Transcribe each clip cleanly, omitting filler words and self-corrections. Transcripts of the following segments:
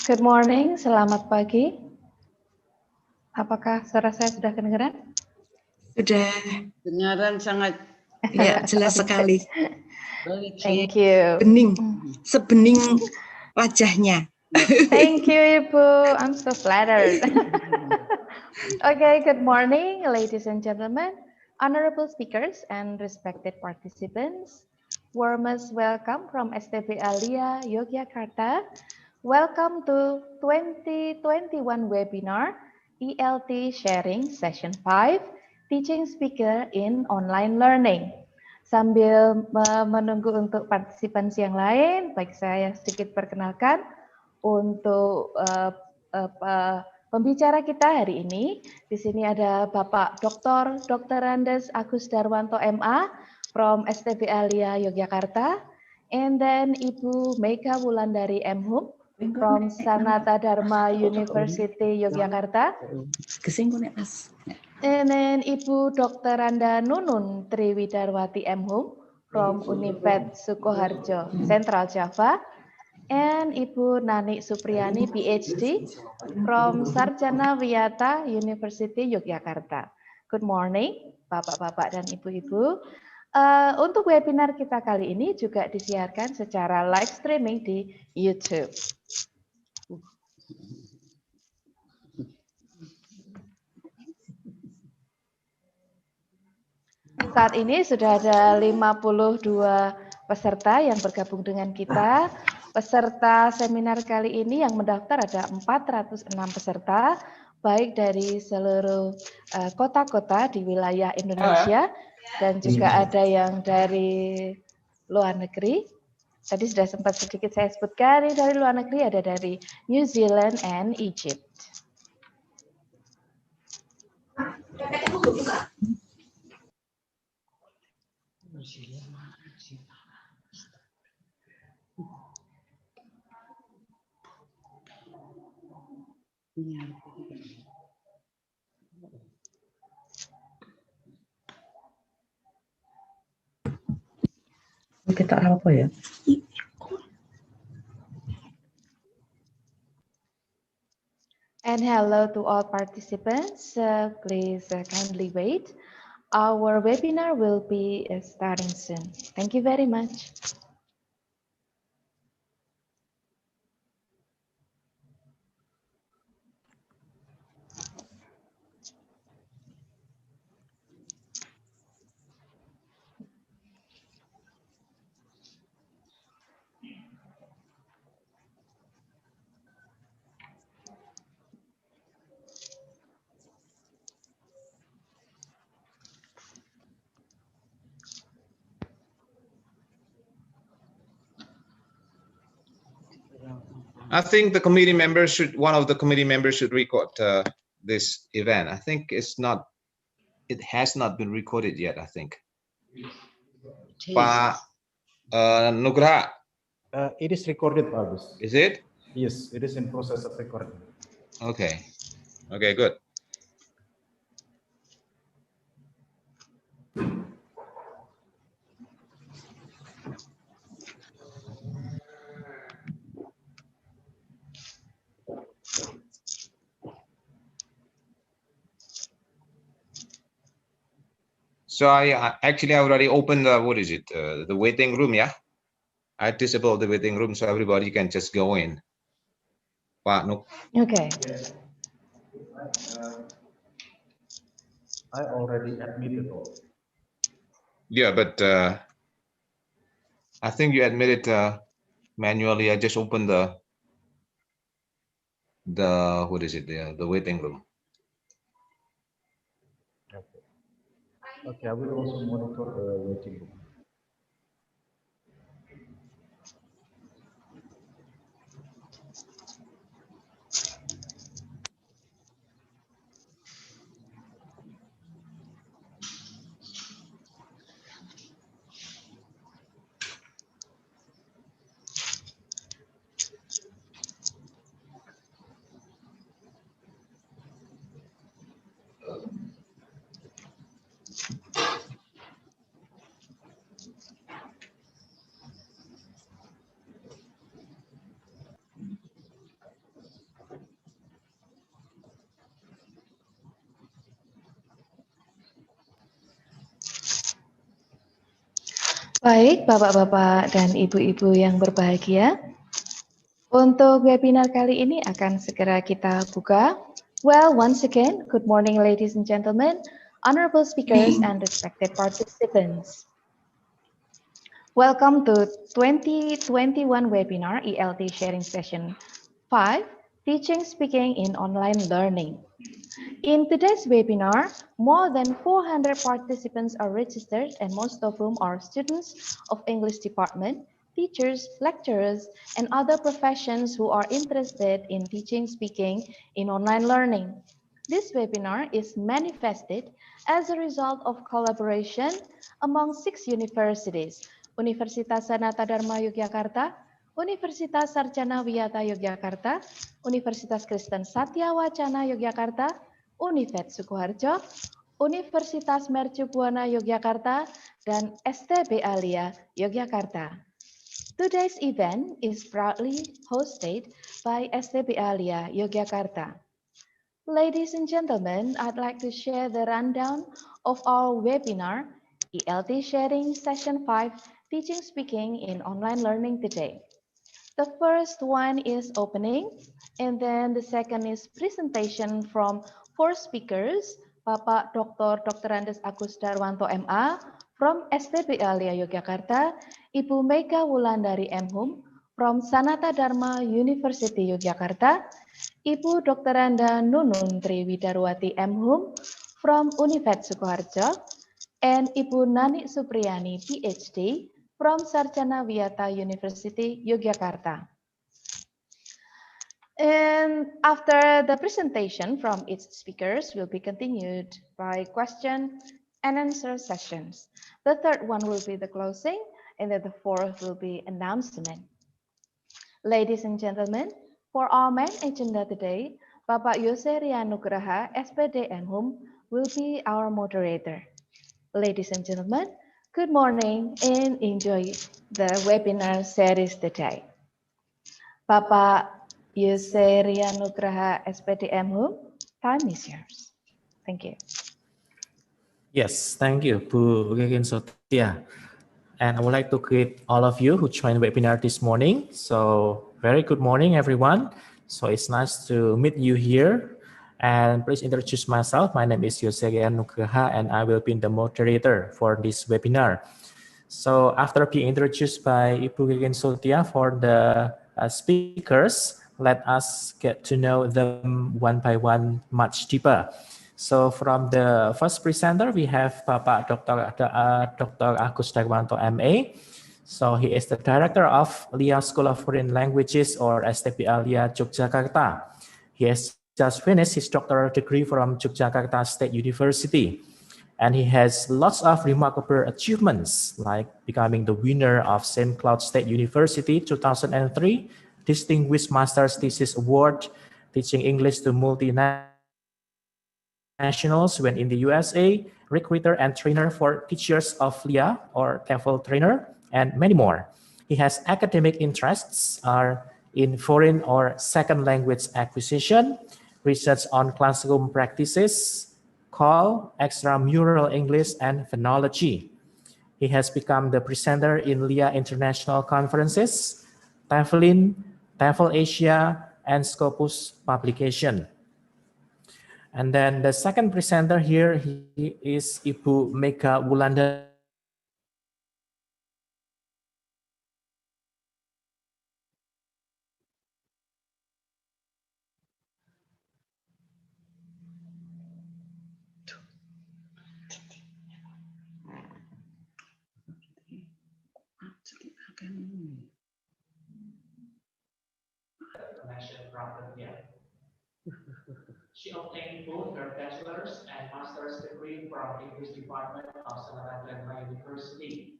Good morning, selamat pagi. Apakah suara saya sudah kedengaran? Sudah. Dengaran sangat. Ya, jelas sekali. Thank you. Bening, sebening wajahnya. Thank you, Ibu. I'm so flattered. Okay, good morning, ladies and gentlemen, honorable speakers and respected participants. Warmest welcome from STB Alia, Yogyakarta. Welcome to 2021 webinar ELT Sharing Session 5, Teaching Speaker in Online Learning. Sambil menunggu untuk partisipansi yang lain, baik saya sedikit perkenalkan untuk pembicara kita hari ini. Di sini ada Bapak Dr. Andes Agus Darwanto MA from STB Alia Yogyakarta, and then Ibu Mega Wulandari M.Hum from Sanata Dharma University Yogyakarta. And then Ibu Dr. Randa Nunun Triwidarwati M.Hum from Univet Sukoharjo, Central Java. And Ibu Nani Supriyani PhD from Sarjana Wiyata University Yogyakarta. Good morning, Bapak-bapak dan Ibu-ibu. Untuk webinar kita kali ini juga disiarkan secara live streaming di YouTube. Saat ini sudah ada 52 peserta yang bergabung dengan kita. Peserta seminar kali ini yang mendaftar ada 406 peserta, baik dari seluruh kota-kota di wilayah Indonesia, dan juga ada yang dari luar negeri. Tadi sudah sempat sedikit saya sebutkan, dari luar negeri ada dari New Zealand and Egypt. Kita apa ya? And hello to all participants. Please kindly wait. Our webinar will be starting soon. Thank you very much. I think the committee members should, one of the committee members should record this event. I think it has not been recorded yet, I think. Pak Nugraha. It is recorded, Pak Agus. Is it? Yes, it is in process of recording. Okay. Okay, good. So I already opened the, what is it? The waiting room, yeah? I disabled the waiting room so everybody can just go in. Pak Nuk. Okay. I already admitted all. Yeah, but I think you admitted manually. I just opened the what is it? The waiting room. Okay, I will also monitor the waiting room. Baik, Bapak-bapak dan Ibu-ibu yang berbahagia. Untuk webinar kali ini akan segera kita buka. Well, once again, good morning ladies and gentlemen, honorable speakers and respected participants. Welcome to 2021 webinar ELT sharing session 5, Teaching Speaking in Online Learning. In today's webinar, more than 400 participants are registered and most of whom are students of English department, teachers, lecturers, and other professions who are interested in teaching speaking in online learning. This webinar is manifested as a result of collaboration among 6 universities, Universitas Sanata Dharma Yogyakarta, Universitas Sarjana Wiyata Yogyakarta, Universitas Kristen Satya Wacana Yogyakarta, Univet Sukoharjo, Universitas Mercu Buana Yogyakarta, dan STB Alia Yogyakarta. Today's event is proudly hosted by STB Alia Yogyakarta. Ladies and gentlemen, I'd like to share the rundown of our webinar, ELT Sharing Session 5, Teaching Speaking in Online Learning today. The first one is opening, and then the second is presentation from 4 speakers, Bapak Dr. Andes Agus Darwanto MA from STB Alia Yogyakarta, Ibu Mega Wulandari M.Hum from Sanata Dharma University Yogyakarta, Ibu Dr. Anda Nunun Triwidarwati M.Hum from Univet Sukoharjo, and Ibu Nani Supriyani PhD from Sarjana Wiyata University, Yogyakarta. And after the presentation from each speakers will be continued by question and answer sessions. The third one will be the closing, and then the fourth will be announcement. Ladies and gentlemen, for our main agenda today, Bapak Yose Rianugraha, SPD M.Hum, will be our moderator. Ladies and gentlemen, good morning and enjoy the webinar series today. Bapak Yose Rianugraha, SPD M.Hum, time is yours. Thank you. Yes, thank you, Bu Gegen Sotia. And I would like to greet all of you who joined the webinar this morning. So very good morning, everyone. So it's nice to meet you here. And please introduce myself. My name is Yose Nugraha, and I will be the moderator for this webinar. So after being introduced by Ibu Gegen Sotia for the speakers, let us get to know them one by one much deeper. So from the first presenter, we have Bapak Dr. Agus Darwanto MA. So he is the director of LIA School of Foreign Languages or STB Alia Yogyakarta. He has just finished his doctoral degree from Yogyakarta State University. And he has lots of remarkable achievements like becoming the winner of St. Cloud State University 2003, Distinguished Master's Thesis Award, teaching English to multinationals when in the USA, recruiter and trainer for teachers of LIA or TEFL trainer, and many more. He has academic interests in foreign or second language acquisition, research on classroom practices, call, extramural English, and phonology. He has become the presenter in LIA International Conferences, TEFL Asia, and Scopus publication. And then the second presenter here is Ibu Mega Wulandari. She obtained both her bachelor's and master's degree from English Department of Sanata Dharma University.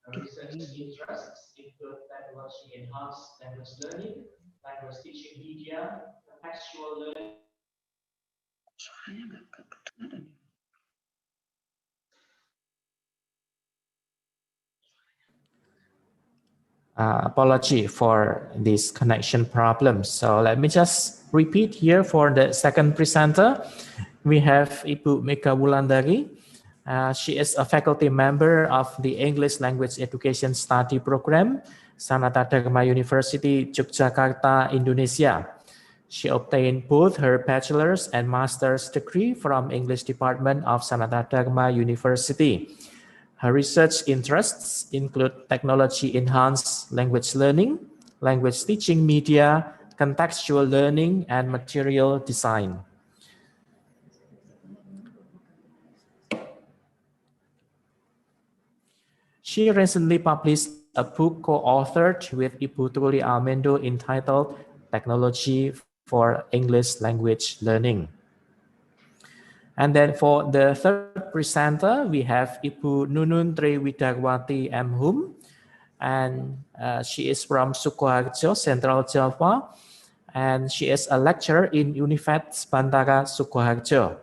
Her research interests include technology enhanced language learning, language teaching media, contextual learning. Apology for this connection problem. So let me just repeat here for the second presenter. We have Ibu Mega Wulandari. She is a faculty member of the English Language Education Study Program, Sanata Dharma University, Yogyakarta, Indonesia. She obtained both her bachelor's and master's degree from English Department of Sanata Dharma University. Her research interests include technology-enhanced language learning, language teaching media, contextual learning, and material design. She recently published a book co-authored with Ibu Truli Almendo entitled Technology for English Language Learning. And then for the third presenter, we have Ibu Nunun Tri Widarwati M. Hum, and she is from Sukoharjo, Central Java, and she is a lecturer in Univet Bantara Sukoharjo.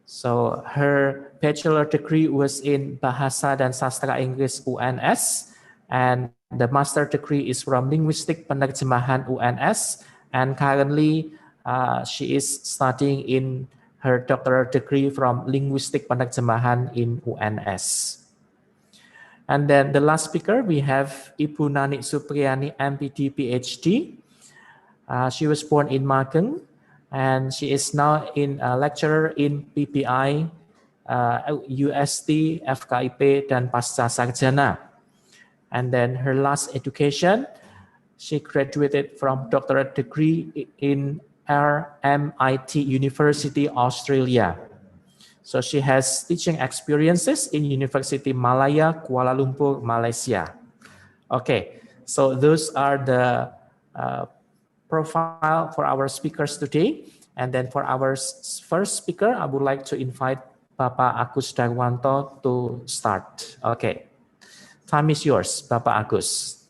So her bachelor degree was in Bahasa dan Sastra Inggris UNS, and the master degree is from Linguistik Penerjemahan UNS, and currently she is studying in her doctoral degree from Linguistik Penerjemahan in UNS. And then the last speaker, we have Ibu Nani Supriyani, MPD, PhD. She was born in Magelang, and she is now a lecturer in PPI, UST, FKIP, dan Pasca Sarjana. And then her last education, she graduated from doctorate degree in RMIT University, Australia. So she has teaching experiences in University Malaya, Kuala Lumpur, Malaysia. Okay, so those are the profile for our speakers today. And then for our first speaker, I would like to invite Bapak Agus Darwanto to start. Okay, time is yours, Bapak Agus.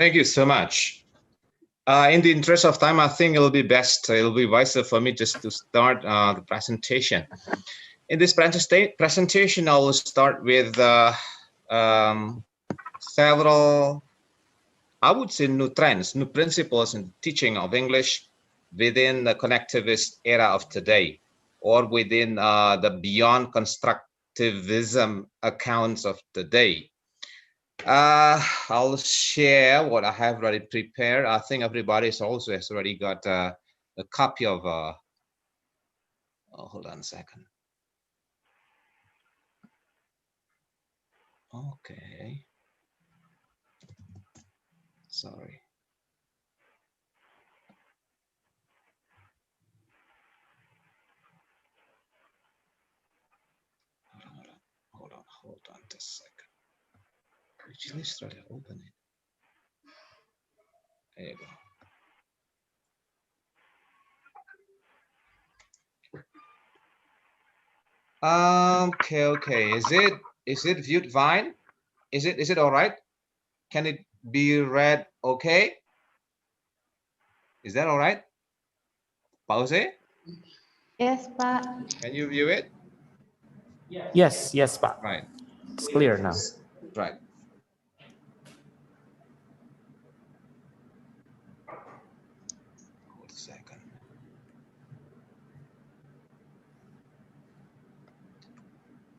Thank you so much. In the interest of time, I think it'll be wiser for me just to start the presentation. In this presentation, I will start with several, I would say, new trends, new principles in teaching of English within the connectivist era of today, or within the beyond constructivism accounts of today. I'll share what I have already prepared. I think everybody has already got a copy of, oh, hold on a second. Okay. Sorry. Hold on just a second. Actually, try to open it. There you go. Okay. Is it viewed fine? Is it all right? Can it be read okay? Is that all right? Pause? Yes, Pak. Can you view it? Yes, Pak. Right. It's clear now. Right. Hold a second.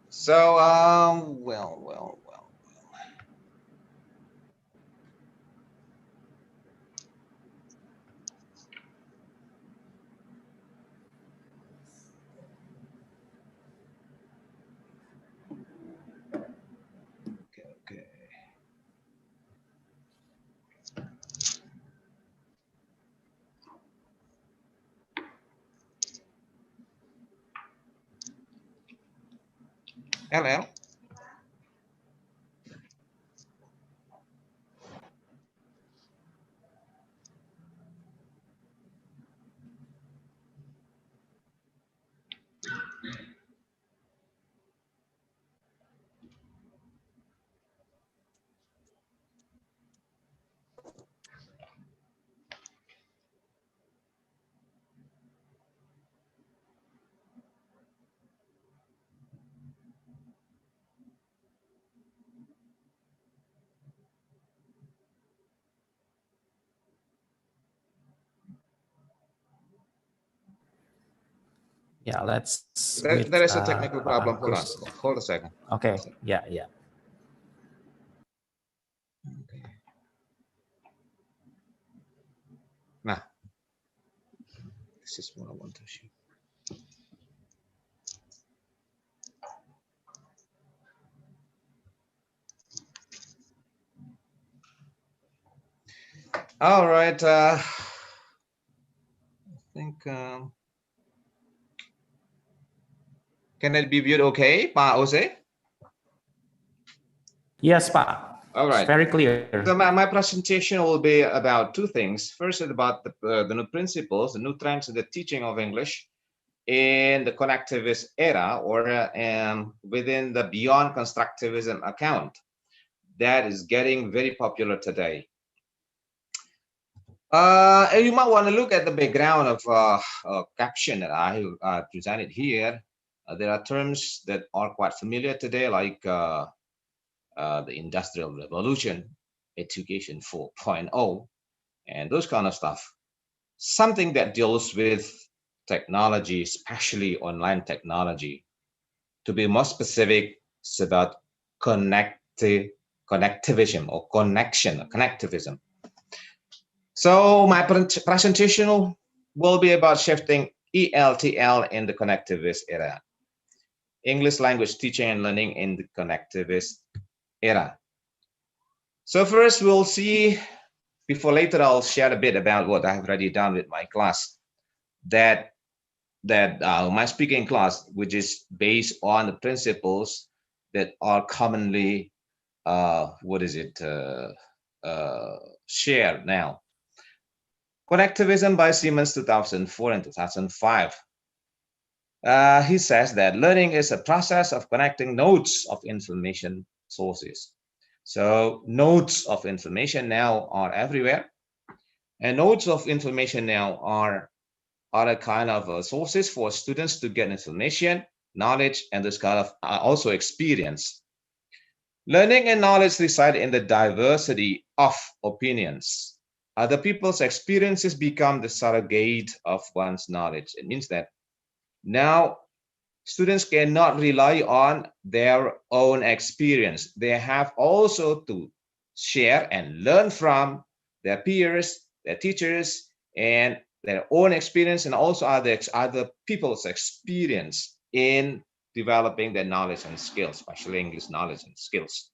So, well. Okay. LL. Yeah, let's There is a technical problem. Hold on. Gus. Hold a second. Okay. Yeah. Okay. Nah, this is what I want to show. All right. I think can it be viewed okay, Pa Jose? Yes, Pa. All It's right. very clear. So my presentation will be about two things. First, is about the new principles, the new trends in the teaching of English in the connectivist era, or within the beyond constructivism account that is getting very popular today. You might want to look at the background of caption that I presented here. There are terms that are quite familiar today, like the Industrial Revolution, Education 4.0, and those kind of stuff. Something that deals with technology, especially online technology. To be more specific, it's about connectivism or connectivism. So my presentation will be about shifting ELTL in the connectivist era. English language teaching and learning in the connectivist era. So first we'll see, before later I'll share a bit about what I've already done with my class, that my speaking class, which is based on the principles that are commonly shared now. Connectivism by Siemens 2004 and 2005. He says that learning is a process of connecting nodes of information sources. So nodes of information now are everywhere, and nodes of information now are a kind of sources for students to get information, knowledge, and this kind of also experience. Learning and knowledge reside in the diversity of opinions. Other people's experiences become the surrogate of one's knowledge. It means that now students cannot rely on their own experience. They have also to share and learn from their peers, their teachers, and their own experience, and also other people's experience in developing their knowledge and skills, especially English knowledge and skills.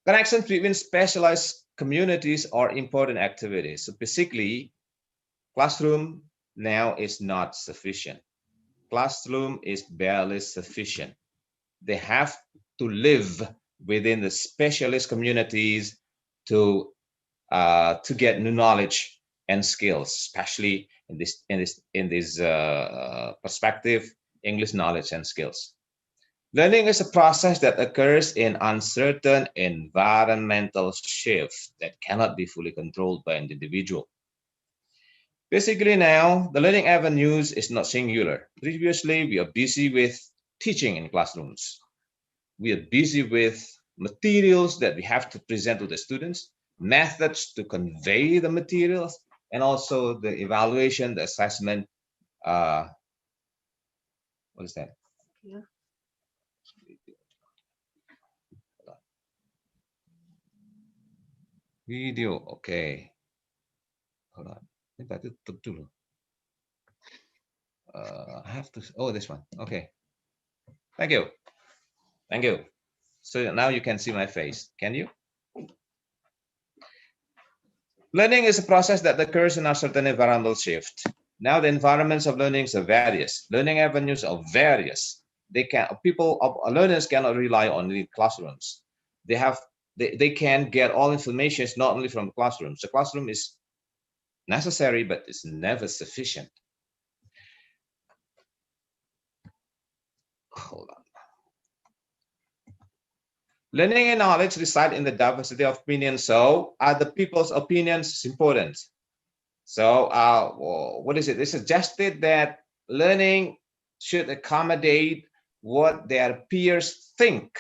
Connections between specialized communities are important activities. So basically, classroom now is not sufficient. Classroom is barely sufficient. They have to live within the specialist communities to get new knowledge and skills, especially in this perspective, English knowledge and skills. Learning is a process that occurs in uncertain environmental shifts that cannot be fully controlled by an individual. Basically now, the learning avenues is not singular. Previously, we are busy with teaching in classrooms. We are busy with materials that we have to present to the students, methods to convey the materials, and also the evaluation, the assessment. What is that? Yeah. Video, okay. Hold on. I have to, oh, this one, okay. Thank you. Thank you. So now you can see my face, can you? Learning is a process that occurs in a certain environmental shift. Now the environments of learning are various. Learning avenues are various. Learners cannot rely on the classrooms. They can get all information not only from classrooms. The classroom is necessary, but it's never sufficient. Hold on. Learning and knowledge reside in the diversity of opinions. So other people's opinions is important. So what is it? They suggested that learning should accommodate what their peers think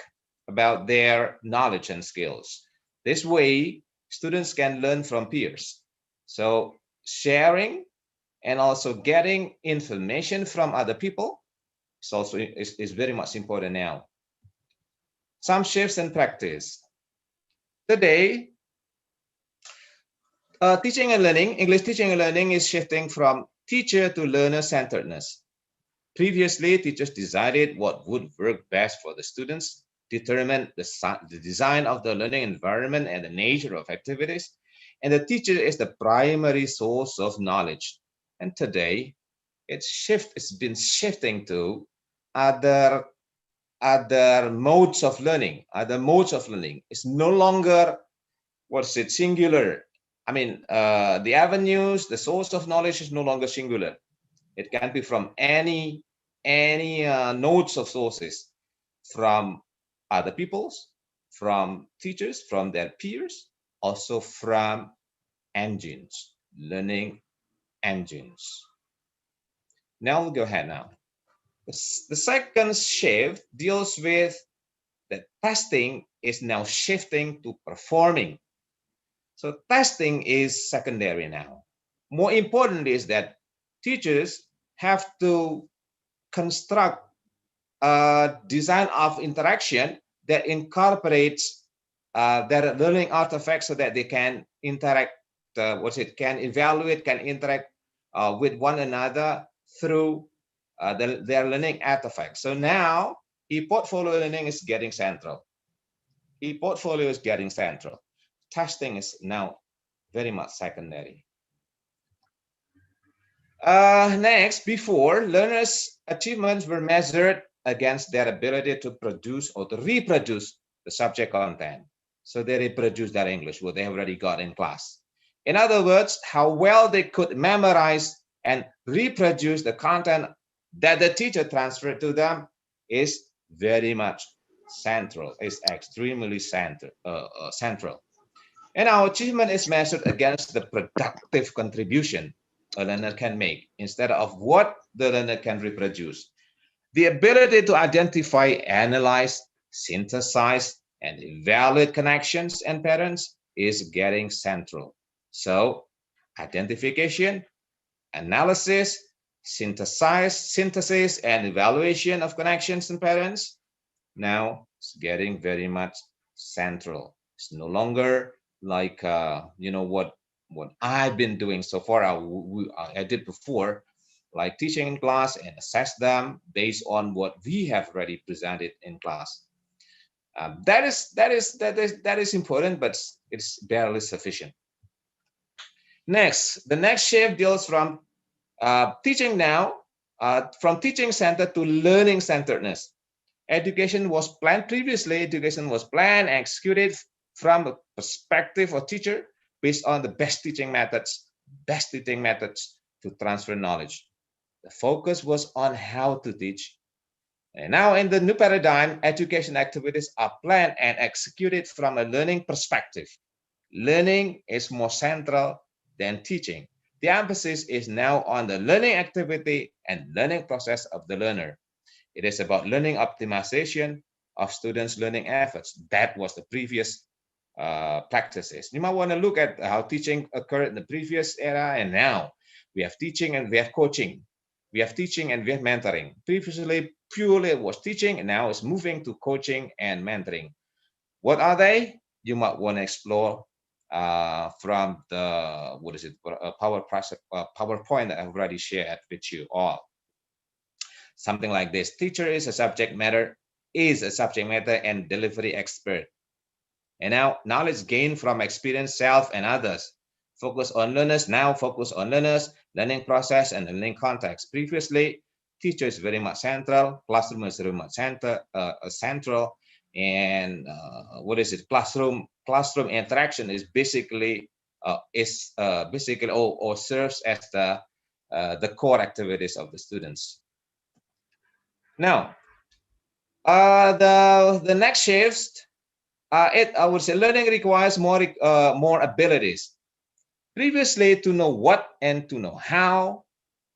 about their knowledge and skills. This way, students can learn from peers. So sharing and also getting information from other people is very much important now. Some shifts in practice. Today, teaching and learning, English teaching and learning is shifting from teacher to learner-centeredness. Previously, teachers decided what would work best for the students, determined the design of the learning environment and the nature of activities, and the teacher is the primary source of knowledge. And today, it's been shifting to other modes of learning. It's no longer, singular. I mean, the avenues, the source of knowledge is no longer singular. It can be from any nodes of sources, from other people's, from teachers, from their peers, also from engines, learning engines. Now we'll go ahead now. The second shift deals with that testing is now shifting to performing. So testing is secondary now. More important is that teachers have to construct a design of interaction that incorporates their learning artifacts so that they can interact, can evaluate, can interact with one another through their learning artifacts. So now e-portfolio learning is getting central. E-portfolio is getting central. Testing is now very much secondary. Next, before, learners' achievements were measured against their ability to produce or to reproduce the subject content. So they reproduce their English, what they have already got in class. In other words, how well they could memorize and reproduce the content that the teacher transferred to them is very much central, is extremely central. And our achievement is measured against the productive contribution a learner can make instead of what the learner can reproduce. The ability to identify, analyze, synthesize, and evaluate connections and patterns is getting central. So identification, analysis, synthesis, and evaluation of connections and patterns now is getting very much central. It's no longer like what I've been doing so far. I did before, like teaching in class and assess them based on what we have already presented in class. That is important, but it's barely sufficient. Next, the next shift deals from teaching now, from teaching center to learning centeredness. Education was planned previously. Education was planned and executed from the perspective of teacher based on the best teaching methods to transfer knowledge. The focus was on how to teach. And now in the new paradigm, education activities are planned and executed from a learning perspective. Learning is more central than teaching. The emphasis is now on the learning activity and learning process of the learner. It is about learning optimization of students' learning efforts. That was the previous practices. You might want to look at how teaching occurred in the previous era, and now we have teaching and we have coaching. We have teaching and we have mentoring. Previously, purely it was teaching, and now it's moving to coaching and mentoring. What are they? You might want to explore from the PowerPoint that I've already shared with you all. Something like this: teacher is a subject matter and delivery expert. And now knowledge gained from experience, self and others. Focus on learners, now focus on learners, learning process and learning context. Previously, teacher is very much central, classroom is very much central, and classroom interaction is basically serves as the core activities of the students. Now, the next shift, I would say learning requires more abilities. Previously, to know what and to know how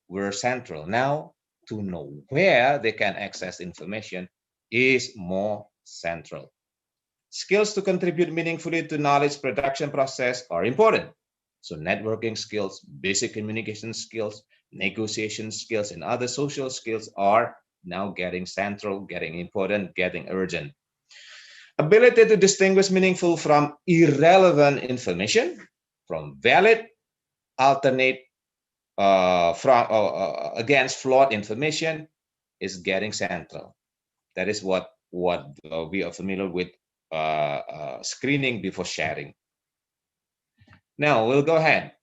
were central. Now, to know where they can access information is more central. Skills to contribute meaningfully to knowledge production process are important. So networking skills, basic communication skills, negotiation skills, and other social skills are now getting central, getting important, getting urgent. Ability to distinguish meaningful from irrelevant information, from valid, alternate, against flawed information is getting central. That is what we are familiar with screening before sharing. Now we'll go ahead.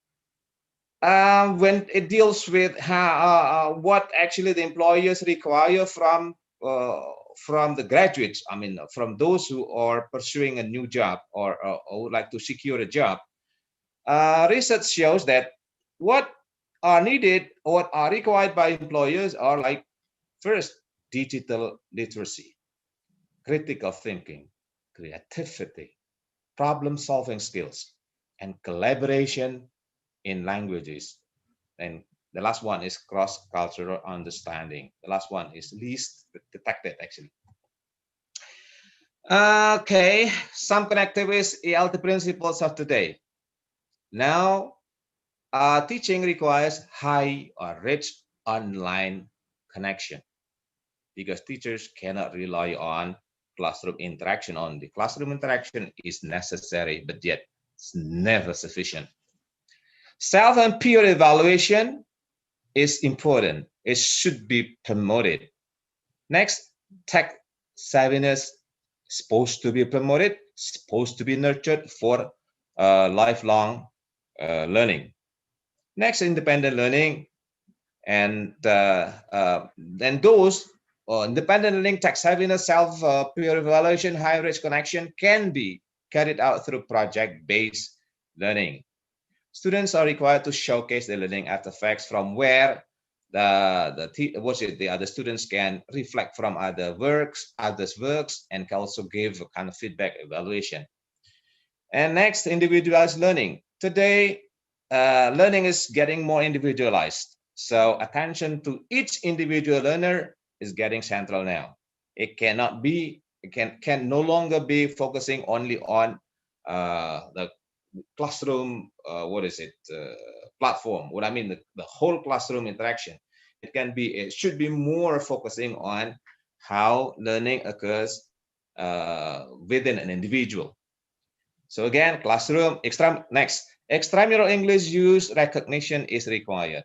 When it deals with how, what actually the employers require from the graduates, I mean, from those who are pursuing a new job or would like to secure a job, research shows that what are needed or what are required by employers are like, first, digital literacy, critical thinking, creativity, problem-solving skills, and collaboration in languages. And the last one is cross-cultural understanding. The last one is least detected, actually. Okay, some connectivist ELT principles of today. Now, teaching requires high or rich online connection because teachers cannot rely on classroom interaction only. Classroom interaction is necessary, but yet it's never sufficient. Self and peer evaluation is important. It should be promoted. Next, tech savviness supposed to be promoted, supposed to be nurtured for lifelong learning. Next, independent learning, and then those independent learning, tech savviness, self peer evaluation, high rich connection can be carried out through project-based learning. Students are required to showcase their learning artifacts from where the other students can reflect from others' works, and can also give a kind of feedback evaluation. And next, individualized learning. Today, learning is getting more individualized. So attention to each individual learner is getting central now. It cannot be, it can no longer be focusing only on the classroom, platform. What I mean, the whole classroom interaction. It should be more focusing on how learning occurs within an individual. So again, classroom, extramural English use recognition is required.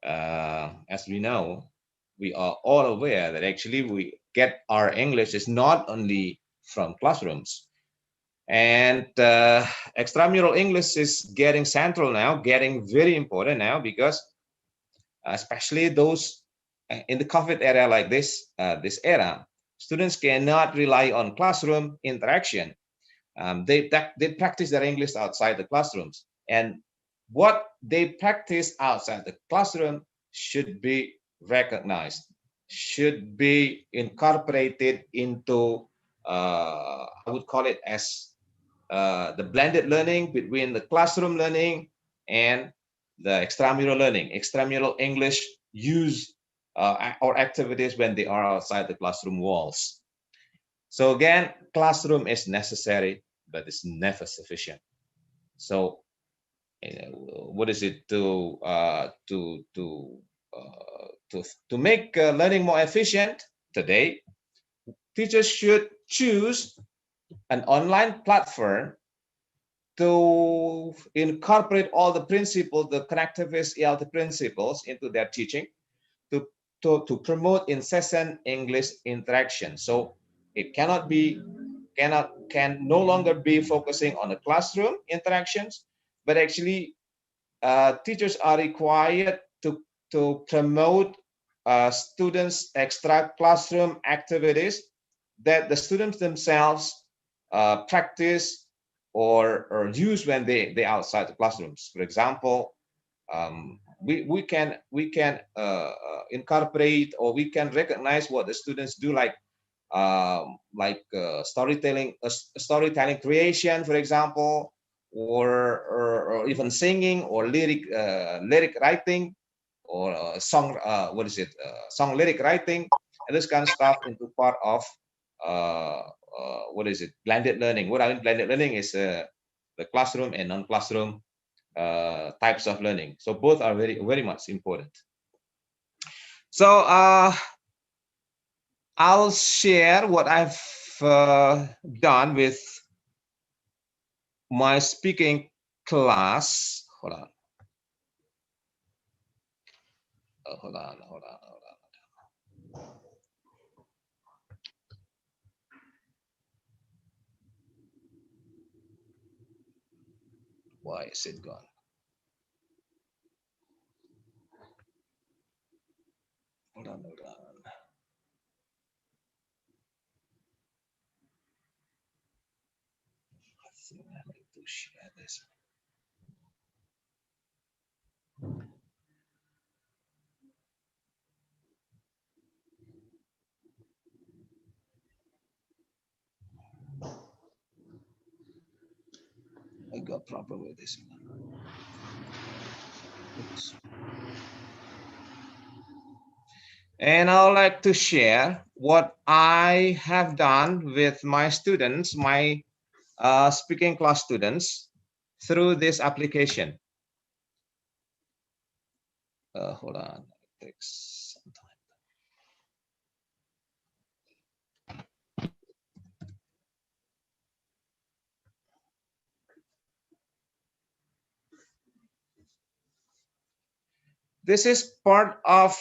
As we know, we are all aware that actually we get our English is not only from classrooms. And extramural English is getting central now, getting very important now, because especially those in the COVID era like this era, students cannot rely on classroom interaction. They practice their English outside the classrooms, and what they practice outside the classroom should be recognized, should be incorporated into I would call it as the blended learning between the classroom learning and the extramural learning, extramural English use or activities when they are outside the classroom walls. So again, classroom is necessary, but it's never sufficient. So, what is it to make learning more efficient today? Teachers should choose an online platform to incorporate all the principles, the connectivist ELT principles, into their teaching, to promote incessant English interaction. So it can no longer be focusing on the classroom interactions, but actually teachers are required to promote students' extra classroom activities that the students themselves practice or use when they outside the classrooms. For example, we can incorporate, or we can recognize what the students do, like storytelling creation, for example, or even singing, or lyric writing, or song song lyric writing, and this kind of stuff into part of blended learning. What I mean blended learning is the classroom and non-classroom types of learning. So both are very much important. So I'll share what I've done with my speaking class. Hold on. Hold on. Why is it gone? Hold on. I think I need to share this. I got problem with this one. Oops. And I would like to share what I have done with my students, my speaking class students, through this application. Hold on, it takes some time. This is part of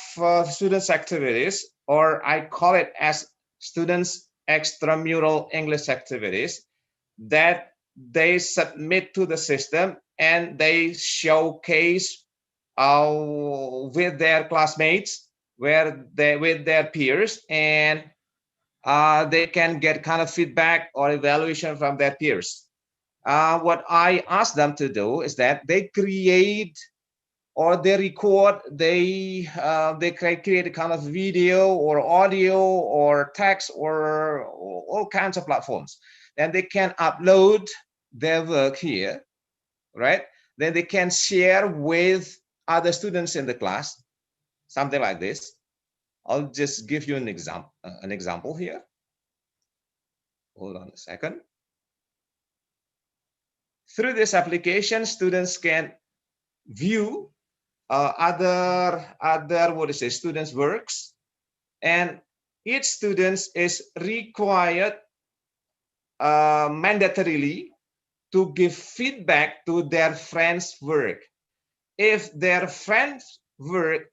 students' activities, or I call it as students' extramural English activities that they submit to the system and they showcase with their classmates, with their peers, and they can get kind of feedback or evaluation from their peers. What I ask them to do is that they create or they record, they create a kind of video or audio or text or all kinds of platforms. Then they can upload their work here, right? Then they can share with other students in the class, something like this. I'll just give you an example here. Hold on a second. Through this application, students can view other students' works, and each student is required mandatorily to give feedback to their friend's work. If their friend's work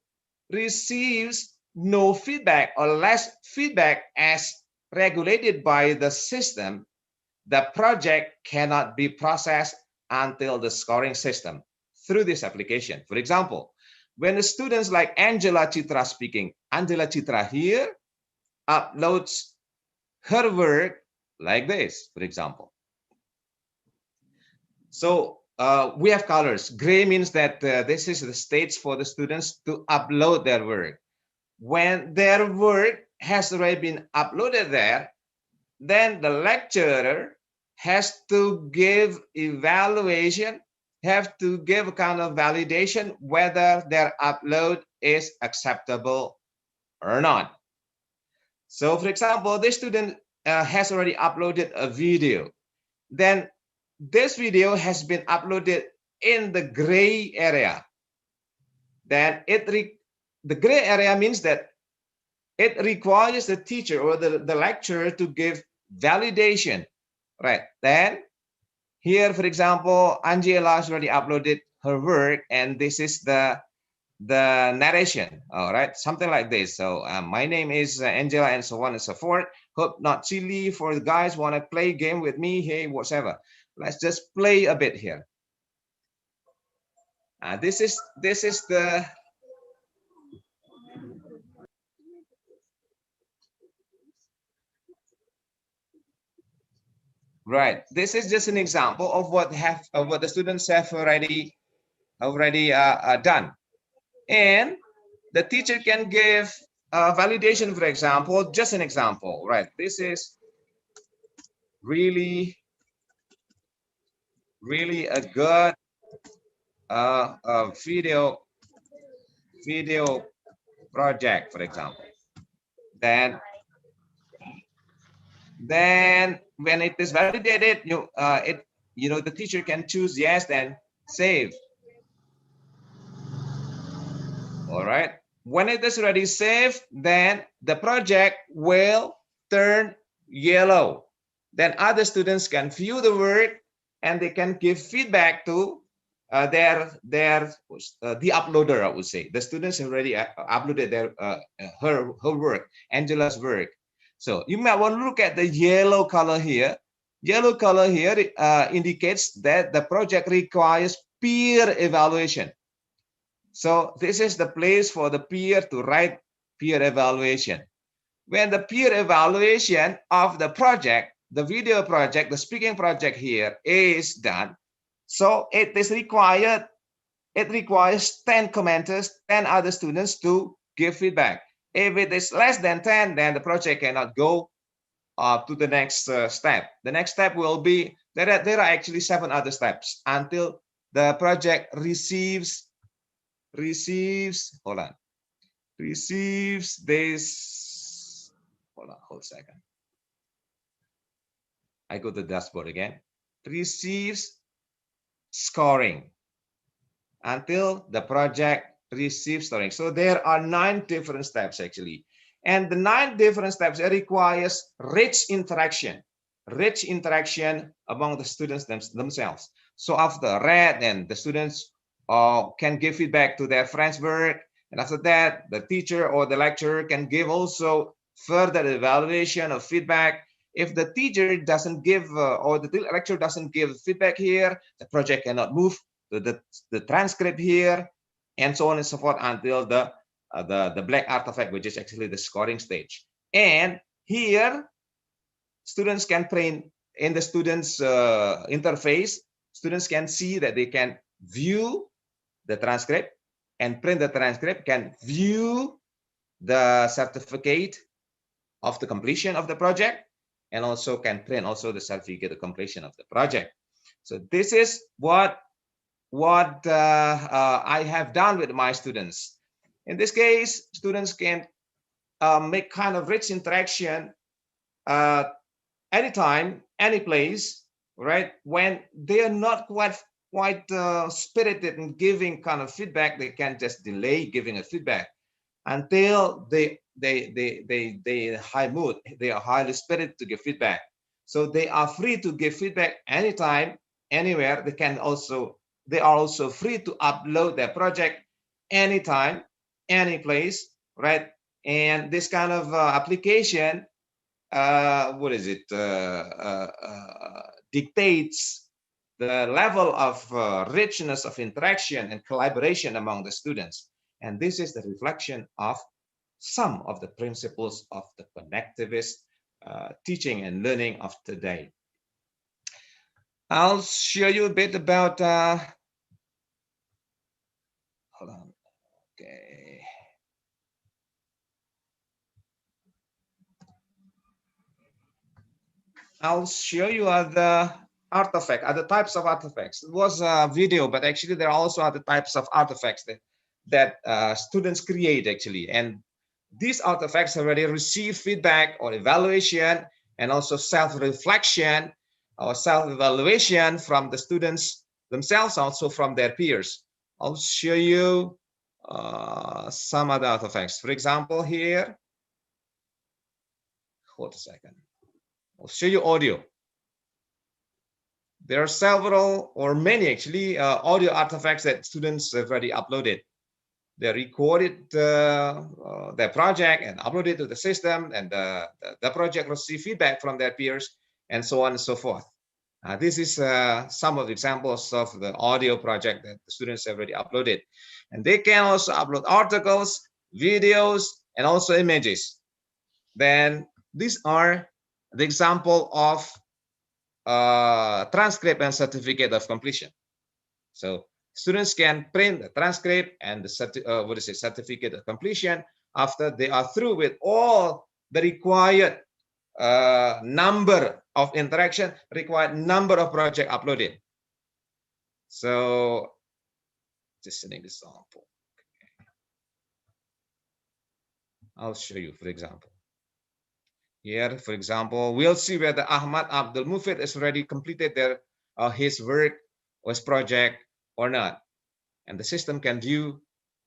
receives no feedback or less feedback as regulated by the system, the project cannot be processed until the scoring system through this application. For example, when the students like Angela Chitra speaking, Angela Chitra here uploads her work like this, for example. So we have colors. Gray means that this is the stage for the students to upload their work. When their work has already been uploaded there, then the lecturer has to give evaluation, have to give a kind of validation whether their upload is acceptable or not. So for example, this student has already uploaded a video. Then this video has been uploaded in the gray area. Then the gray area means that it requires the teacher or the lecturer to give validation, right? Then here, for example, Angela has already uploaded her work, and this is the narration, all right, something like this. So my name is Angela, and so on and so forth. Hope not chilly for the guys want to play game with me. Hey, whatever. Let's just play a bit here. This is the right. This is just an example of what the students have already done, and the teacher can give validation. For example, just an example, right? This is really a good video project, for example. Then when it is validated, the teacher can choose yes, then save. All right. When it is already saved, then the project will turn yellow. Then other students can view the work and they can give feedback to the uploader. I would say the students already uploaded her work, Angela's work. So you might want to look at the yellow color here. Yellow color here indicates that the project requires peer evaluation. So this is the place for the peer to write peer evaluation. When the peer evaluation of the project, the video project, the speaking project here is done, so it requires 10 commenters, 10 other students to give feedback. If it is less than 10, then the project cannot go to the next step. The next step will be, there are actually 7 other steps until the project receives this, hold a second. I go to the dashboard again. Receives scoring until the project receives scoring. So there are 9 different steps actually. And the 9 different steps requires rich interaction among the students themselves. So after read, then the students can give feedback to their friends' work. And after that, the teacher or the lecturer can give also further evaluation of feedback. If the teacher doesn't give or the lecturer doesn't give feedback here, the project cannot move to the transcript here, and so on and so forth until the black artifact, which is actually the scoring stage. And here, students can print in the students interface. Students can see that they can view the transcript and print the transcript, can view the certificate of the completion of the project, and also can print also the certificate of completion of the project. So this is what I have done with my students. In this case, students can make kind of rich interaction anytime, any place, right? When they are not quite spirited in giving kind of feedback, they can just delay giving a feedback until they high mood, they are highly spirited to give feedback. So they are free to give feedback anytime, anywhere. They are also free to upload their project anytime, any place, right? And this kind of application, dictates the level of richness of interaction and collaboration among the students. And this is the reflection of some of the principles of the connectivist teaching and learning of today. I'll show you a bit about, hold on, okay. I'll show you other types of artifacts. It was a video, but actually there are also other types of artifacts that students create actually. And these artifacts already receive feedback or evaluation and also self-reflection or self-evaluation from the students themselves, also from their peers. I'll show you some other artifacts. For example, here, hold a second. I'll show you audio. There are several or many actually audio artifacts that students have already uploaded. They recorded their project and uploaded to the system, and the project received feedback from their peers, and so on and so forth. This is some of the examples of the audio project that the students have already uploaded. And they can also upload articles, videos, and also images. Then these are the example of transcript and certificate of completion. So students can print the transcript and the certificate of completion after they are through with all the required number of interaction, required number of project uploaded. So just an example. I'll show you, for example. Here, for example, we'll see whether Ahmad Abdul Mufid has already completed his work or his project or not. And the system can view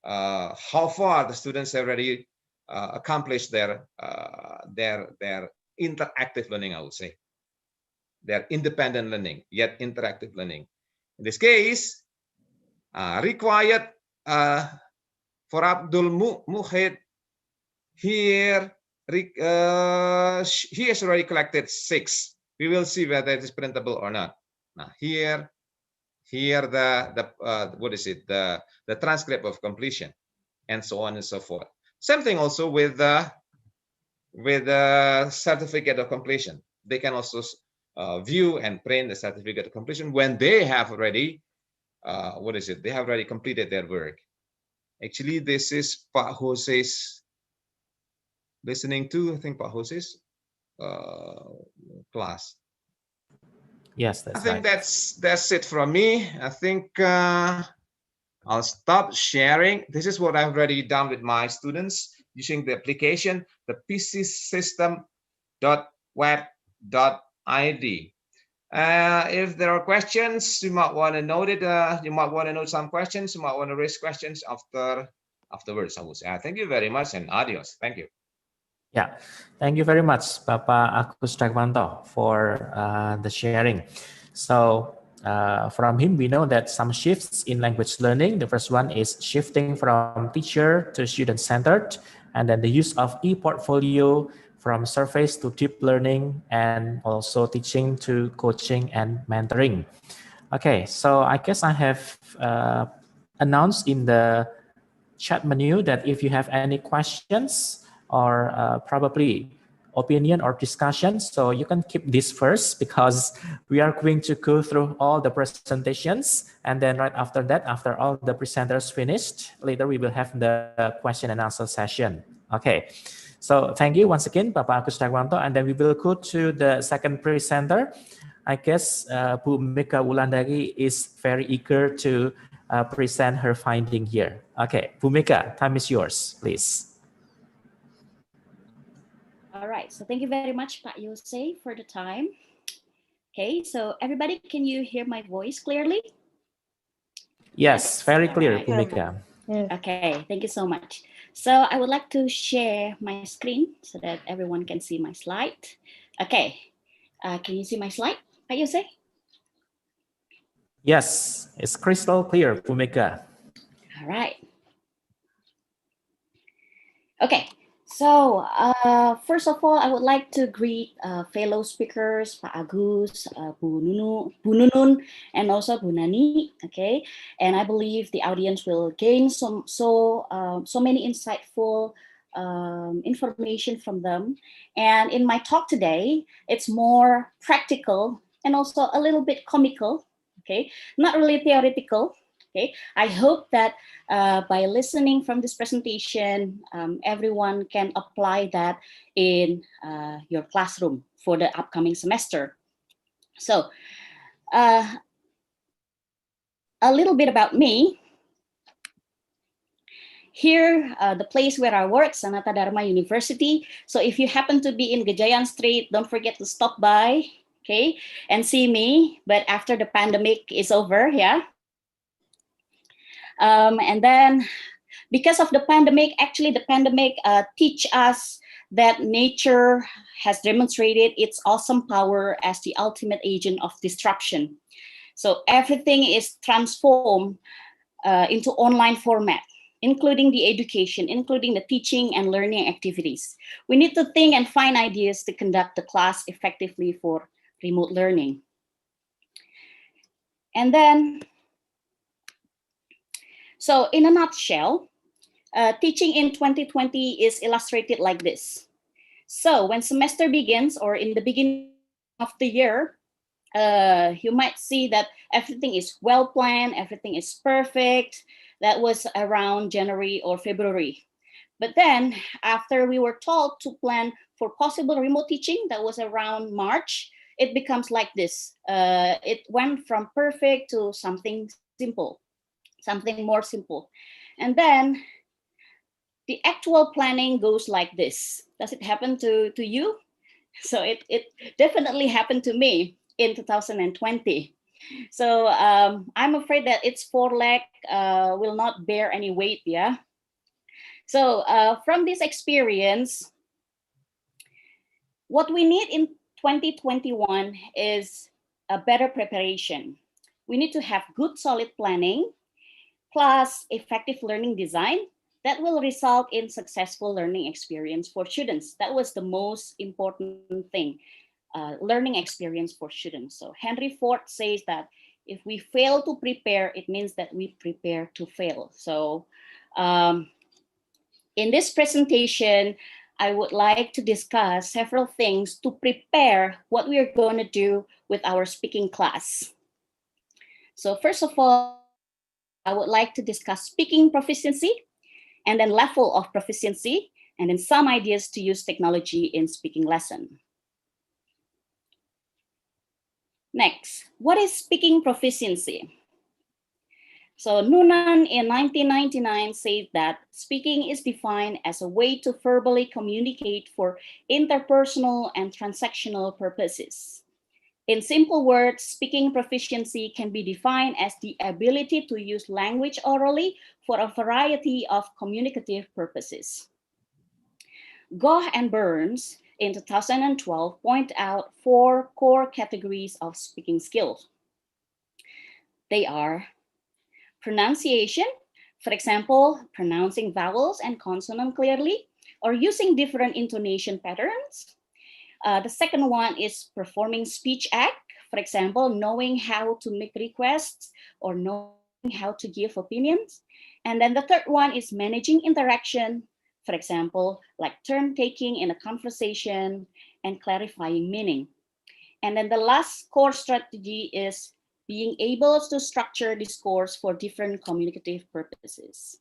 how far the students have already accomplished their interactive learning, I would say. Their independent learning, yet interactive learning. In this case, required for Abdul Muhid here, he has already collected 6. We will see whether it is printable or not. Now here the what is it, the transcript of completion, and so on and so forth. Same thing also with the certificate of completion. They can also view and print the certificate of completion when they have already what is it, they have already completed their work. Actually, this is Pak Jose's listening to, I think, Pak Jose's class. Yes, that's I think right. that's it from me. I think I'll stop sharing. This is what I've already done with my students using the application, the pcsystem.web.id. If there are questions, you might want to note it. You might want to note some questions. You might want to raise questions afterwards, I would say. Thank you very much and adios. Thank you. Yeah, thank you very much, Bapak Agus Dragwanto, for the sharing. So from him, we know that some shifts in language learning. The first one is shifting from teacher to student-centered, and then the use of e-portfolio from surface to deep learning, and also teaching to coaching and mentoring. Okay, so I guess I have announced in the chat menu that if you have any questions or probably opinion or discussion, so you can keep this first, because we are going to go through all the presentations, and then right after that, after all the presenters finished, later we will have the question and answer session. Okay, so thank you once again, Bapak Agus Dragwanto, and then we will go to the second presenter. I guess Bu Mika Wulandari is very eager to present her finding here. Okay, Bu Mika, time is yours, please. All right, so thank you very much, Pak Yose, for the time. Okay, so everybody, can you hear my voice clearly? Yes, very clear, right. Bu Mika. Yes. Okay, thank you so much. So I would like to share my screen so that everyone can see my slide. Okay, can you see my slide, Pak Yose? Yes, it's crystal clear, Bu Mika. All right. Okay, so first of all, I would like to greet fellow speakers, Pak Agus, Bu Nunun, and also Bu Nani. Okay, and I believe the audience will gain so many insightful information from them. And in my talk today, it's more practical and also a little bit comical. Okay, not really theoretical. Okay, I hope that by listening from this presentation, everyone can apply that in your classroom for the upcoming semester. So a little bit about me. Here, the place where I work, Sanata Dharma University. So if you happen to be in Gejayan Street, don't forget to stop by, okay, and see me. But after the pandemic is over, yeah. And then because of the pandemic, actually the pandemic teach us that nature has demonstrated its awesome power as the ultimate agent of disruption. So everything is transformed into online format, including the education, including the teaching and learning activities. We need to think and find ideas to conduct the class effectively for remote learning. And then, so in a nutshell, teaching in 2020 is illustrated like this. So when semester begins, or in the beginning of the year, you might see that everything is well planned, everything is perfect. That was around January or February. But then after we were told to plan for possible remote teaching, that was around March, it becomes like this. It went from perfect to something simple, something more simple. And then the actual planning goes like this. Does it happen to you? So it definitely happened to me in 2020. So I'm afraid that its foreleg will not bear any weight, yeah. So from this experience, what we need in 2021 is a better preparation. We need to have good solid planning plus effective learning design that will result in successful learning experience for students. That was the most important thing, learning experience for students. So Henry Ford says that if we fail to prepare, it means that we prepare to fail. So in this presentation, I would like to discuss several things to prepare what we are going to do with our speaking class. So first of all, I would like to discuss speaking proficiency and then level of proficiency, and then some ideas to use technology in speaking lesson. Next, what is speaking proficiency? So Noonan in 1999 said that speaking is defined as a way to verbally communicate for interpersonal and transactional purposes. In simple words, speaking proficiency can be defined as the ability to use language orally for a variety of communicative purposes. Goh and Burns in 2012 point out 4 core categories of speaking skills. They are pronunciation, for example, pronouncing vowels and consonants clearly, or using different intonation patterns. The second one is performing speech act, for example, knowing how to make requests or knowing how to give opinions. And then the third one is managing interaction, for example, like turn taking in a conversation and clarifying meaning. And then the last core strategy is being able to structure discourse for different communicative purposes.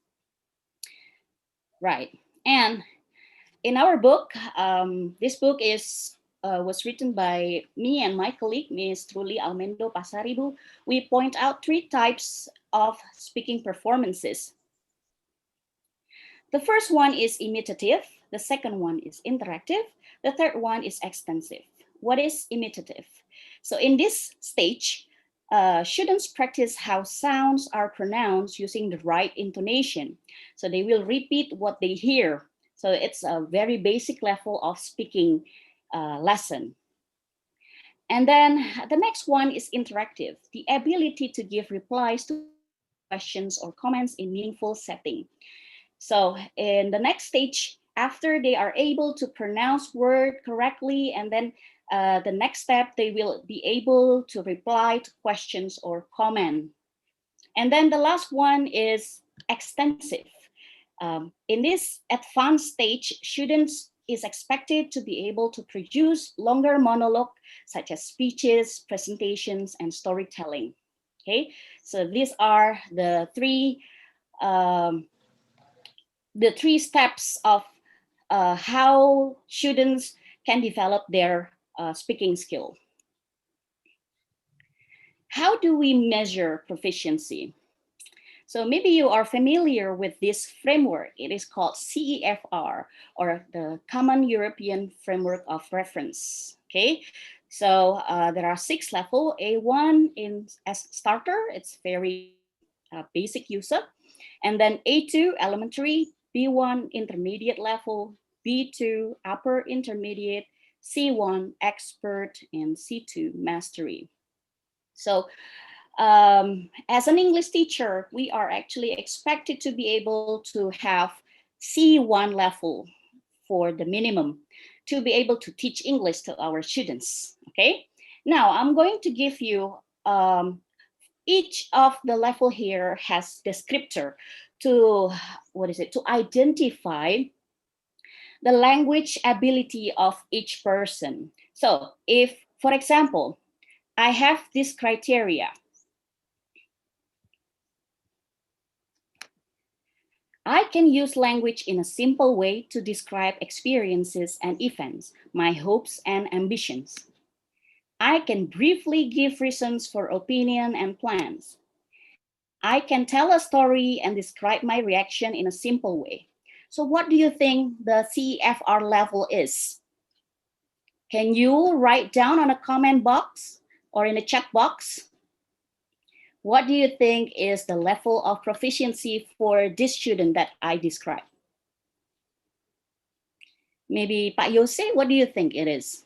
Right. And in our book, this book was written by me and my colleague, Ms. Truli Almendo Pasaribu. We point out 3 types of speaking performances. The first one is imitative. The second one is interactive. The third one is extensive. What is imitative? So in this stage, students practice how sounds are pronounced using the right intonation. So they will repeat what they hear. So it's a very basic level of speaking lesson. And then the next one is interactive, the ability to give replies to questions or comments in meaningful setting. So in the next stage, after they are able to pronounce word correctly, and then the next step, they will be able to reply to questions or comment. And then the last one is extensive. In this advanced stage, students is expected to be able to produce longer monologue, such as speeches, presentations, and storytelling. Okay, so these are the three steps of how students can develop their speaking skill. How do we measure proficiency? So maybe you are familiar with this framework. It is called CEFR, or the Common European Framework of Reference. Okay, so there are 6 levels. A1 as starter, it's very basic user. And then A2 elementary, B1 intermediate level, B2 upper intermediate, C1 expert, and C2 mastery. So as an English teacher, we are actually expected to be able to have C1 level for the minimum to be able to teach English to our students. Okay, now I'm going to give you each of the level here has descriptor to to identify the language ability of each person. So if, for example, I have this criteria, I can use language in a simple way to describe experiences and events, my hopes and ambitions. I can briefly give reasons for opinion and plans. I can tell a story and describe my reaction in a simple way. So what do you think the CEFR level is? Can you write down on a comment box or in a chat box? What do you think is the level of proficiency for this student that I described? Maybe Pak Yose, what do you think it is?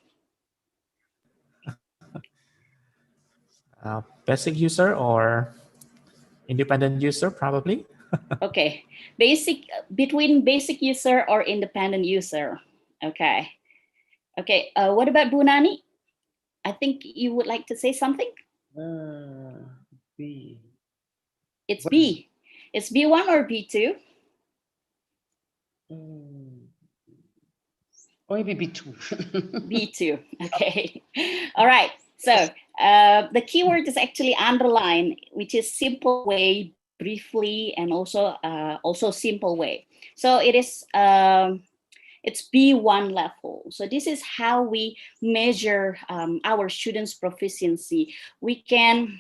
Basic user or independent user, probably. Okay, between basic user or independent user. Okay. Okay, what about Bu Nani? I think you would like to say something? B. It's B. It's B1 or B2? Or maybe B2. B2, okay. All right, so the keyword is actually underline, which is simple way, briefly, and also simple way. So it is, it's B1 level. So this is how we measure our students' proficiency. We can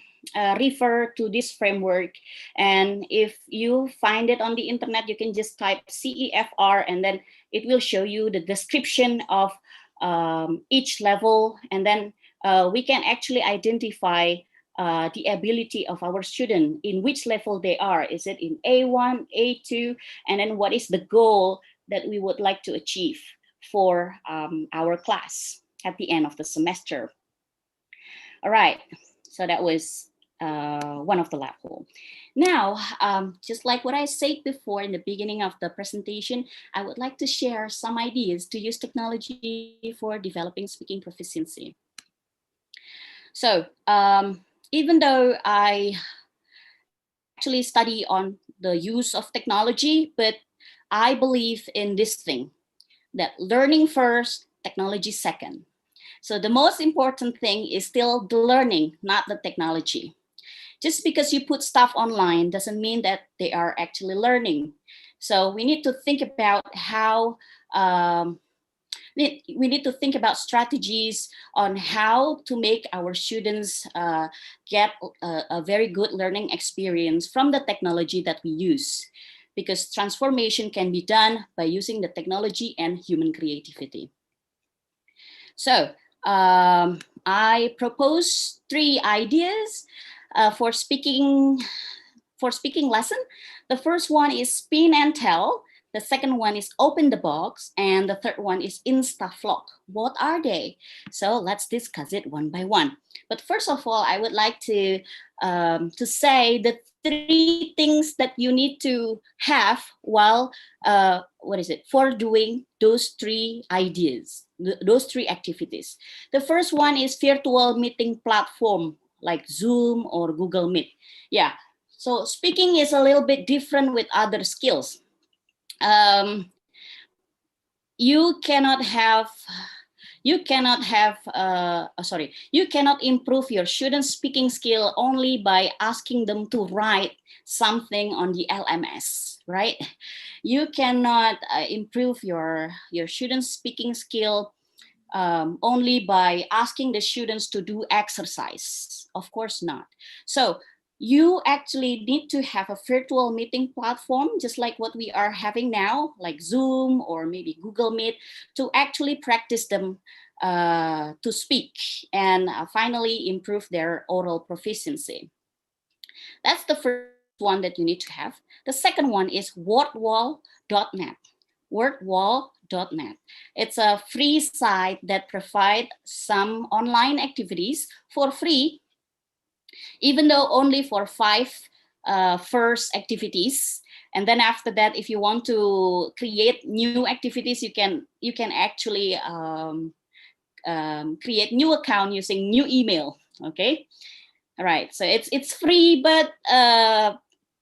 refer to this framework, and if you find it on the internet, you can just type CEFR, and then it will show you the description of each level, and then we can actually identify the ability of our student, in which level they are. Is it in A1, A2, and then what is the goal that we would like to achieve for our class at the end of the semester. All right, so that was one of the level. Now, just like what I said before in the beginning of the presentation, I would like to share some ideas to use technology for developing speaking proficiency. So even though I actually study on the use of technology, but I believe in this thing, that learning first, technology second. So the most important thing is still the learning, not the technology. Just because you put stuff online doesn't mean that they are actually learning. So we need to think about how, we need to think about strategies on how to make our students get a very good learning experience from the technology that we use, because transformation can be done by using the technology and human creativity. So I propose 3 ideas for speaking lesson. The first one is spin and tell. The second one is open the box, and the third one is InstaVlog. What are they? So let's discuss it one by one. But first of all, I would like to say the 3 things that you need to have while for doing those 3 ideas, those 3 activities. The first one is virtual meeting platform like Zoom or Google Meet. Yeah. So speaking is a little bit different with other skills. You cannot improve your students' speaking skill only by asking them to write something on the LMS, right? You cannot improve your students' speaking skill only by asking the students to do exercise. Of course not. So you actually need to have a virtual meeting platform, just like what we are having now, like Zoom or maybe Google Meet, to actually practice them to speak and finally improve their oral proficiency. That's the first one that you need to have. The second one is wordwall.net. Wordwall.net. It's a free site that provides some online activities for free, even though only for 5 first activities. And then after that, if you want to create new activities, you can actually create new account using new email. Okay. All right. So it's free, but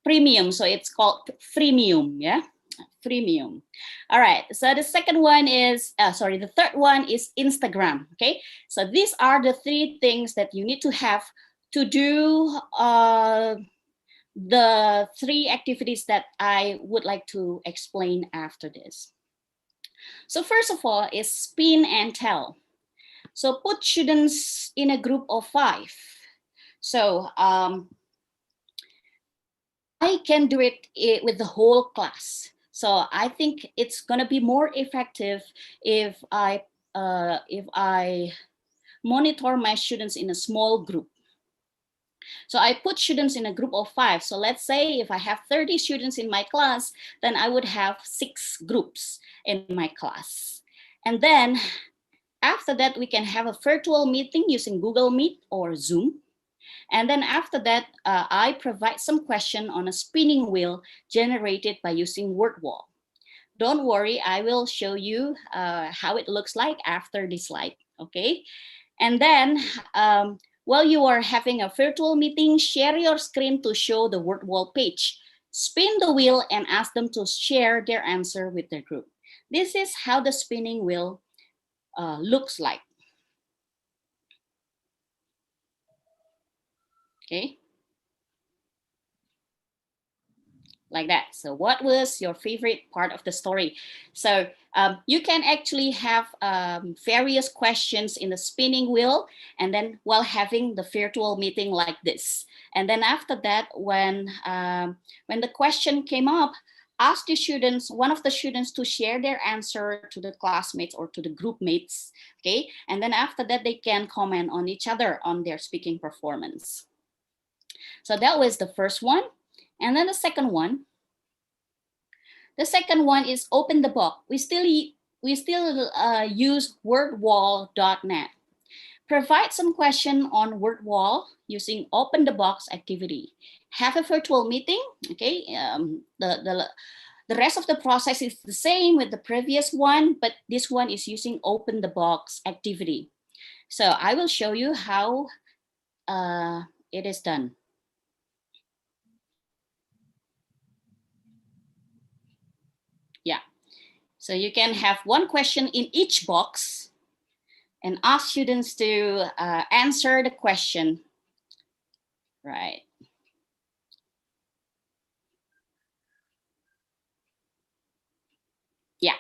premium. So it's called freemium. Yeah. Freemium. All right. So the second one is, the third one is Instagram. Okay. So these are the 3 things that you need to have to do the 3 activities that I would like to explain after this. So first of all is spin and tell. So put students in a group of 5. So I can do it with the whole class. So I think it's gonna be more effective if I monitor my students in a small group. So I put students in a group of 5. So let's say if I have 30 students in my class, then I would have 6 groups in my class. And then after that, we can have a virtual meeting using Google Meet or Zoom. And then after that, I provide some question on a spinning wheel generated by using word wall. Don't worry, I will show you how it looks like after this slide, okay? And then while you are having a virtual meeting, share your screen to show the word wall page. Spin the wheel and ask them to share their answer with their group. This is how the spinning wheel looks like. Okay. Like that. So what was your favorite part of the story? So you can actually have various questions in the spinning wheel, and then while having the virtual meeting like this. And then after that, when the question came up, ask the students, one of the students, to share their answer to the classmates or to the group mates, okay? And then after that, they can comment on each other on their speaking performance. So that was the first one. And then the second one is open the box. We still use wordwall.net. Provide some question on wordwall using open the box activity. Have a virtual meeting. Okay, the rest of the process is the same with the previous one, but this one is using open the box activity. So I will show you how it is done. Yeah, so you can have one question in each box and ask students to answer the question, right? Yeah.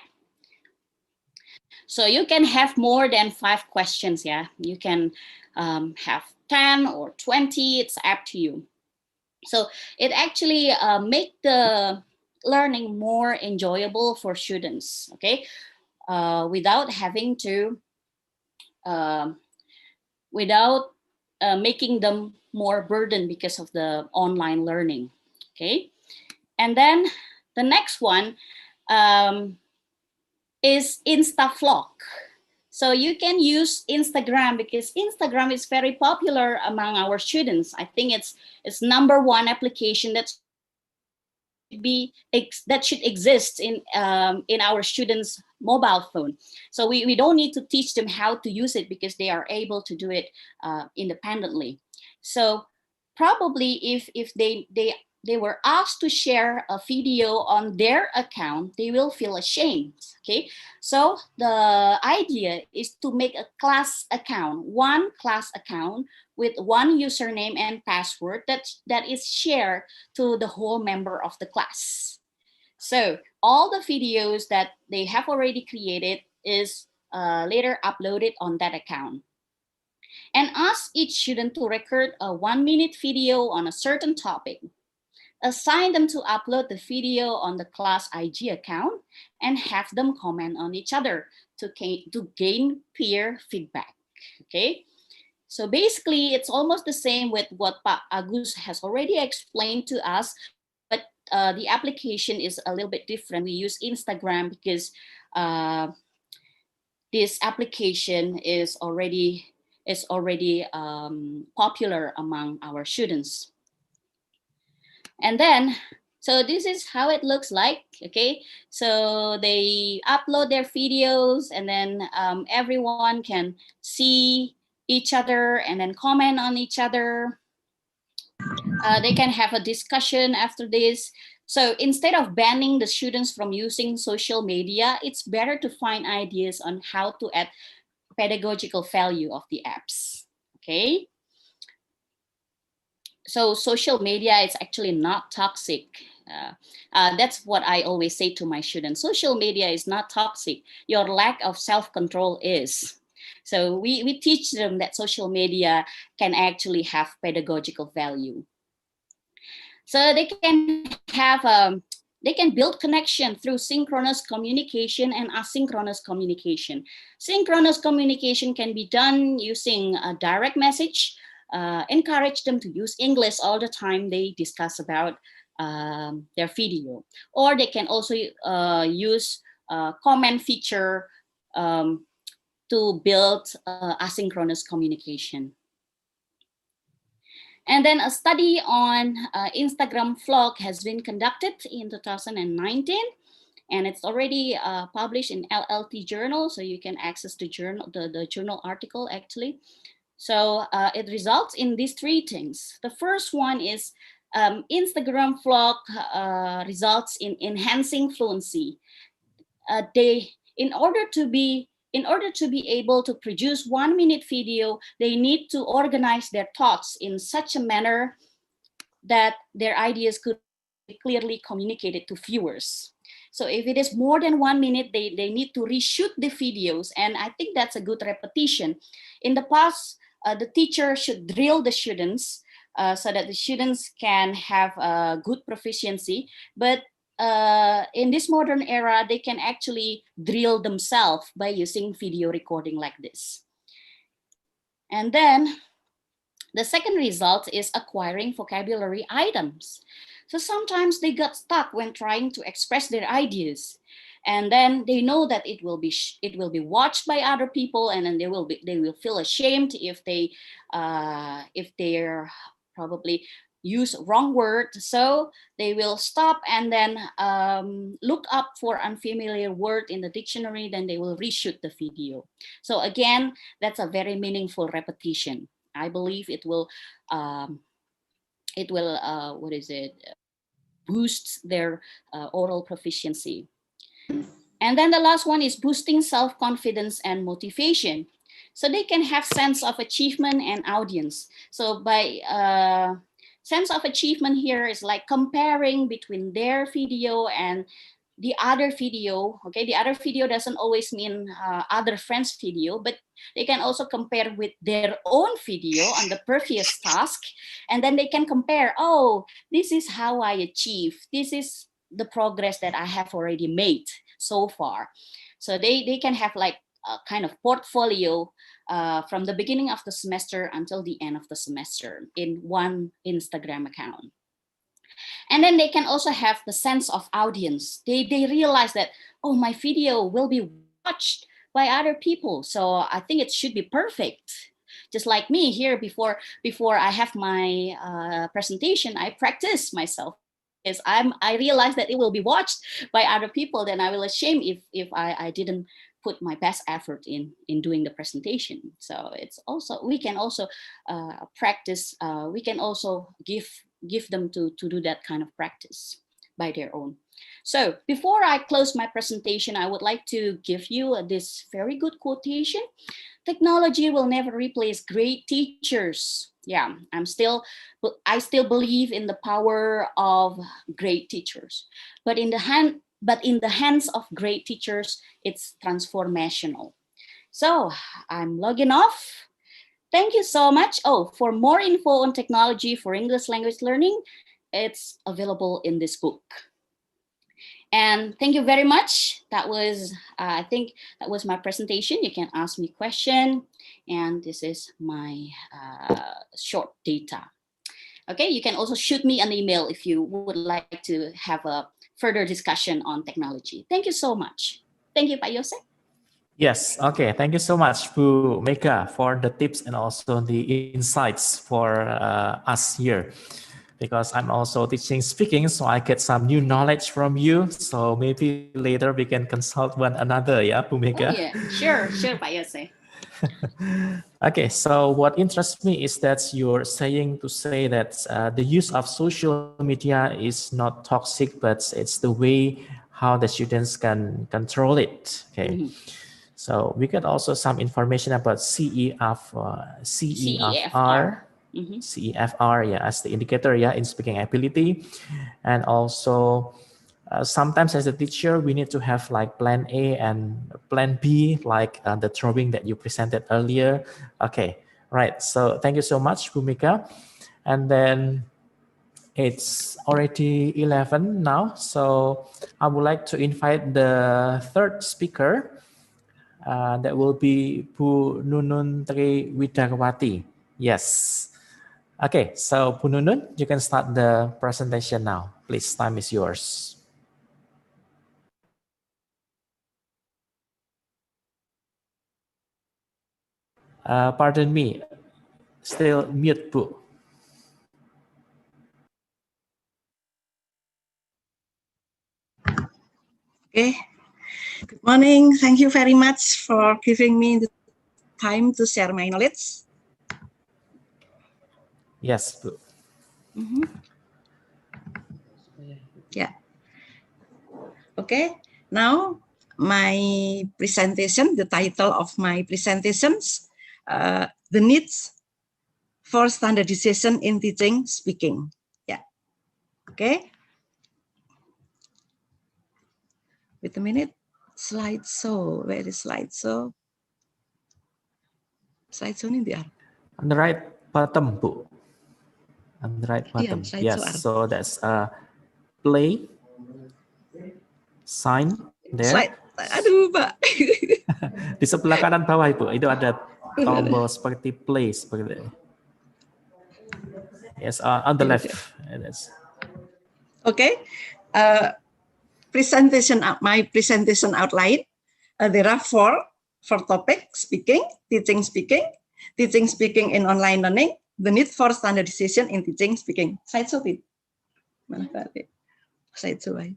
So you can have more than 5 questions, yeah? You can have 10 or 20, it's up to you. So it actually make the learning more enjoyable for students, okay? Without having to, making them more burdened because of the online learning, okay? And then the next one is InstaVlog. So you can use Instagram because Instagram is very popular among our students. I think it's #1 application that should exist in our students' mobile phone. So we don't need to teach them how to use it because they are able to do it independently. So probably if they were asked to share a video on their account, they will feel ashamed, okay? So the idea is to make a class account, one class account with one username and password that is shared to the whole member of the class. So all the videos that they have already created is later uploaded on that account. And ask each student to record a 1-minute video on a certain topic. Assign them to upload the video on the class IG account and have them comment on each other to gain peer feedback, okay? So basically, it's almost the same with what Pak Agus has already explained to us, but the application is a little bit different. We use Instagram because this application is already popular among our students. And then, so this is how it looks like, okay? So they upload their videos and then everyone can see each other and then comment on each other. They can have a discussion after this. So instead of banning the students from using social media, it's better to find ideas on how to add pedagogical value of the apps, okay? So social media is actually not toxic. That's what I always say to my students. Social media is not toxic. Your lack of self-control is. So we teach them that social media can actually have pedagogical value. So they can have they can build connection through synchronous communication and asynchronous communication. Synchronous communication can be done using a direct message. encourage them to use English all the time they discuss about their video. Or they can also use comment feature to build asynchronous communication. And then a study on Instagram vlog has been conducted in 2019, and it's already published in LLT journal, so you can access the journal, the journal article actually. So it results in these three things. The first one is Instagram vlog results in enhancing fluency. In order to be able to produce 1 minute video, they need to organize their thoughts in such a manner that their ideas could be clearly communicated to viewers. So if it is more than 1 minute, they need to reshoot the videos. And I think that's a good repetition. In the past, the teacher should drill the students so that the students can have a good proficiency. But in this modern era, they can actually drill themselves by using video recording like this. And then the second result is acquiring vocabulary items. So sometimes they got stuck when trying to express their ideas, and then they know that it will be watched by other people, and then they will feel ashamed if they're probably use wrong word. So they will stop and then look up for unfamiliar word in the dictionary. Then they will reshoot the video. So again, that's a very meaningful repetition. I believe it will boost their oral proficiency. And then the last one is boosting self-confidence and motivation. So they can have sense of achievement and audience. So by sense of achievement here is like comparing between their video and the other video. Okay, the other video doesn't always mean other friends' video, but they can also compare with their own video on the previous task, and then they can compare, oh, this is how I achieved, this is the progress that I have already made so far. So they can have like a kind of portfolio from the beginning of the semester until the end of the semester in one Instagram account. And then they can also have the sense of audience. They realize that, oh, my video will be watched by other people, so I think it should be perfect. Just like me here, before I have my presentation, I practice myself. Because I realize that it will be watched by other people, then I will ashamed if I didn't put my best effort in doing the presentation. So it's also, we can also practice, we can also give them to do that kind of practice by their own. So before I close my presentation, I would like to give you this very good quotation. Technology will never replace great teachers. Yeah, I still believe in the power of great teachers, but in the hands of great teachers, it's transformational. So I'm logging off. Thank you so much. Oh, for more info on technology for English language learning, it's available in this book. And thank you very much. That was, I think that was my presentation. You can ask me a question. And this is my short data. Okay, you can also shoot me an email if you would like to have a further discussion on technology. Thank you so much. Thank you, Pak Yose. Yes, okay. Thank you so much, Bu Mega, for the tips and also the insights for us here. Because I'm also teaching speaking, so I get some new knowledge from you. So maybe later we can consult one another, yeah, Bu Mega? Oh, yeah, sure, Pak Yose. Okay, so what interests me is that you're saying to say that the use of social media is not toxic, but it's the way how the students can control it. Okay. Mm-hmm. So we get also some information about CEFR. Mm-hmm. CEFR, yeah, as the indicator, yeah, in speaking ability. And also sometimes as a teacher, we need to have like plan A and plan B, like the drawing that you presented earlier. Okay, right. So thank you so much, Bhumika. And then it's already 11 now. So I would like to invite the third speaker. That will be Bu Nunun Tri Widawati. Yes. Okay, so Bu Nunun, you can start the presentation now. Please, time is yours. Pardon me, still mute, Bu. Okay. Good morning. Thank you very much for giving me the time to share my knowledge. Yes, Bu. Yeah. Okay. Now my presentation, the title of my presentations, the needs for standardization in teaching speaking. Yeah. Okay. Wait a minute. Slideshow. Where is slideshow? Slideshow ini dia. On the right bottom, Bu. On the right Iya, bottom. slideshow. Yes, so that's play sign there. Slide. Aduh, Pak. Di sebelah kanan bawah, Ibu, itu ada tombol seperti play seperti itu. Yes, on the left. Okay. Presentation, my presentation outline. There are four topics: speaking, teaching speaking in online learning, the need for standardization in teaching speaking. Slideshow, mana kali? Slideshow ay.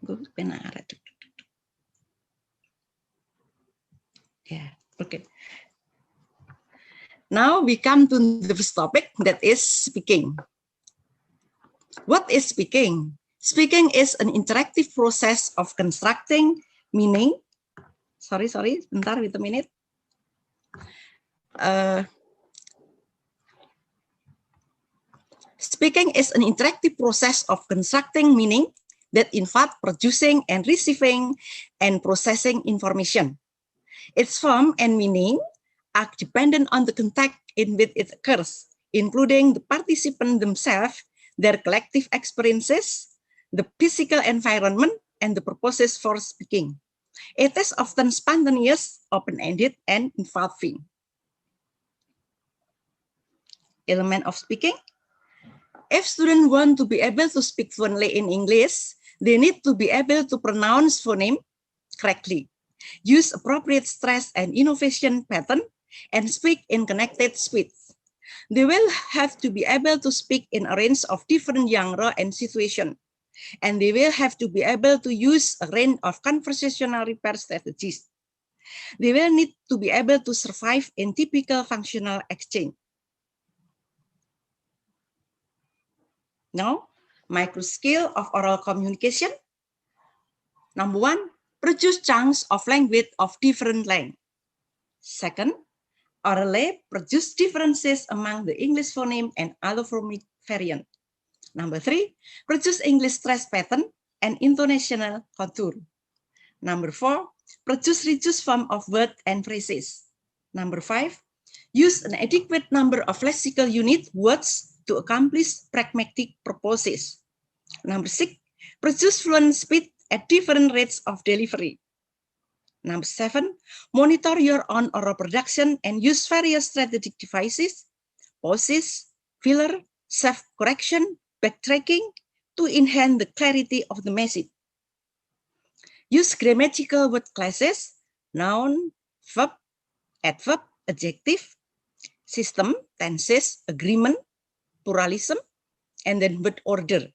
Gue penara. Yeah. Okay. Now we come to the first topic, that is speaking. What is speaking? Speaking is an interactive process of constructing meaning. Sorry, bentar, wait a minute. Speaking is an interactive process of constructing meaning that involves producing and receiving and processing information. Its form and meaning are dependent on the context in which it occurs, including the participants themselves, their collective experiences, the physical environment, and the purposes for speaking. It is often spontaneous, open-ended, and involving. Element of speaking. If students want to be able to speak fluently in English, they need to be able to pronounce phoneme correctly, use appropriate stress and innovation pattern, and speak in connected speech. They will have to be able to speak in a range of different genre and situations, and they will have to be able to use a range of conversational repair strategies. They will need to be able to survive in typical functional exchange. Now, micro skill of oral communication. Number one, produce chunks of language of different length. Second, orally produce differences among the English phoneme and allophonic variant. Number three, produce English stress pattern and intonational contour. Number four, produce reduced form of words and phrases. Number five, use an adequate number of lexical unit words to accomplish pragmatic purposes. Number six, produce fluent speech at different rates of delivery. Number seven, monitor your own oral production and use various strategic devices, pauses, filler, self-correction, backtracking to enhance the clarity of the message. Use grammatical word classes, noun, verb, adverb, adjective, system, tenses, agreement, pluralism, and then word order.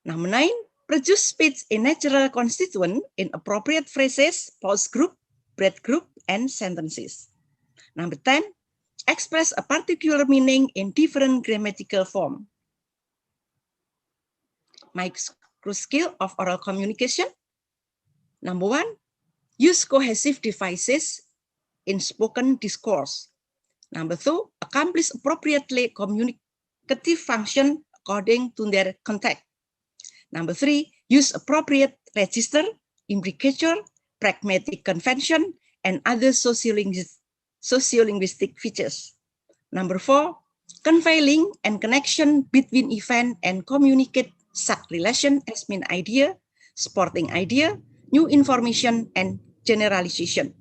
Number nine, produce speech in natural constituent in appropriate phrases, pause group, breath group, and sentences. Number 10, express a particular meaning in different grammatical form. Micro skill of oral communication. Number one, use cohesive devices in spoken discourse. Number two, accomplish appropriately communicative function according to their context. Number three, use appropriate register, imbricature, pragmatic convention, and other sociolinguistic features. Number four, convey link and connection between event and communicate such relation as mean idea, supporting idea, new information, and generalization.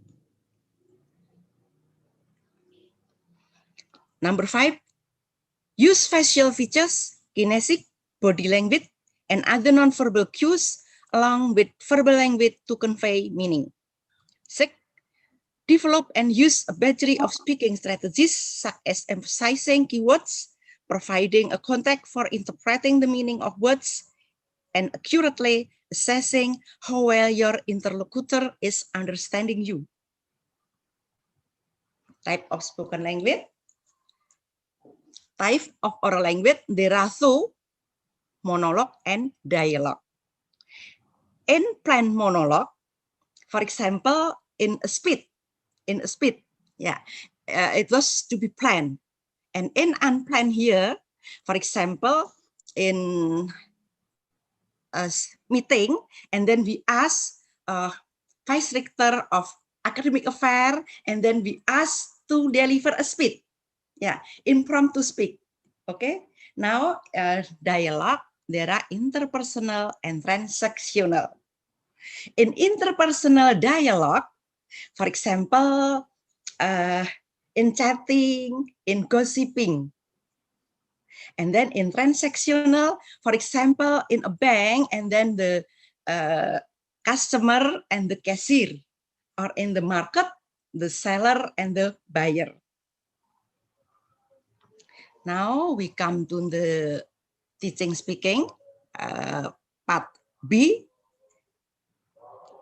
Number 5, use facial features, kinetic, body language, and other nonverbal cues along with verbal language to convey meaning. 6, develop and use a battery of speaking strategies such as emphasizing keywords, providing a context for interpreting the meaning of words, and accurately assessing how well your interlocutor is understanding you. Type of spoken language. Type of oral language, there are two, monologue and dialogue. In planned monologue, for example, in a speech, yeah, it was to be planned. And in unplanned here, for example, in a meeting, and then we ask vice rector of academic affair, and then we ask to deliver a speech. Yeah, impromptu speak. Okay. Now dialogue, there are interpersonal and transactional. In interpersonal dialogue, for example, in chatting, in gossiping. And then in transactional, for example, in a bank, and then the customer and the cashier, or in the market, the seller and the buyer. Now we come to the teaching speaking, part B.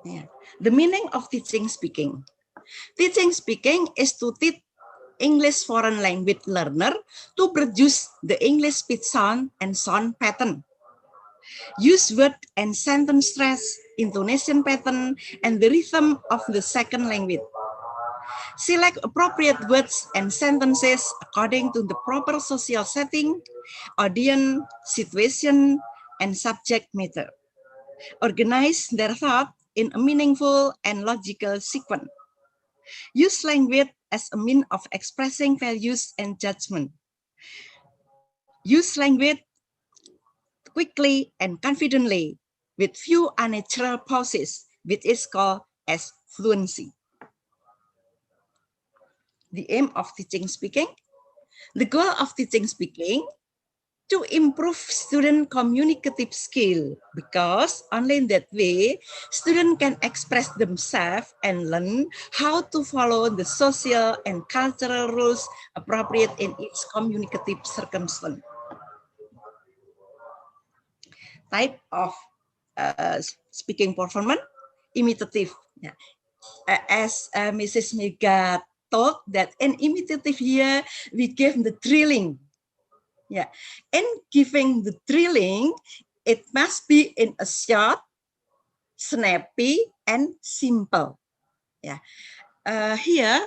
Yeah. The meaning of teaching speaking. Teaching speaking is to teach English foreign language learner to produce the English speech sound and sound pattern. Use word and sentence stress, intonation pattern, and the rhythm of the second language. Select appropriate words and sentences according to the proper social setting, audience, situation, and subject matter. Organize their thought in a meaningful and logical sequence. Use language as a means of expressing values and judgment. Use language quickly and confidently with few unnatural pauses, which is called as fluency. The aim of teaching speaking. The goal of teaching speaking to improve student communicative skill, because only in that way students can express themselves and learn how to follow the social and cultural rules appropriate in each communicative circumstance. Type of speaking performance, imitative. Yeah. As Mrs. Mega told, that in imitative here we give the drilling. Yeah, and giving the drilling, it must be in a short, snappy, and simple. Yeah, here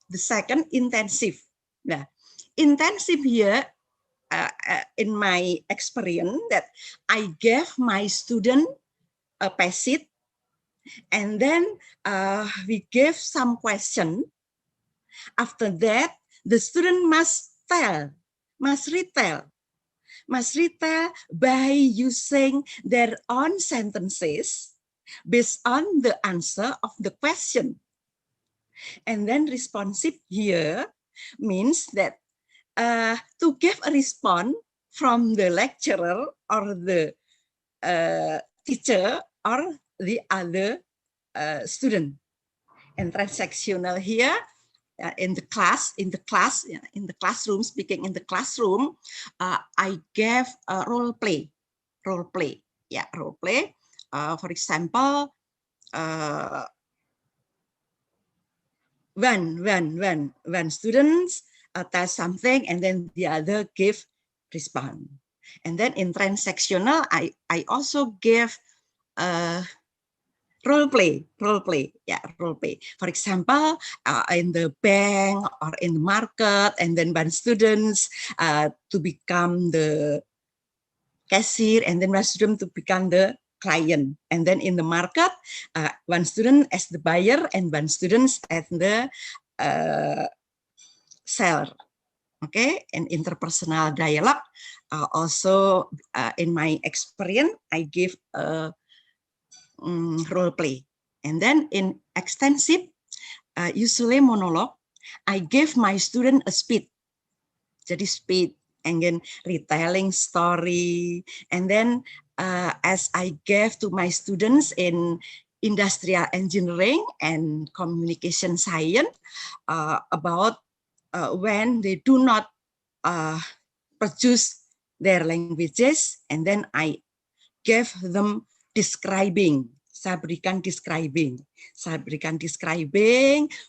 the second, intensive. Yeah, intensive here, in my experience, that I gave my student a passage, and then we gave some question. After that, the student must retell by using their own sentences based on the answer of the question. And then responsive here means that to give a response from the lecturer or the teacher or the other student. And transactional here, in the classroom, speaking in the classroom, I gave a role play. Yeah, role play. For example, when students tell something and then the other give response. And then in transactional, I also give role play. For example, in the bank or in the market, and then when students to become the cashier, and then one student to become the client, and then in the market, one student as the buyer and one student as the seller. Okay, and interpersonal dialogue, also in my experience, I give a role play. And then in extensive, usually monologue, I give my student a speech. jadi speed, and then retelling story, and then as I gave to my students in industrial engineering and communication science about when they do not produce their languages, and then I gave them describing. Saya berikan describing.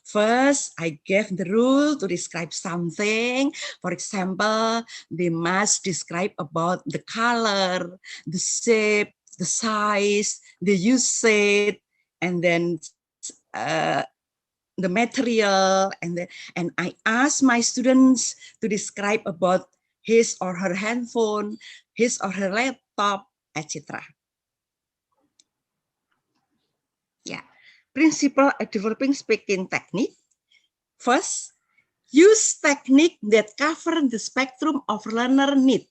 First, I gave the rule to describe something. For example, they must describe about the color, the shape, the size, the usage, and then the material, and I ask my students to describe about his or her handphone, his or her laptop, etc. Yeah, principle of developing speaking technique. First, use technique that cover the spectrum of learner need,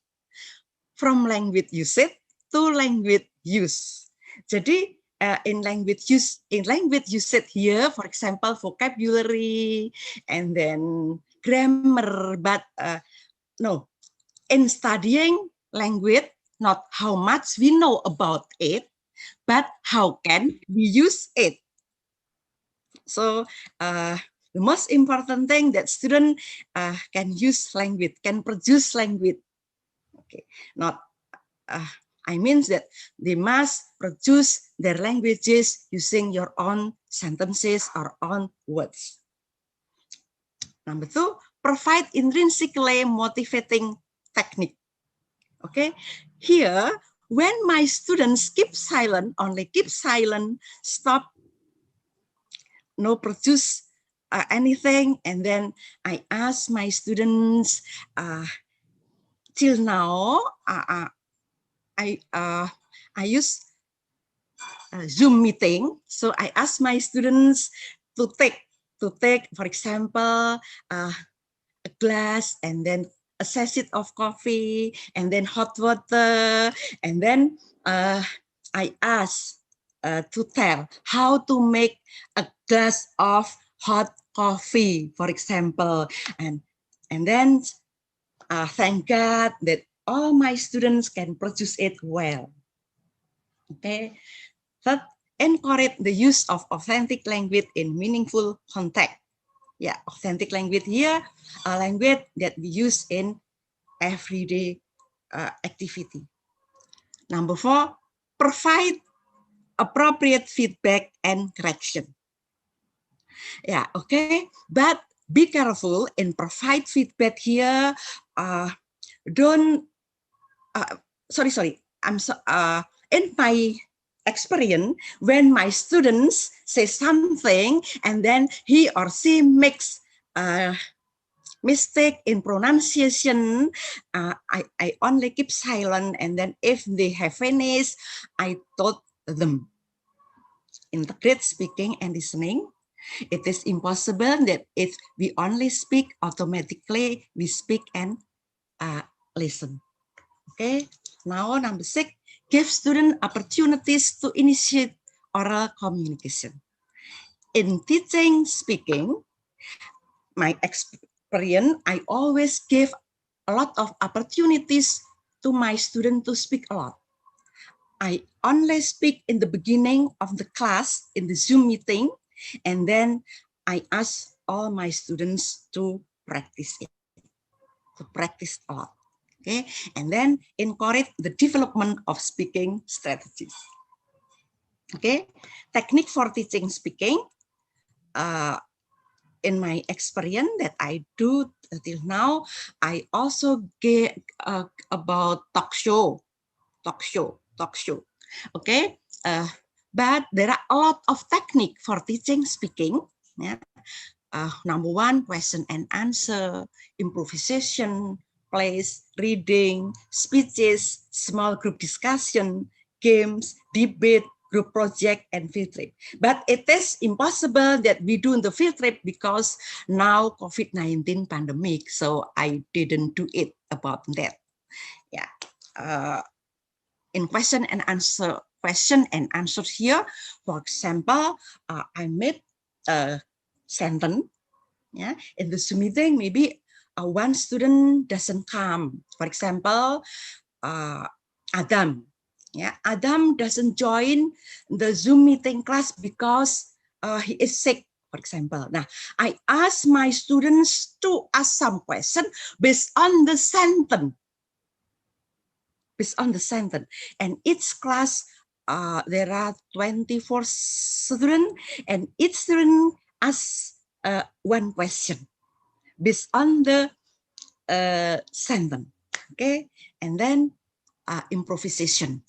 from language usage to language use. Jadi in language usage here, for example, vocabulary and then grammar, but no, in studying language, not how much we know about it, but how can we use it. So the most important thing that student can use language, can produce language. Okay, not I mean that they must produce their languages using your own sentences or own words. Number two, provide intrinsically motivating technique. Okay, here when my students keep silent, only keep silent, stop, no produce anything, and then I ask my students till now I use Zoom meeting. So I ask my students to take, for example, a glass, and then a sachet of coffee, and then hot water, and then I ask to tell how to make a glass of hot coffee, for example, and then thank God that all my students can produce it well. Okay, third, encourage the use of authentic language in meaningful context. Yeah, authentic language here, a language that we use in everyday activity. Number four, provide appropriate feedback and correction. Yeah, okay, but be careful in provide feedback here. Don't, sorry, in my experience, when my students say something and then he or she makes mistake in pronunciation, I only keep silent, and then if they have finished, I taught them. Integrate speaking and listening. It is impossible that if we only speak, automatically we speak and listen. Okay, now number 6, give students opportunities to initiate oral communication. In teaching speaking, my experience, I always give a lot of opportunities to my students to speak a lot. I only speak in the beginning of the class in the Zoom meeting, and then I ask all my students to practice it, a lot. Okay, and then encourage the development of speaking strategies. Okay, technique for teaching speaking. In my experience that I do till now, I also get about talk show. Okay, but there are a lot of technique for teaching speaking. Yeah. Number 1, question and answer, improvisation, plays, reading, speeches, small group discussion, games, debate, group project, and field trip. But it is impossible that we do in the field trip because now COVID-19 pandemic, so I didn't do it about that. Yeah. In question and answers here, for example, I made a sentence. Yeah, in the Zoom meeting, maybe one student doesn't come. For example, Adam. Yeah, Adam doesn't join the Zoom meeting class because he is sick, for example. Now, I ask my students to ask some question based on the sentence. Based on the sentence. And each class, there are 24 students, and each student asks one question based on the sentence. Okay, and then improvisation.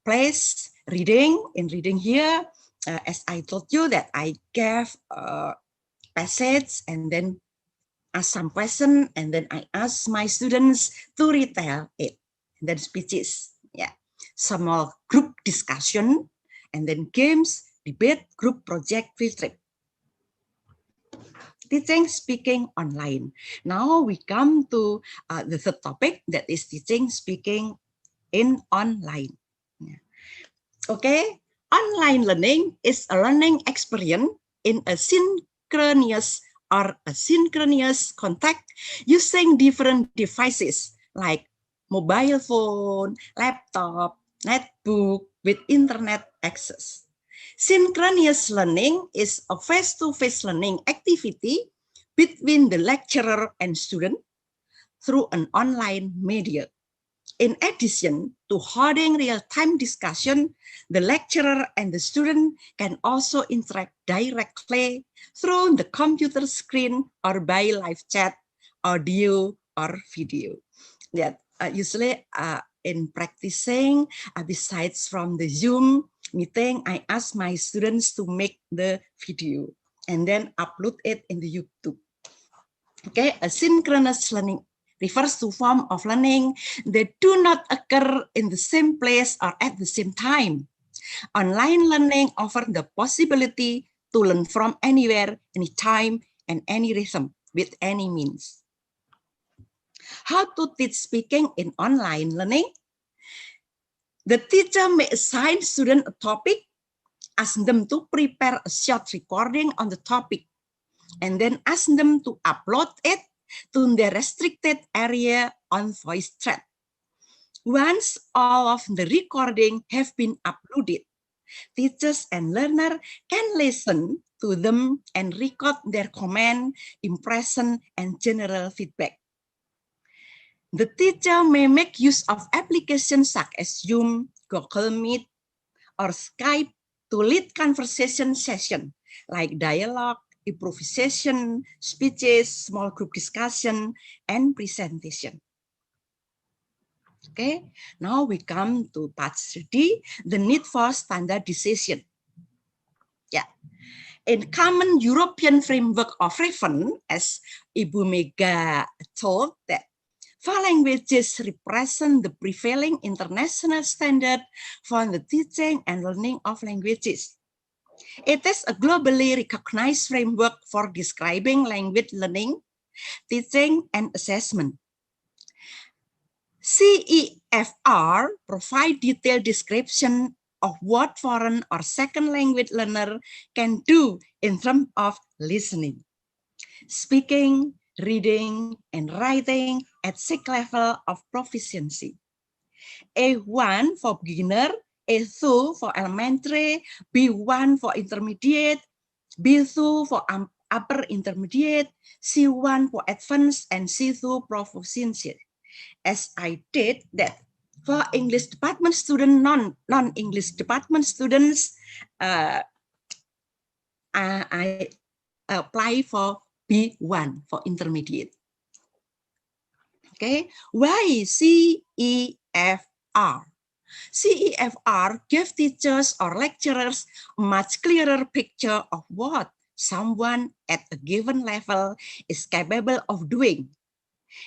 Place reading. In reading here, as I told you that I gave passage and then ask some question, and then I ask my students to retell it. And then speeches. Yeah, small group discussion, and then games, debate, group project, field trip. Teaching speaking online. Now we come to the third topic, that is teaching speaking in online. Okay, online learning is a learning experience in a synchronous or asynchronous contact using different devices like mobile phone, laptop, netbook with internet access. Synchronous learning is a face-to-face learning activity between the lecturer and student through an online media. In addition to holding real-time discussion, the lecturer and the student can also interact directly through the computer screen or by live chat, audio, or video. That usually in practicing, besides from the Zoom meeting, I ask my students to make the video and then upload it in the YouTube. Okay, asynchronous learning refers to form of learning that do not occur in the same place or at the same time. Online learning offers the possibility to learn from anywhere, anytime, and any rhythm with any means. How to teach speaking in online learning? The teacher may assign students a topic, ask them to prepare a short recording on the topic, and then ask them to upload it to the restricted area on voice thread. Once all of the recording have been uploaded, teachers and learners can listen to them and record their comment, impression, and general feedback. The teacher may make use of applications such as Zoom, Google Meet, or Skype to lead conversation session like dialogue, improvisation, speeches, small group discussion, and presentation. Okay, now we come to part 3, the need for standardization. Yeah, in common European framework of reference, as Ibu Mega told, that 4 languages represent the prevailing international standard for the teaching and learning of languages. It is a globally recognized framework for describing language learning, teaching, and assessment. CEFR provides detailed description of what foreign or second language learner can do in terms of listening, speaking, reading, and writing at 6 level of proficiency. A1 for beginner, A2 for elementary, B1 for intermediate, B2 for upper intermediate, C1 for advanced, and C2 proficiency. As I did that for English department students, non-English department students, I apply for B1 for intermediate. Okay, why CEFR? CEFR gives teachers or lecturers a much clearer picture of what someone at a given level is capable of doing.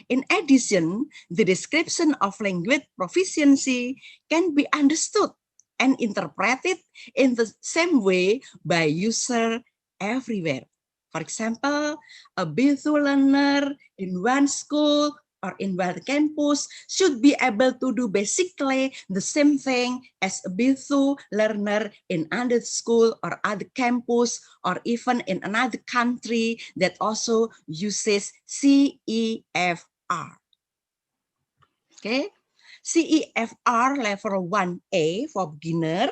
In addition, the description of language proficiency can be understood and interpreted in the same way by users everywhere. For example, a B2 learner in one school or in one campus should be able to do basically the same thing as a B2 learner in another school or other campus or even in another country that also uses CEFR. Okay, CEFR level 1A for beginner.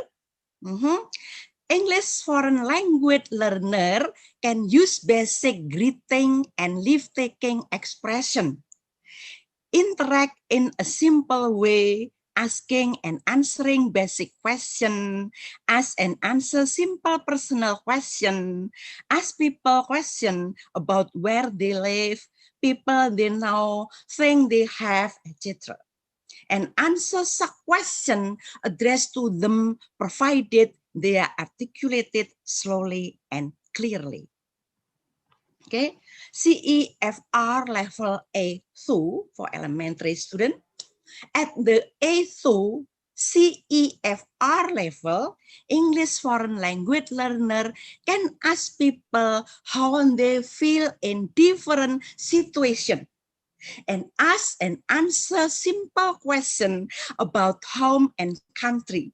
English foreign language learner can use basic greeting and leave-taking expression. Interact in a simple way, asking and answering basic question, ask and answer simple personal question, ask people question about where they live, people they know, thing they have, etc. And answer such question addressed to them provided they are articulated slowly and clearly. Okay, CEFR level A2 for elementary student. At the A2 CEFR level, English foreign language learner can ask people how they feel in different situations and ask and answer simple questions about home and country,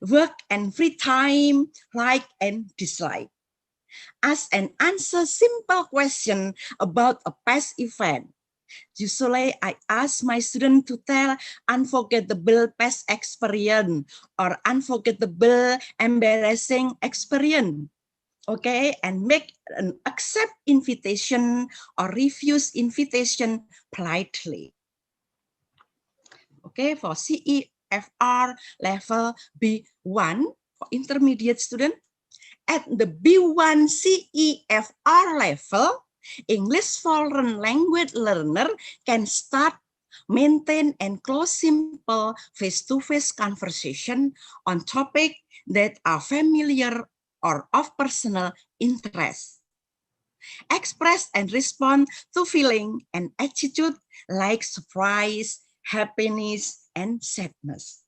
work and free time, like and dislike. Ask and answer simple questions about a past event. Usually, I ask my students to tell unforgettable past experience or unforgettable embarrassing experience. Okay, and make an accept invitation or refuse invitation politely. Okay, for CEFR level B1 for intermediate student. At the B1 CEFR level, English foreign language learner can start, maintain, and close simple face-to-face conversation on topics that are familiar or of personal interest. Express and respond to feeling and attitude like surprise, happiness, and sadness.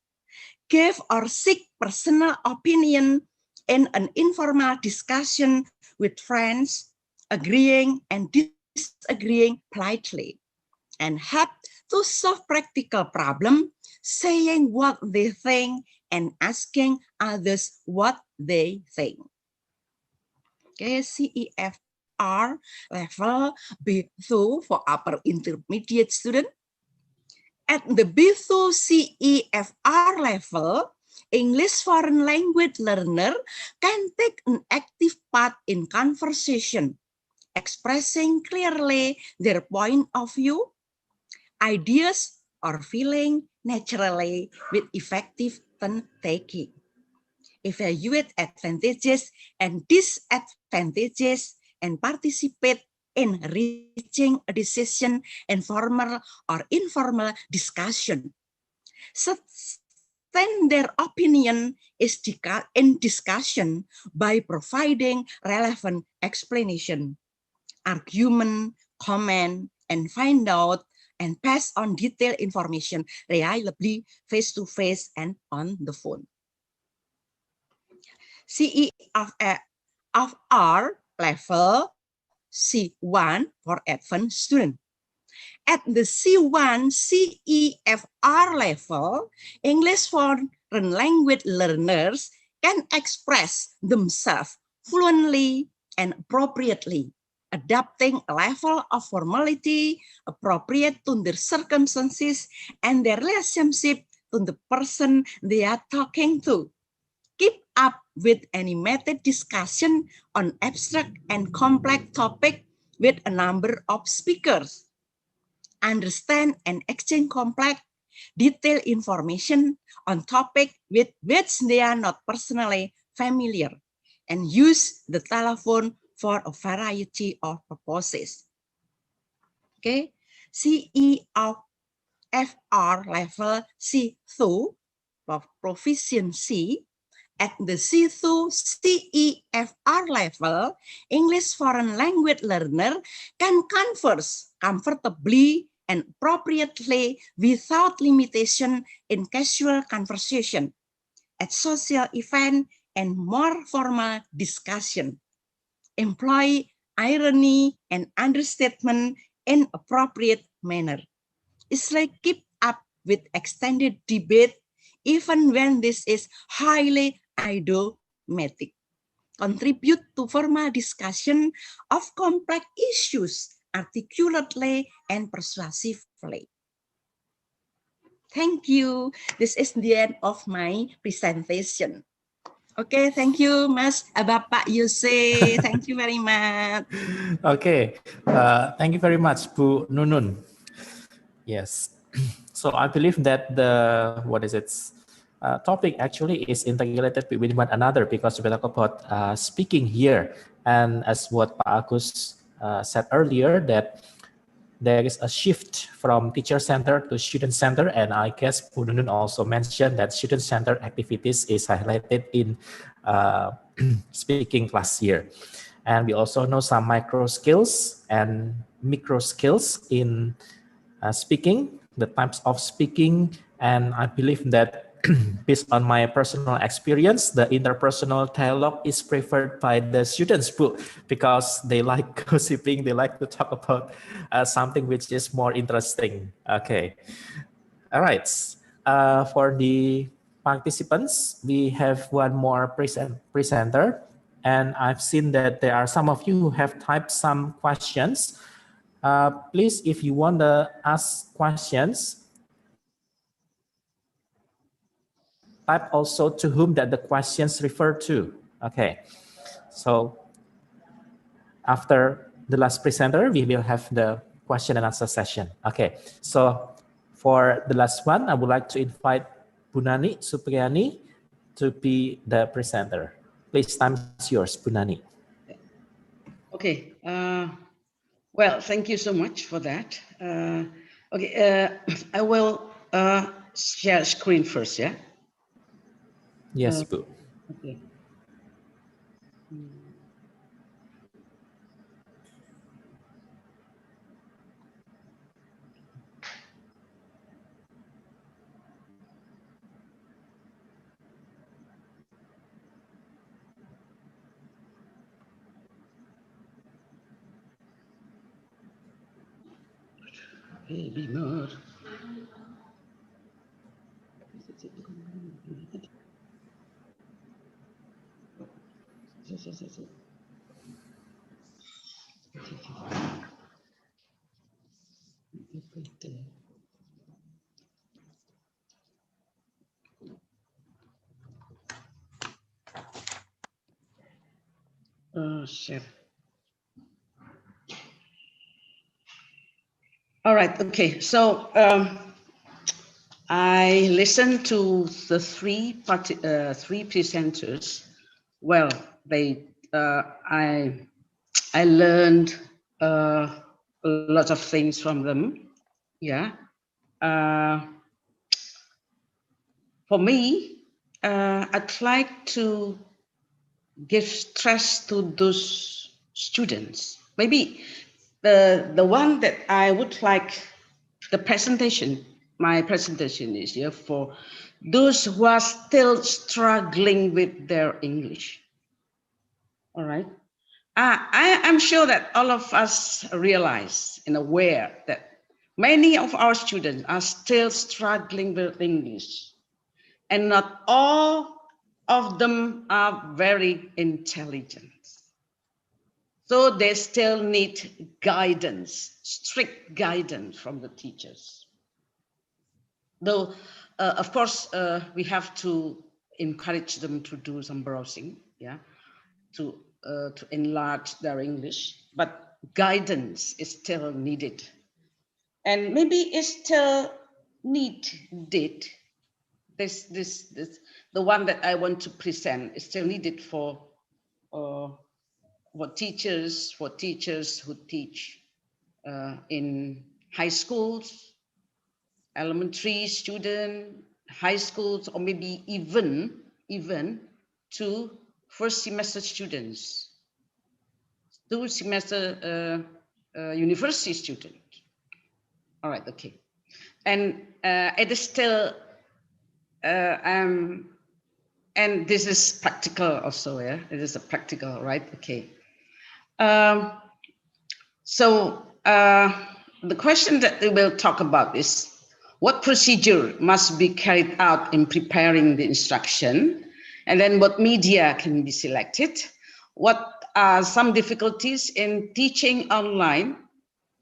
Give or seek personal opinion in an informal discussion with friends, agreeing and disagreeing politely, and help to solve practical problem, saying what they think and asking others what they think. Okay, CEFR level B2 for upper intermediate student. At the B2 CEFR level, English foreign language learner can take an active part in conversation, expressing clearly their point of view, ideas, or feeling naturally with effective turn-taking. Evaluate advantages and disadvantages and participate in reaching a decision in formal or informal discussion. Sustain their opinion in discussion by providing relevant explanation, argument, comment, and find out and pass on detailed information reliably face-to-face and on the phone. CEFR level C1 for advanced student. At the C1 CEFR level, English foreign language learners can express themselves fluently and appropriately, adapting a level of formality appropriate to their circumstances and their relationship to the person they are talking to. Keep up with animated discussion on abstract and complex topics with a number of speakers. Understand and exchange complex, detailed information on topics with which they are not personally familiar, and use the telephone for a variety of purposes. Okay, CEFR level C2 for proficiency. At the C2 CEFR level, English foreign language learner can converse comfortably and appropriately without limitation in casual conversation, at social event and more formal discussion. Employ irony and understatement in appropriate manner. is like keep up with extended debate, even when this is highly idiomatic. Contribute to formal discussion of complex issues articulately and persuasively. Thank you. This is the end of my presentation. Okay, thank you, Mas Bapak Yuse. Thank you very much. Okay, thank you very much, Bu Nunun. Yes, so I believe that the topic actually is integrated with one another because we talk about speaking here, and as what Pak Agus said earlier, that there is a shift from teacher center to student center, and I guess Bu Nunun also mentioned that student center activities is highlighted in speaking class here. And we also know some micro skills and micro skills in speaking, the types of speaking, and I believe that based on my personal experience, the interpersonal dialogue is preferred by the students because they like gossiping, they like to talk about something which is more interesting. Okay, all right. For the participants, we have one more presenter, and I've seen that there are some of you who have typed some questions. Please, if you want to ask questions, type also to whom that the questions refer to. Okay, so after the last presenter, we will have the question and answer session. Okay, so for the last one, I would like to invite Bunani Supriyani to be the presenter. Please, time is yours, Bunani. Okay. Well, thank you so much for that. Okay, I will share screen first, yeah? Yes, Bu. Okay. Baby more. Share. All right. Okay. So I listened to the three presenters. Well, I learned a lot of things from them. Yeah. For me, I'd like to give stress to those students. Maybe the one that I would like the presentation, my presentation is here for those who are still struggling with their English. All right. I'm sure that all of us realize and aware that many of our students are still struggling with English, and not all of them are very intelligent. So they still need guidance, strict guidance from the teachers. Though, of course, we have to encourage them to do some browsing, yeah, to enlarge their English, but guidance is still needed. And maybe it's still needed. The one that I want to present is still needed for teachers who teach in high schools, elementary student, high schools, or maybe even to first semester students, university student. All right, okay. And it is still, and this is practical also, yeah? It is a practical, right? Okay. So the question that we will talk about is what procedure must be carried out in preparing the instruction, and then what media can be selected, what are some difficulties in teaching online,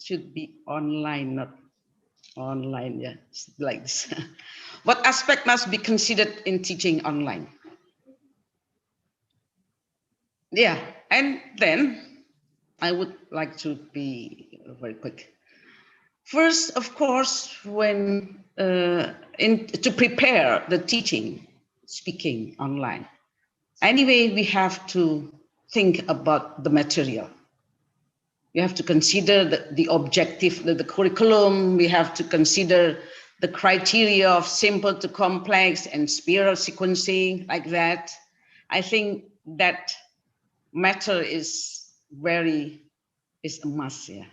should be online, not online, yeah, like this. What aspect must be considered in teaching online? Yeah, and then I would like to be very quick. First, of course, when to prepare the teaching, speaking online, anyway, we have to think about the material. We have to consider the objective, the curriculum. We have to consider the criteria of simple to complex and spiral sequencing, like that. I think that matter is a must, yeah.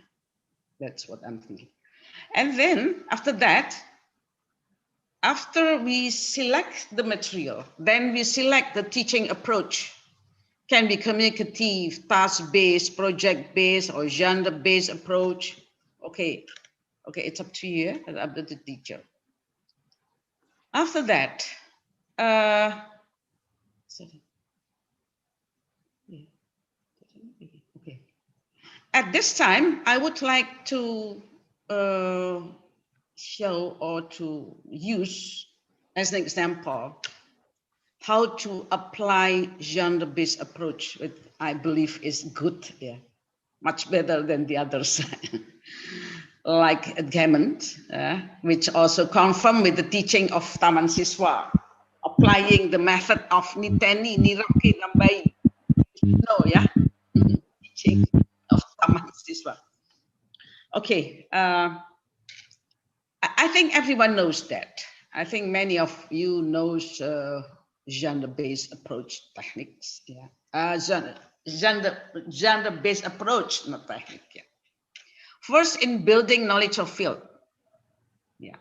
That's what I'm thinking. And then after that, after we select the material, then we select the teaching approach. Can be communicative, task-based, project-based, or genre-based approach. Okay, it's up to you, up to the teacher. After that, okay. At this time, I would like to show or to use as an example how to apply genre-based approach, which I believe is good, yeah, much better than the others. Like Gammond, which also confirm with the teaching of Taman Siswa, applying the method of Niteni, Niraki, Nambai. No, yeah, teaching of Taman Siswa. Okay, I think everyone knows that. I think many of you knows genre-based approach techniques. Yeah, genre-based approach, not technique. Yeah. First, in building knowledge of field. Yeah.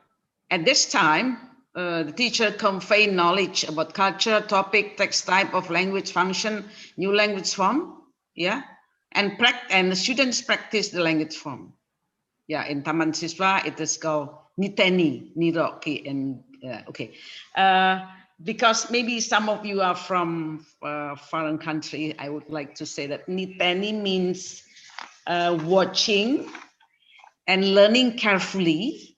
At this time, the teacher convey knowledge about culture, topic, text type of language function, new language form. Yeah, and the students practice the language form. Yeah, in Taman Siswa, it is called Niteni, Niroki, and okay. Because maybe some of you are from foreign country, I would like to say that Niteni means watching and learning carefully,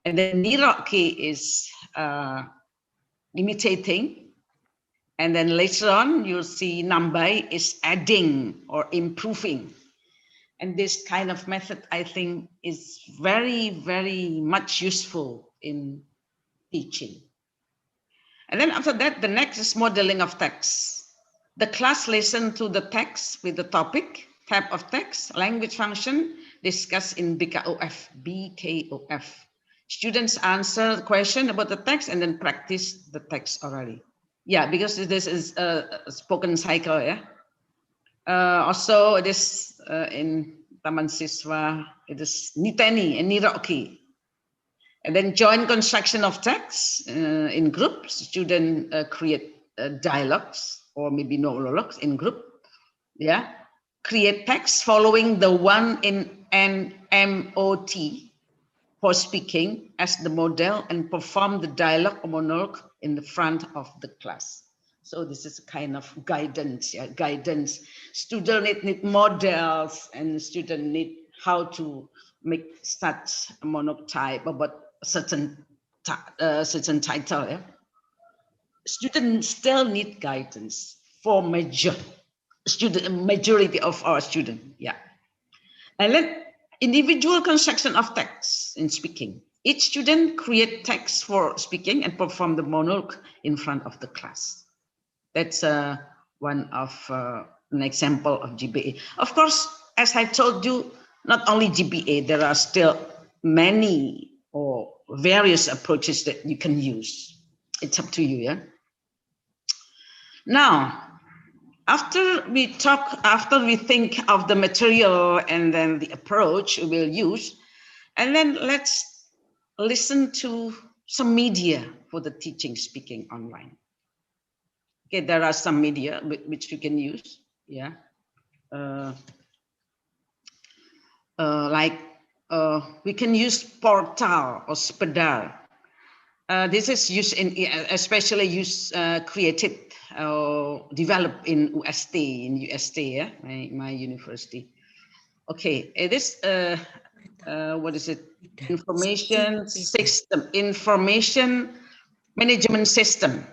and then Niroki is imitating, and then later on you'll see Nambai is adding or improving. And this kind of method, I think, is very, very much useful in teaching. And then after that, the next is modeling of text. The class listen to the text with the topic, type of text, language function, discussed in BKOF. Students answer the question about the text and then practice the text orally. Yeah, because this is a spoken cycle, yeah. Also, it is in Taman Siswa, it is Niteni and Niroki. And then joint construction of text in groups. Students create dialogues or maybe monologues in group. Yeah, create text following the one in NMOT for speaking as the model and perform the dialogue or monologue in the front of the class. So this is a kind of guidance, yeah, guidance. Student need models and student need how to make such a monotype about certain title. Yeah? Students still need guidance for majority of our students. Yeah, and then individual construction of text in speaking. Each student create text for speaking and perform the monologue in front of the class. That's one of an example of GBA. Of course, as I told you, not only GBA, there are still many or various approaches that you can use. It's up to you, yeah? Now, after we think of the material and then the approach we will use, and then let's listen to some media for the teaching speaking online. Okay, there are some media which you can use, yeah. Like we can use portal or sepedar. This is used in, especially used, created, developed in UST, yeah, my university. Okay, it is, what is it? Information management system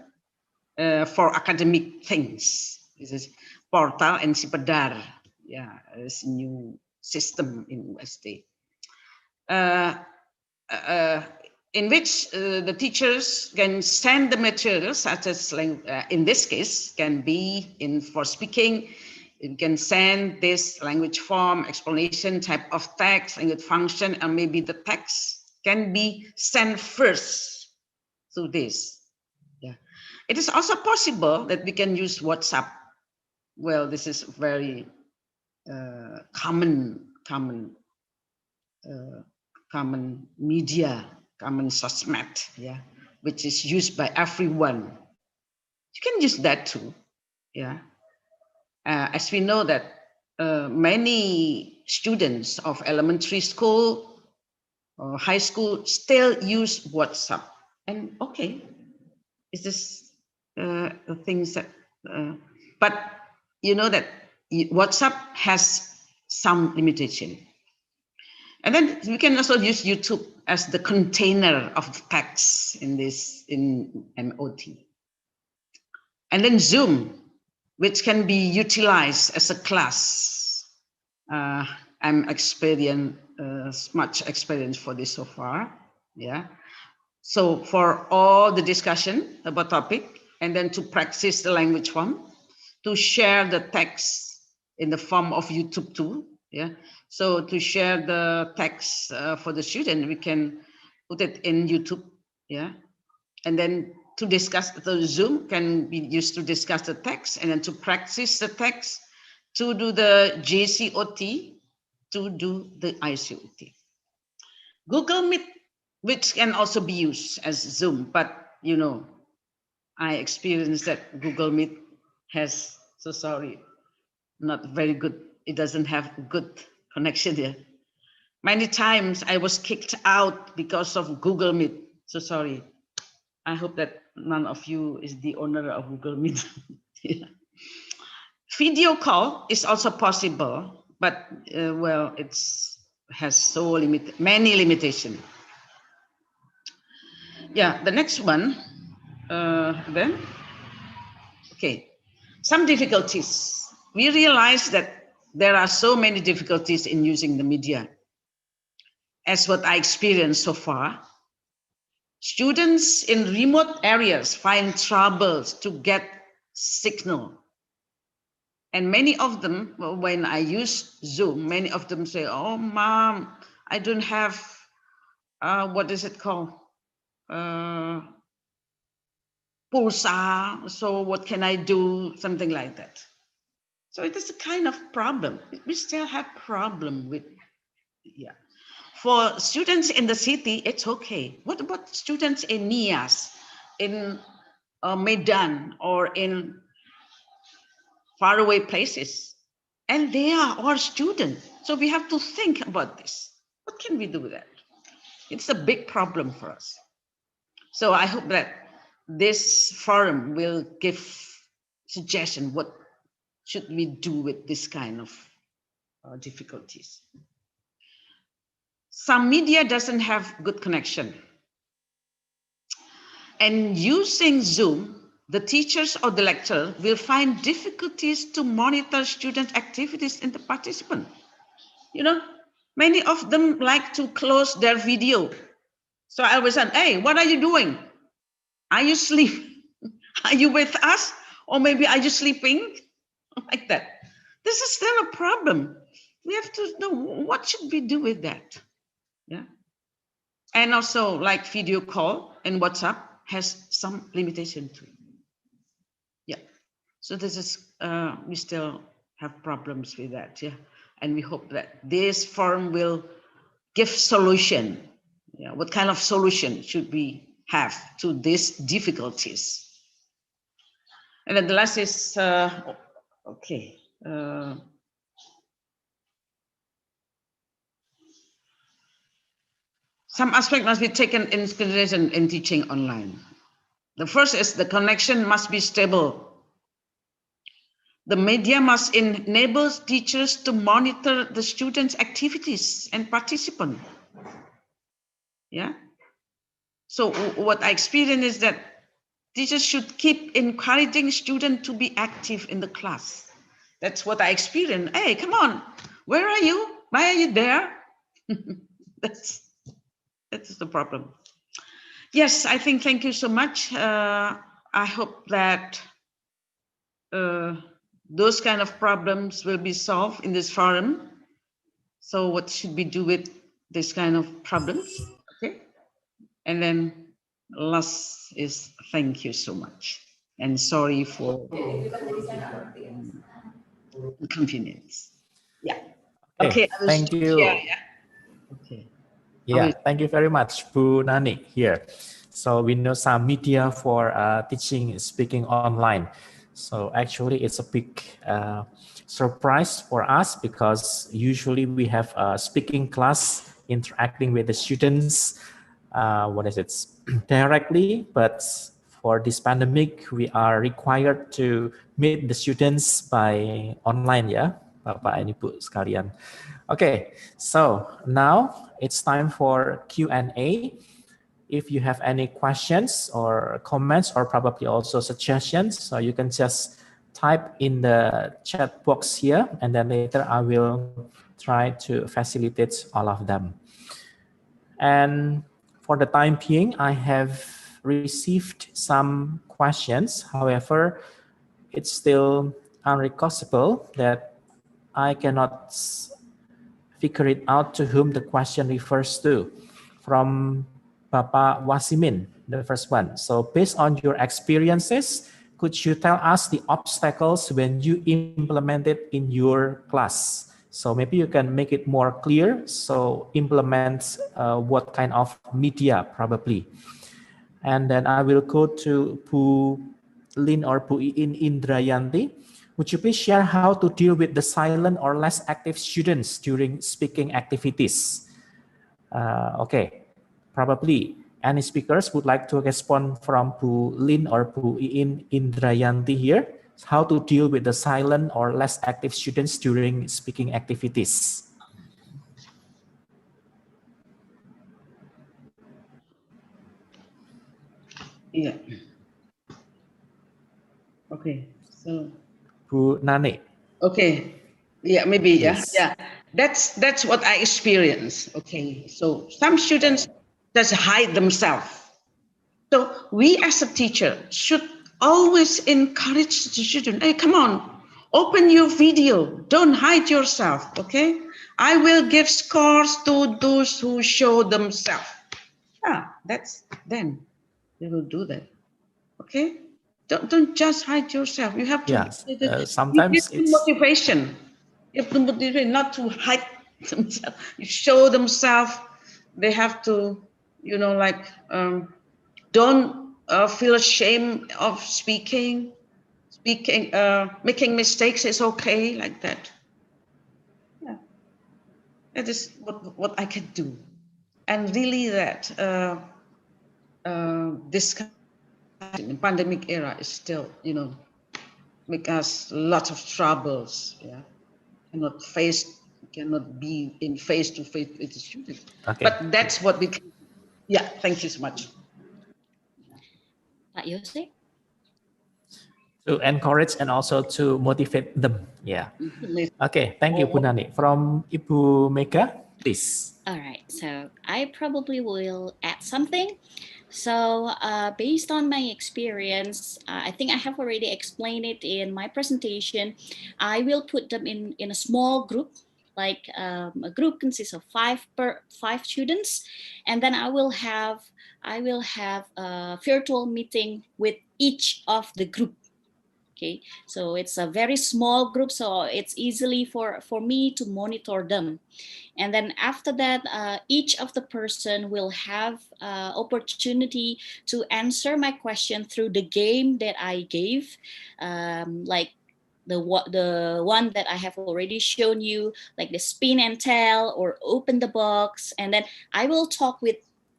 for academic things. This is portal and sepedar. Yeah, it's a new system in UST. In which the teachers can send the materials, such as in this case can be in for speaking. You can send this language form, explanation, type of text, language function, and maybe the text can be sent first through this. Yeah, it is also possible that we can use WhatsApp. Well, this is very common media, common sosmed, yeah, which is used by everyone. You can use that too, yeah. As we know that many students of elementary school or high school still use WhatsApp, and okay, it's just the things that, but you know that WhatsApp has some limitation. And then we can also use YouTube as the container of text in MOT. And then Zoom, which can be utilized as a class. I'm much experienced for this so far. Yeah. So for all the discussion about topic, and then to practice the language form, to share the text in the form of YouTube too. Yeah. So to share the text for the student, we can put it in YouTube. Yeah. And then to discuss, the Zoom can be used to discuss the text, and then to practice the text, to do the JCOT, to do the ICOT. Google Meet, which can also be used as Zoom, but you know, I experienced that Google Meet has, so sorry, not very good. It doesn't have good connection here. Many times I was kicked out because of Google Meet. So sorry. I hope that none of you is the owner of Google Meet. Yeah. Video call is also possible, but well, has so many limitations. Yeah, the next one, then, okay, some difficulties. We realize that there are so many difficulties in using the media. As what I experienced so far, students in remote areas find troubles to get signal. And many of them, when I use Zoom, many of them say, oh, mom, I don't have, what is it called? Pulsa, so what can I do? Something like that. So it is a kind of problem. We still have problem with, yeah. For students in the city, it's okay. What about students in Nias, in Medan, or in faraway places? And they are our students. So we have to think about this. What can we do with that? It's a big problem for us. So I hope that this forum will give suggestion what should we do with this kind of difficulties. Some media doesn't have good connection. And using Zoom, the teachers or the lecturer will find difficulties to monitor student activities in the participant. You know, many of them like to close their video. So I was saying, hey, what are you doing? Are you sleeping? Are you with us? Or maybe are you sleeping? Like that. This is still a problem. We have to know what should we do with that. Yeah. And also like video call and WhatsApp has some limitation too. Yeah. So this is, we still have problems with that. Yeah. And we hope that this forum will give solution. Yeah. What kind of solution should we have to these difficulties? And then the last is, okay. some aspect must be taken into consideration in teaching online. The first is the connection must be stable. The media must enable teachers to monitor the students' activities and participants. Yeah. So what I experience is that teachers should keep encouraging students to be active in the class. That's what I experience. Hey, come on, where are you? Why are you there? that's the problem. Yes, I think, thank you so much. I hope that those kind of problems will be solved in this forum. So what should we do with this kind of problems? Okay. And then last is thank you so much. And sorry for inconvenience. Yeah. Okay. I will Thank stop you. here. Yeah. Okay. Yeah, thank you very much, Bu Nani here. So we know some media for teaching speaking online. So actually it's a big surprise for us because usually we have a speaking class interacting with the students, directly, but for this pandemic, we are required to meet the students by online, ya, Bapak and Ibu sekalian. Okay, so now it's time for Q&A. If you have any questions or comments or probably also suggestions, so you can just type in the chat box here, and then later I will try to facilitate all of them. And for the time being, I have received some questions. However, it's still unrecognizable that I cannot figure it out to whom the question refers to. From Bapak Wasimin, the first one. So based on your experiences, could you tell us the obstacles when you implement it in your class? So maybe you can make it more clear. So implement what kind of media probably. And then I will go to Bu Lin or Bu Indrayanti. Would you please share how to deal with the silent or less active students during speaking activities? Okay, probably any speakers would like to respond from Bu Lin or Bu Indrayanti here? How to deal with the silent or less active students during speaking activities? Yeah. Okay. So. Bu Nani. Okay. Yeah, maybe. Yeah. Please. Yeah. That's what I experience. Okay. So some students just hide themselves. So we as a teacher should always encourage the student. Hey, come on, open your video. Don't hide yourself. Okay. I will give scores to those who show themselves. Yeah, that's then they will do that. Okay. Don't just hide yourself. You have to you give Sometimes them it's motivation. You have to motivate not to hide themselves. You show themselves. They have to, don't feel ashamed of speaking. Making mistakes is okay, like that. Yeah, that is what I can do, and really that this kind of pandemic era is still, make us lots of troubles. Yeah, cannot be in face to face with the students. okay. But that's what we can. Yeah, thank you so much. Pak Yose? To encourage and also to motivate them. Yeah. Okay, thank you, Bu Nani. From Ibu Mega, please. All right, so I probably will add something. So based on my experience, I think I have already explained it in my presentation. I will put them in a small group, like a group consists of five students, and then I will have a virtual meeting with each of the group. Okay, so it's a very small group, so it's easily for me to monitor them. And then after that, each of the person will have opportunity to answer my question through the game that I gave, like the one that I have already shown you, like the spin and tell or open the box. And then I will talk with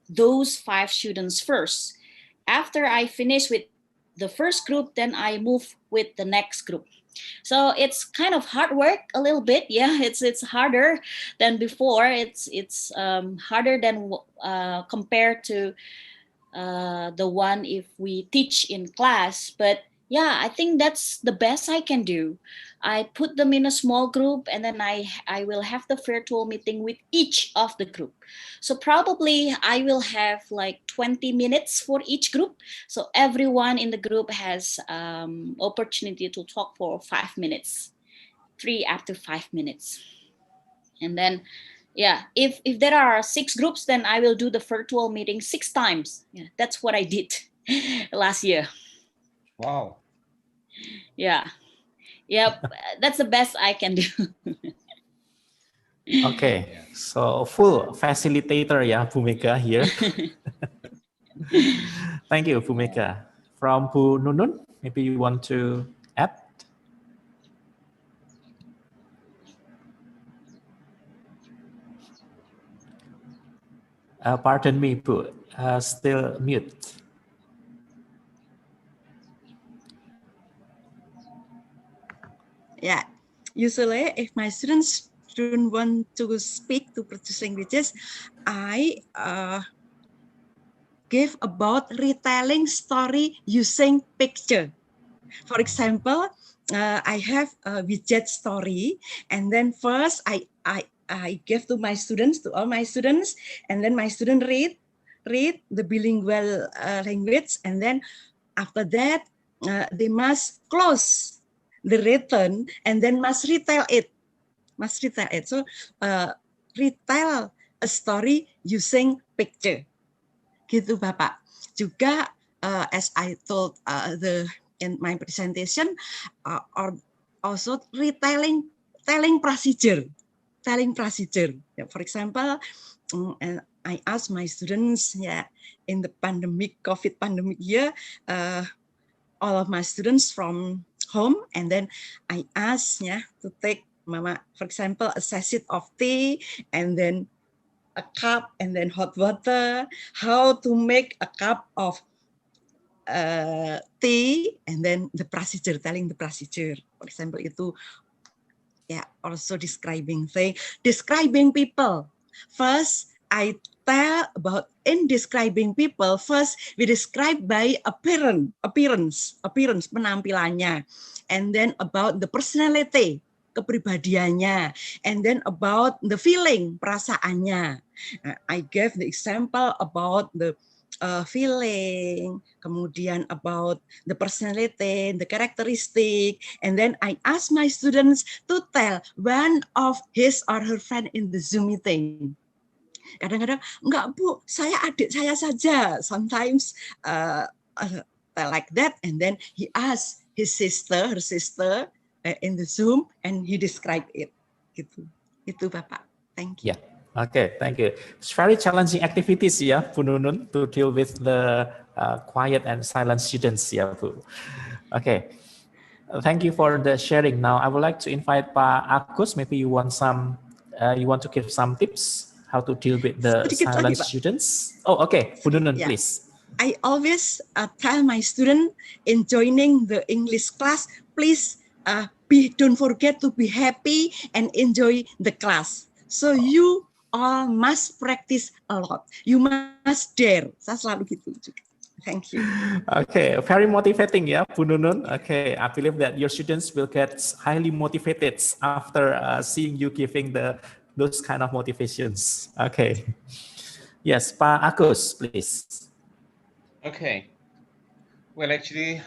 those 5 students first. After I finish with the first group, then I move with the next group. So it's kind of hard work a little bit. Yeah, it's harder than before. It's harder than compared to the one if we teach in class. But yeah, I think that's the best I can do. I put them in a small group, and then I will have the virtual meeting with each of the group. So probably I will have like 20 minutes for each group. So everyone in the group has opportunity to talk for 5 minutes, 3 up to 5 minutes. And then yeah, if there are 6 groups, then I will do the virtual meeting 6 times. Yeah, that's what I did last year. Wow. Yeah, yep, that's the best I can do. Okay, so full facilitator ya Bu Mega here. Thank you, Bu Mega. From Bu Nunun, maybe you want to add? Pardon me, Bu, still mute. Yeah, usually if my students don't want to speak to produce languages, I give about retelling story using picture. For example, I have a widget story, and then first I give to my students, to all my students, and then my student read the bilingual language, and then after that they must close the written and then must retell it. So retell a story using picture. Gitu Bapak. Juga as I told in my presentation, or also telling procedure. Yeah, for example, and I ask my students, in the COVID pandemic year, all of my students from home, and then I ask to take Mama, for example, a sachet of tea, and then a cup, and then hot water, how to make a cup of tea, and then the procedure, telling the procedure. For example, itu also describing people. First, I tell about in describing people. First, we describe by appearance, penampilannya, and then about the personality, kepribadiannya, and then about the feeling, perasaannya. I gave the example about the feeling, kemudian about the personality, the characteristic, and then I ask my students to tell one of his or her friend in the Zoom meeting. Kadang-kadang, enggak Bu, saya adik saya saja. Sometimes like that, and then he asked her sister in the Zoom, and he described it. Gitu. Itu Bapak. Thank you. Yeah. Okay, thank you. It's very challenging activities, Bu Nunun, to deal with the quiet and silent students, Bu. Okay, thank you for the sharing. Now, I would like to invite Pak Agus. Maybe you want to give some tips how to deal with the Sedikit silent lagi, Pak. students. Oh, okay, Bu Nunun, please. I always tell my student in joining the English class, please don't forget to be happy and enjoy the class. So you all must practice a lot. You must dare. Saya selalu gitu juga. Thank you. Okay, very motivating, Bu Nunun. Okay, I believe that your students will get highly motivated after seeing you giving those kind of motivations. Okay. Yes, Pak Agus, please. Okay. Well, actually,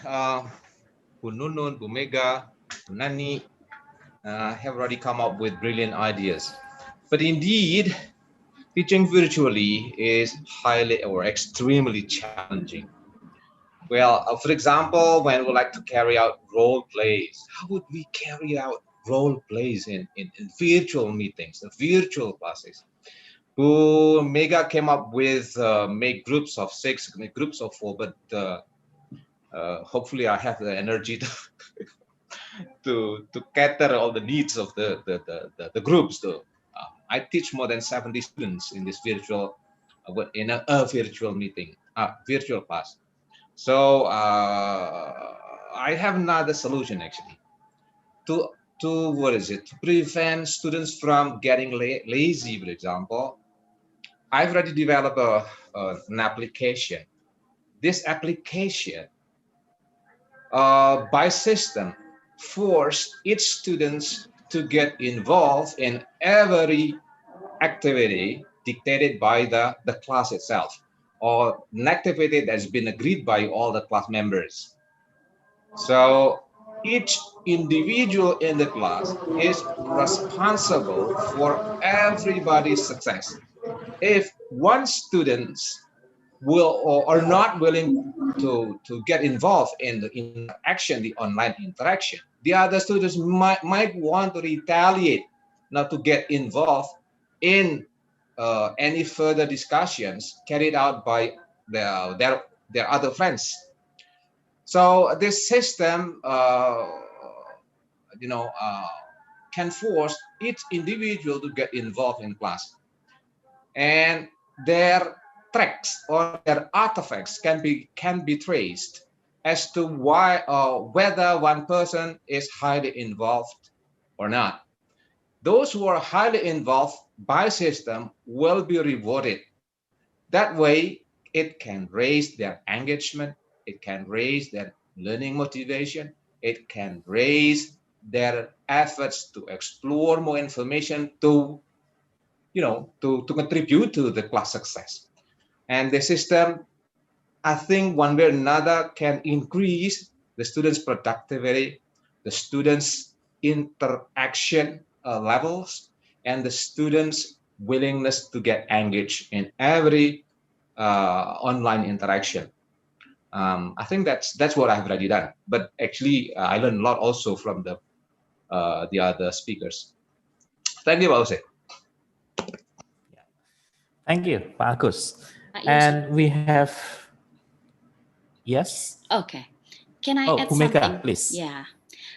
Bu Nunun, Bu Mega, Bu Nani have already come up with brilliant ideas. But indeed, teaching virtually is highly or extremely challenging. Well, for example, when we like to carry out role plays, how would we carry out role plays in virtual meetings, virtual classes? Bu Mega came up with make groups of 6, make groups of 4, but hopefully I have the energy to cater all the needs of the groups. Though I teach more than 70 students in this virtual in a virtual meeting, virtual class. So I have another solution actually to what is it, to prevent students from getting lazy, for example. I've already developed an application. This application by system force each students to get involved in every activity dictated by the class itself, or an activity that's been agreed by all the class members. So each individual in the class is responsible for everybody's success. If one student will or are not willing to get involved in the interaction, the online interaction, the other students might want to retaliate, not to get involved in any further discussions carried out by their other friends. So this system, you know, can force each individual to get involved in class, and their tracks or their artifacts can be traced as to why or whether one person is highly involved or not. Those who are highly involved by system will be rewarded. That way, it can raise their engagement, it can raise their learning motivation, it can raise their efforts to explore more information, to to contribute to the class success. And the system, I think, one way or another, can increase the students' productivity, the students' interaction levels, and the students' willingness to get engaged in every online interaction. I think that's what I've already done. But actually, I learned a lot also from the other speakers. Thank you, Pak. Thank you, Pak Agus. Pak And Yusuf. we have, yes? Okay. Can I Oh, add Bhumika, something? please. Yeah.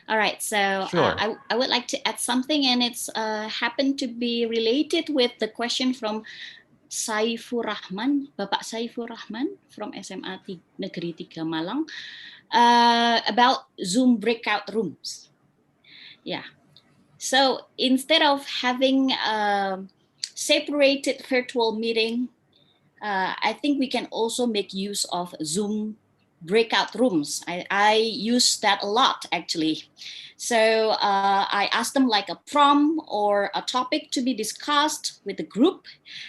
All right. So Sure. I would like to add something, and it's happened to be related with the question from Saifur Rahman, Bapak Saifur Rahman from SMA Negeri 3 Malang, about Zoom breakout rooms. Yeah. So instead of having a separated virtual meeting, I think we can also make use of Zoom breakout rooms. I use that a lot actually. So I ask them like a prompt or a topic to be discussed with the group.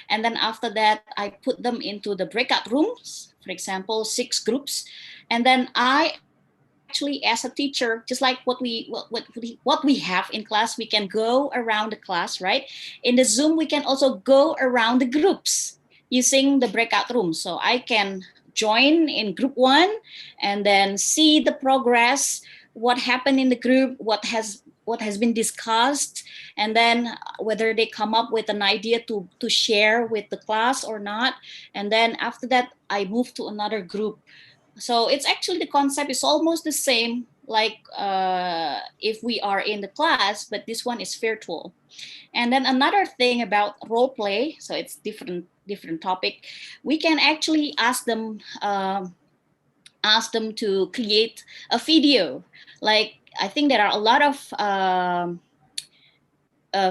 And then after that, I put them into the breakout rooms, for example, 6 groups. And then I actually, as a teacher, just like what we have in class, we can go around the class, right? In the Zoom, we can also go around the groups using the breakout room. So I can join in group 1 and then see the progress, what happened in the group, what has been discussed, and then whether they come up with an idea to share with the class or not. And then after that, I move to another group. So it's actually, the concept is almost the same, like if we are in the class, but this one is virtual. And then another thing about role play, so it's different topic. We can actually ask them to create a video. Like, I think there are a lot of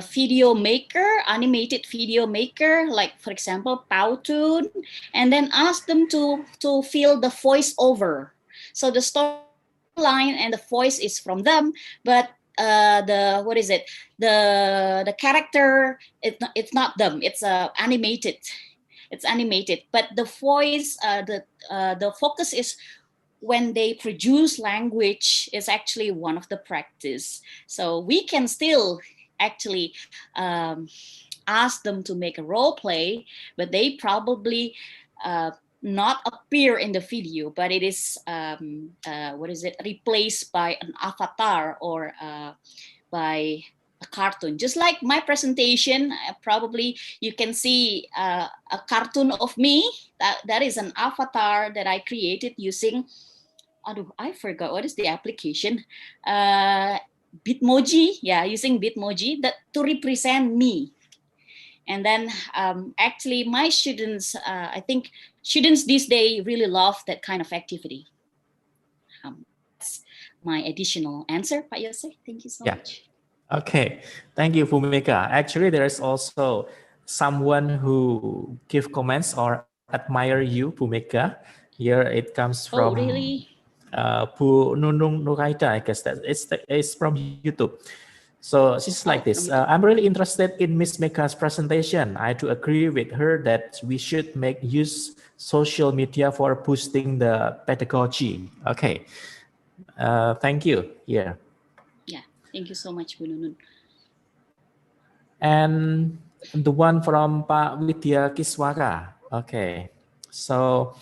video maker, animated video maker, like for example Powtoon, and then ask them to fill the voice over. So the storyline and the voice is from them, but the character, it's not them, it's animated. It's animated, but the voice, the focus is when they produce language is actually one of the practice. So we can still actually ask them to make a role play, but they probably not appear in the video, but it is replaced by an avatar or by a cartoon. Just like my presentation, probably you can see a cartoon of me. That is an avatar that I created using, I forgot what is the application. Bitmoji, yeah, using Bitmoji to represent me. And then actually my students, I think students these days really love that kind of activity. That's my additional answer, Pak Yose. Thank you so much. Okay, thank you, Bhumika. Actually, there is also someone who give comments or admire you, Bhumika. Here it comes from Oh, really? Bu Nunung Nuraida, I guess that it's from YouTube. So she's like Oh, this. from YouTube. I'm really interested in Miss Meka's presentation. I do agree with her that we should make use social media for boosting the pedagogy. Okay, thank you. Yeah. Yeah, thank you so much, Bu Nunun. And the one from Pak Widya Kiswara. Okay, so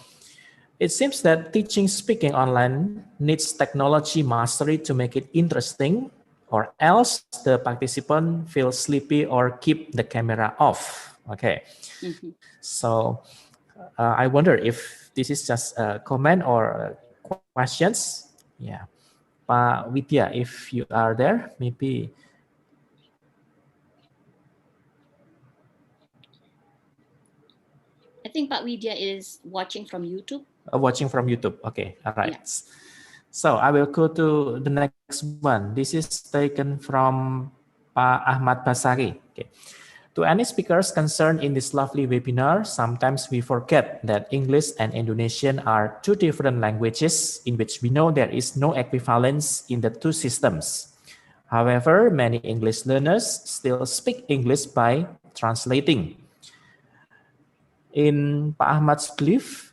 it seems that teaching speaking online needs technology mastery to make it interesting, or else the participant feels sleepy or keep the camera off. Okay, so I wonder if this is just a comment or questions. Yeah, Pak Widya, if you are there, maybe. I think Pak Widya is watching from YouTube. Watching from YouTube. Okay, all right. Yeah. So I will go to the next one. This is taken from Pak Ahmad Basari. Okay. To any speakers concerned in this lovely webinar, sometimes we forget that English and Indonesian are two different languages in which we know there is no equivalence in the two systems. However, many English learners still speak English by translating. In Pak Ahmad's belief,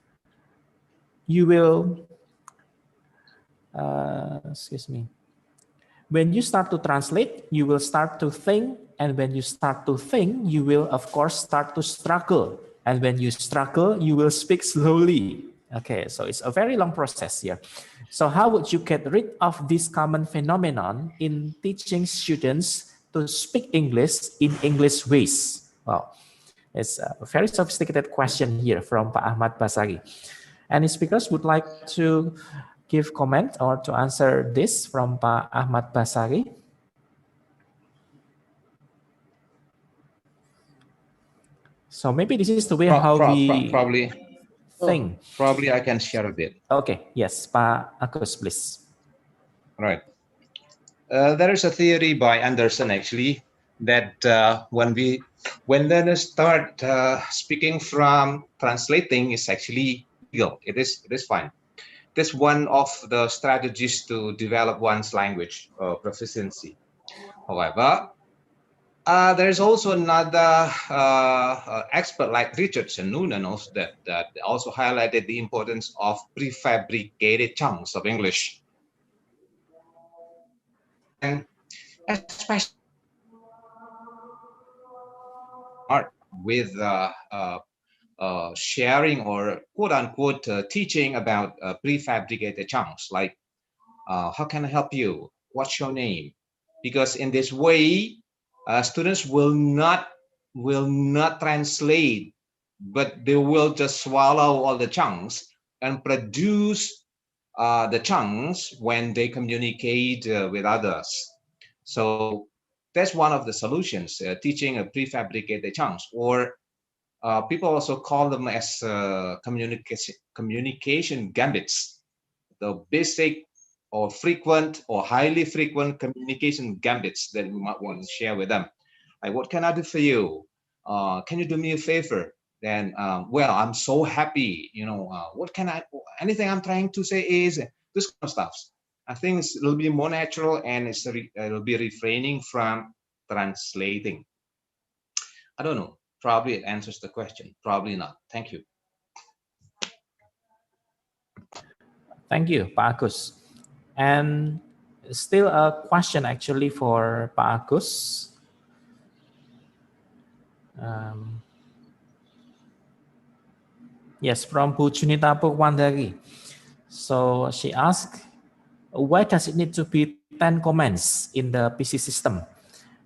you will excuse me. When you start to translate, you will start to think. And when you start to think, you will, of course, start to struggle. And when you struggle, you will speak slowly. Okay, so it's a very long process here. So how would you get rid of this common phenomenon in teaching students to speak English in English ways? Well, it's a very sophisticated question here from Pak Ahmad Basari. Any speakers would like to give comment or to answer this from Pak Ahmad Basari? So maybe this is the way how we think. Probably I can share a bit. Okay, yes, Pak Agus, please. Right. There is a theory by Anderson actually that when learners start speaking from translating is actually legal. It is fine. That's one of the strategies to develop one's language proficiency. However, there's also another expert like Richardson Noonan also that also highlighted the importance of prefabricated chunks of English. And especially with sharing or quote unquote teaching about prefabricated chunks like how can I help you? What's your name? Because in this way, students will not translate, but they will just swallow all the chunks and produce the chunks when they communicate with others. So that's one of the solutions, teaching a prefabricated chunks, or people also call them as communication gambits, the basic or frequent or highly frequent communication gambits that we might want to share with them. Like, what can I do for you? Can you do me a favor? Then, well, I'm so happy. What can I? Anything I'm trying to say is this kind of stuff. I think it'll be more natural and it'll be refraining from translating. I don't know. Probably it answers the question. Probably not. Thank you. Thank you, Pak Agus. And still a question actually for Pak Agus. Yes, from Bu Junita Purwandari. So she asked, why does it need to be 10 comments in the PC system?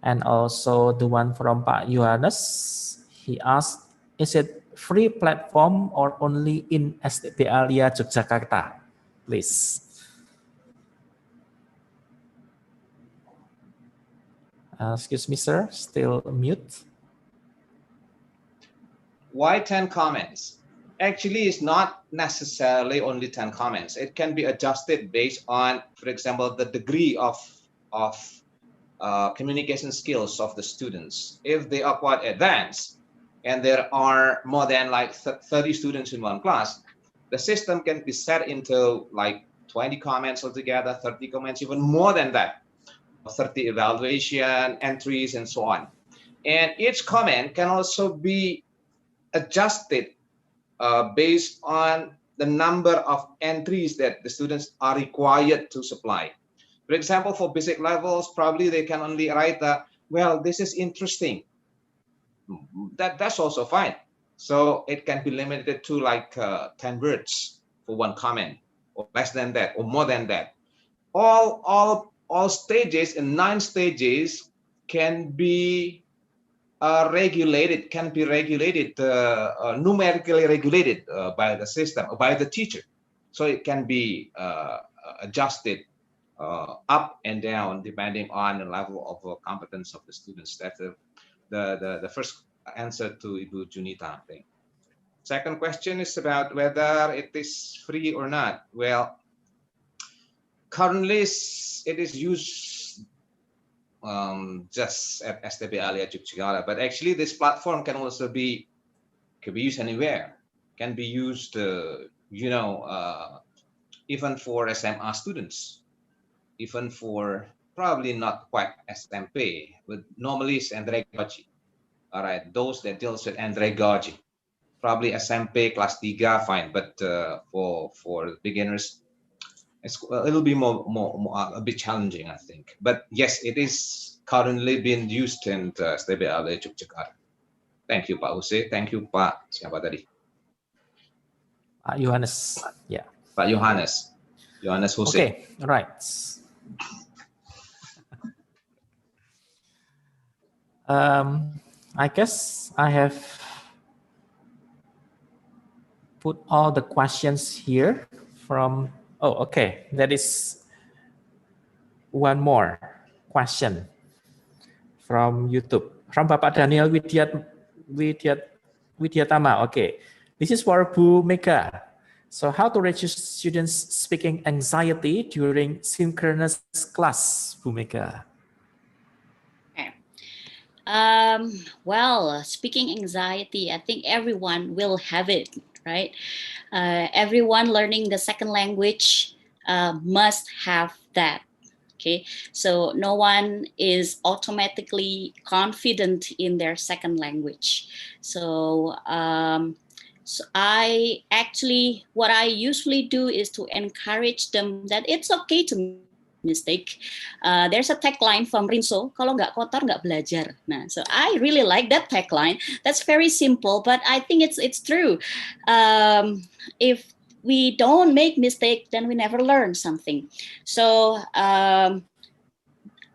And also the one from Pak Yohanes, he asked, is it free platform or only in STB area Yogyakarta? Please. Excuse me, sir, still mute. Why 10 comments? Actually, it's not necessarily only 10 comments. It can be adjusted based on, for example, the degree of communication skills of the students. If they are quite advanced and there are more than like 30 students in one class, the system can be set into like 20 comments altogether, 30 comments, even more than that, 30 evaluation entries and so on. And each comment can also be adjusted based on the number of entries that the students are required to supply. For example, for basic levels, probably they can only write that, well, this is interesting. That's also fine. So it can be limited to like 10 words for one comment, or less than that, or more than that. All stages in 9 stages can be regulated, numerically regulated by the system, by the teacher. So it can be adjusted up and down depending on the level of competence of the students. That's the first answer to Ibu Junita, I think. Second question is about whether it is free or not. Well, currently it is used just at STB Alia Yogyakarta, but actually this platform can also be used anywhere. Can be used, even for SMA students, even for probably not quite SMP, but normally it's andragogy. All right, those that deals with andragogy, probably SMP class 3 fine, but for beginners, it's a little bit more a bit challenging, I think. But yes, it is currently being used in STBL Yogyakarta. Thank you, Pak Huse. Thank you, Pak siapa tadi? Pak Yohanes. Yeah. Pak Yohanes. Yohanes Huse. Okay, right. I guess I have put all the questions here from, oh, okay. That is one more question from YouTube. From Bapak Daniel Widyatama. Okay. This is for Bu Mega. So how to reduce students speaking anxiety during synchronous class, Bu Mega? Well, speaking anxiety, I think everyone will have it, right? Everyone learning the second language must have that. Okay, so no one is automatically confident in their second language. So, so what I usually do is to encourage them that it's okay to make mistake. There's a tagline from Rinso, kalau nggak kotor nggak belajar. Nah, so I really like that tagline. That's very simple, but I think it's true. If we don't make mistake, then we never learn something. So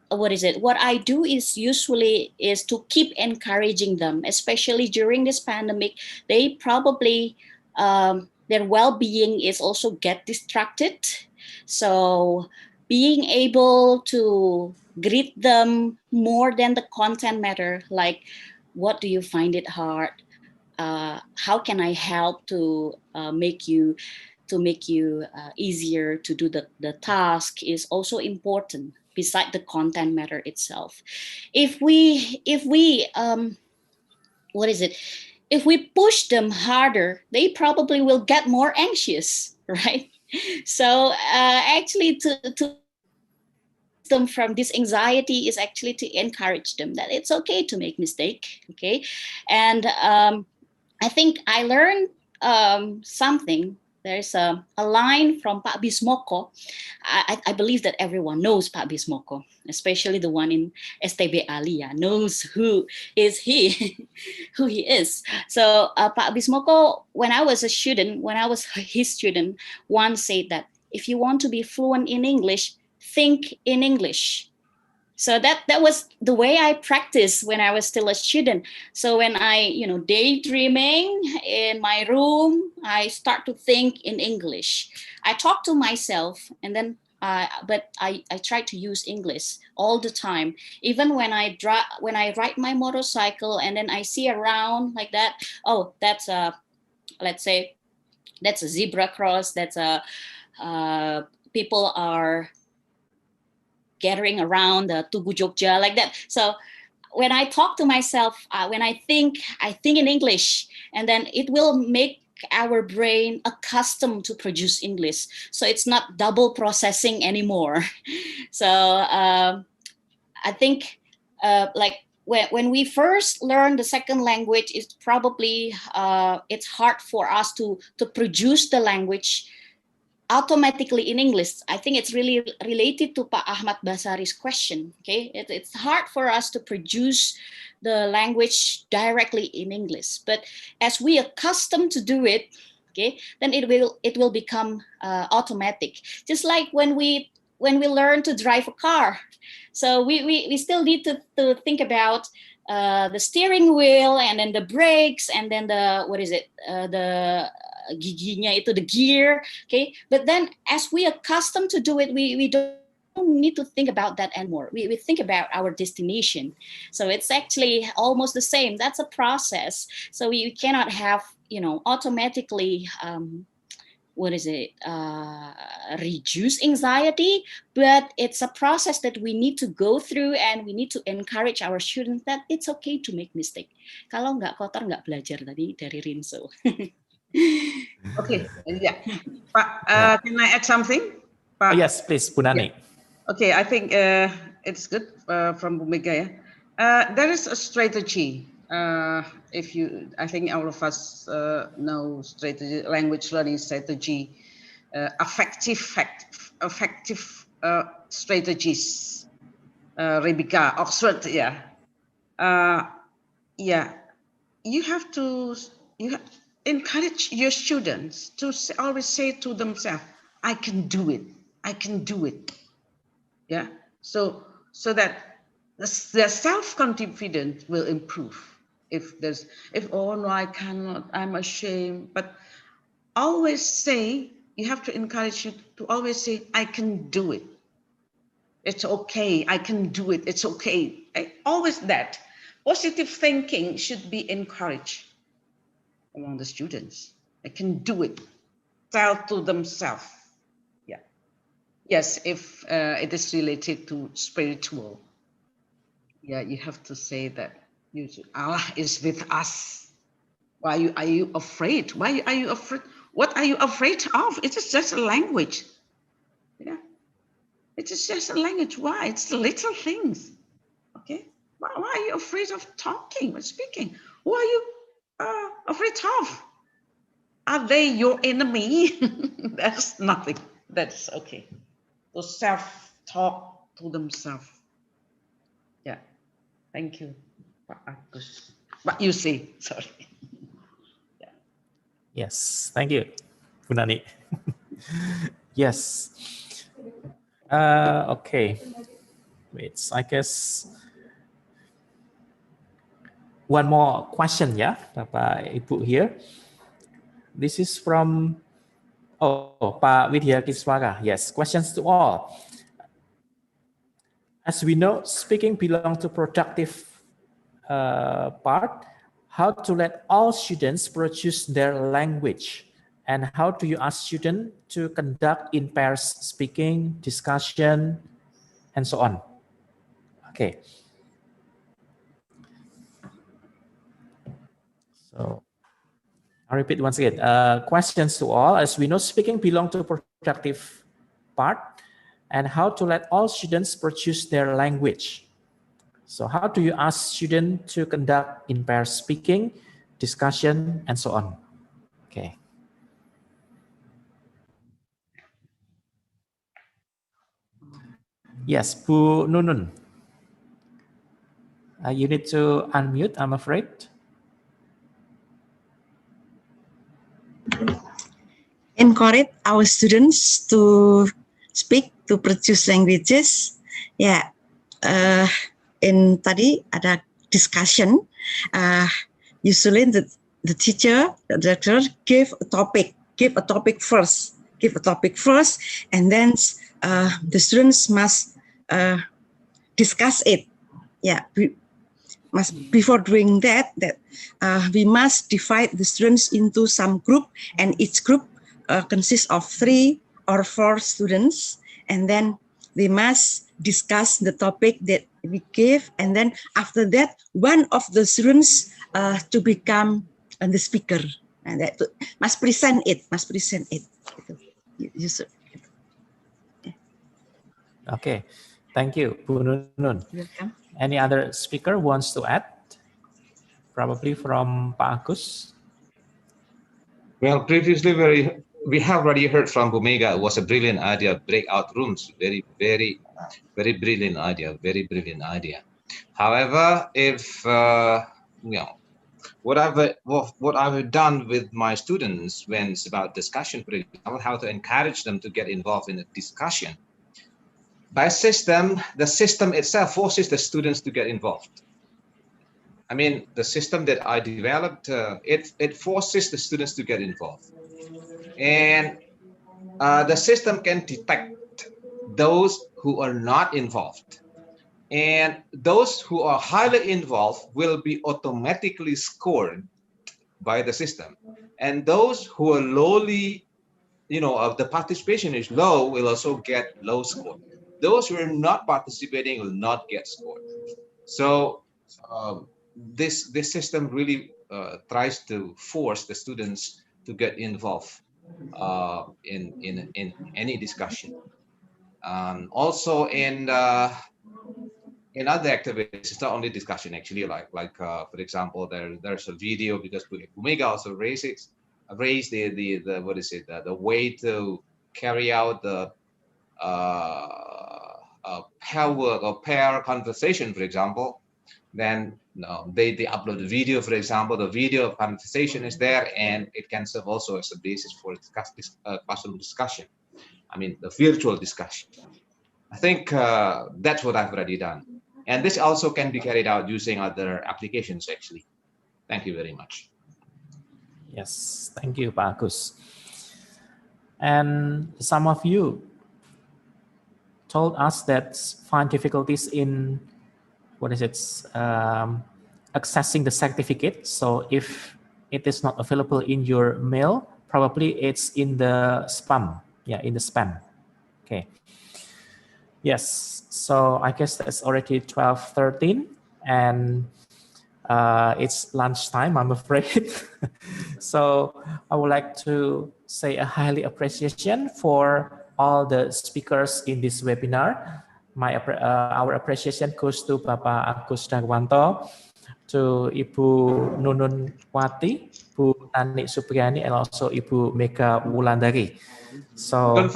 what I do is usually is to keep encouraging them, especially during this pandemic. They probably their well-being is also get distracted. So being able to greet them more than the content matter, like what do you find it hard? How can I help to make you easier to do the task is also important beside the content matter itself. If we if we push them harder, they probably will get more anxious, right? So actually to release them from this anxiety is actually to encourage them that it's okay to make mistake, okay? And I think I learned something. There's a line from Pak Bismoko. I believe that everyone knows Pak Bismoko, especially the one in STB Alia knows who is he, who he is. So Pak Bismoko, when I was his student, once said that if you want to be fluent in English, think in English. So that was the way I practiced when I was still a student. So when I, daydreaming in my room, I start to think in English. I talk to myself and then but I try to use English all the time. Even when I ride my motorcycle and then I see around like that, oh, that's a, let's say, that's a zebra cross. That's a people are gathering around the Tugu Jogja like that. So when I talk to myself, when I think in English, and then it will make our brain accustomed to produce English. So it's not double processing anymore. So I think like when we first learn the second language, it's probably it's hard for us to produce the language automatically in English. I think it's really related to Pak Ahmad Basari's question. Okay, it's hard for us to produce the language directly in English, but as we accustomed to do it, okay, then it will become automatic. Just like when we learn to drive a car, so we still need to think about the steering wheel and then the brakes and then the the giginya itu, the gear, okay. But then as we accustomed to do it, we don't need to think about that anymore. We think about our destination. So it's actually almost the same. That's a process. So we cannot have, automatically reduce anxiety, but it's a process that we need to go through, and we need to encourage our students that it's okay to make mistake. Kalau nggak kotor nggak belajar, tadi dari Rinso. Okay, yeah. Pak, can I add something? Pak? Yes, please, Bu Nani. Yeah. Okay, I think it's good from Bu Mega. There is a strategy. I think all of us know strategy, language learning strategy, effective strategies. Rebecca, Oxford, yeah. Yeah, you have to encourage your students to always say to themselves, I can do it. I can do it. Yeah. So that their self-confidence will improve. If oh no, I cannot, I'm ashamed. But always say, you have to encourage you to always say, I can do it. It's okay. I can do it. It's okay. Always that. Positive thinking should be encouraged among the students. I can do it. Tell to themselves. Yeah. Yes, if it is related to spiritual. Yeah, you have to say that Allah is with us. Why are you afraid? Why are you afraid? What are you afraid of? It is just a language. Yeah. It is just a language. Why? It's the little things. Okay. Why are you afraid of talking or speaking? Who are you afraid of? Are they your enemy? That's nothing. That's okay. So self-talk to themselves. Yeah. Thank you, Pak Agus. What you say? Sorry. Yeah. Yes. Thank you, Bu Nani. Yes. Okay. Wait, I guess one more question, yeah, Bapak Ibu here. This is from Pak Widya Kiswara. Yes, questions to all. As we know, speaking belongs to productive part. How to let all students produce their language, and how do you ask students to conduct in pairs speaking, discussion, and so on? Okay. So I'll repeat once again. Questions to all. As we know, speaking belongs to productive part, and how to let all students produce their language. So how do you ask students to conduct in pair speaking, discussion, and so on? Okay. Yes, Bu Nunun. You need to unmute, I'm afraid. Encourage our students to speak, to produce languages. Yeah. In tadi ada discussion. Usually the teacher, the director give a topic first, and then the students must discuss it. Yeah, before doing that, we must divide the students into some group, and each group consists of 3 or 4 students, and then they must discuss the topic that we give, and then after that, one of the students to become the speaker, and that must present it. Okay, thank you, Bu Nunun. Welcome. Any other speaker wants to add? Probably from Pak Agus. Well, previously we have already heard from Bumega. It was a brilliant idea, breakout rooms, very brilliant idea. However, if what I've done with my students when it's about discussion, for example, how to encourage them to get involved in a discussion. By system, the system itself forces the students to get involved. I mean, the system that I developed, it forces the students to get involved. And the system can detect those who are not involved. And those who are highly involved will be automatically scored by the system. And those who are lowly, the participation is low, will also get low score. Those who are not participating will not get scored. So this system really tries to force the students to get involved in any discussion. Also in other activities, it's not only discussion actually. Like for example, there's a video because Bumega also raised the what is it, the way to carry out the pair work or pair conversation, for example. Then they upload the video, for example. The video of conversation is there, and it can serve also as a basis for classroom discussion. I mean, the virtual discussion. I think that's what I've already done. And this also can be carried out using other applications, actually. Thank you very much. Yes, thank you, Pak Agus. And some of you told us that find difficulties in, accessing the certificate. So if it is not available in your mail, probably it's in the spam. Yeah, in the spam. Okay. Yes, so I guess that's already 12:13 and it's lunchtime, I'm afraid. So I would like to say a highly appreciation for all the speakers in this webinar. Our appreciation goes to Bapak Agus Darwanto, to Ibu Nunun Wati, Bu Tani Supriyani, and also Ibu Mega Wulandari. So don't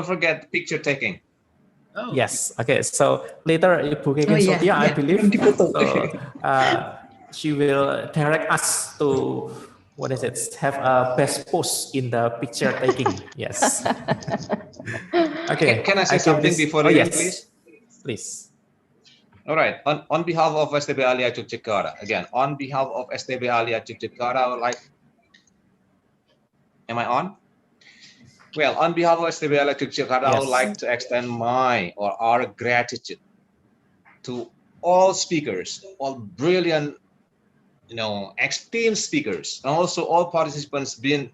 forget picture taking. Oh. Yes. Okay. So later, Ibu Keken Sotia, I believe, so, she will direct us to have a best post in the picture taking. Yes. Okay. Can I say something before you, please? Please. All right. On behalf of STB Alia Yogyakarta, again, on behalf of STB Alia Yogyakarta, I would like. Am I on? Well, on behalf of STB Alia Yogyakarta, I would like to extend our gratitude to all speakers, all brilliant, esteemed speakers, and also all participants been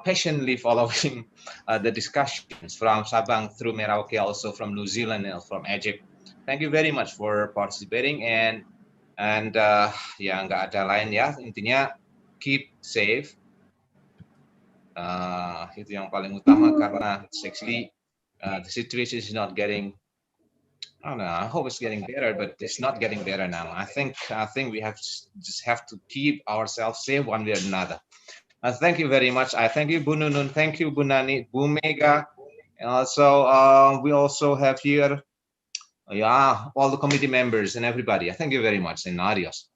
patiently following the discussions from Sabang through Merauke, also from New Zealand and from Egypt. Thank you very much for participating, and ya nggak ada lain ya, intinya keep safe. Itu yang paling utama, karena actually the situation is not getting, I don't know, I hope it's getting better, but it's not getting better now. I think we just have to keep ourselves safe one way or another. Thank you very much. I thank you, Bu Nunun. Thank you, Bu Nani, Bu Mega. And also, we also have here, all the committee members and everybody. I thank you very much, and adios.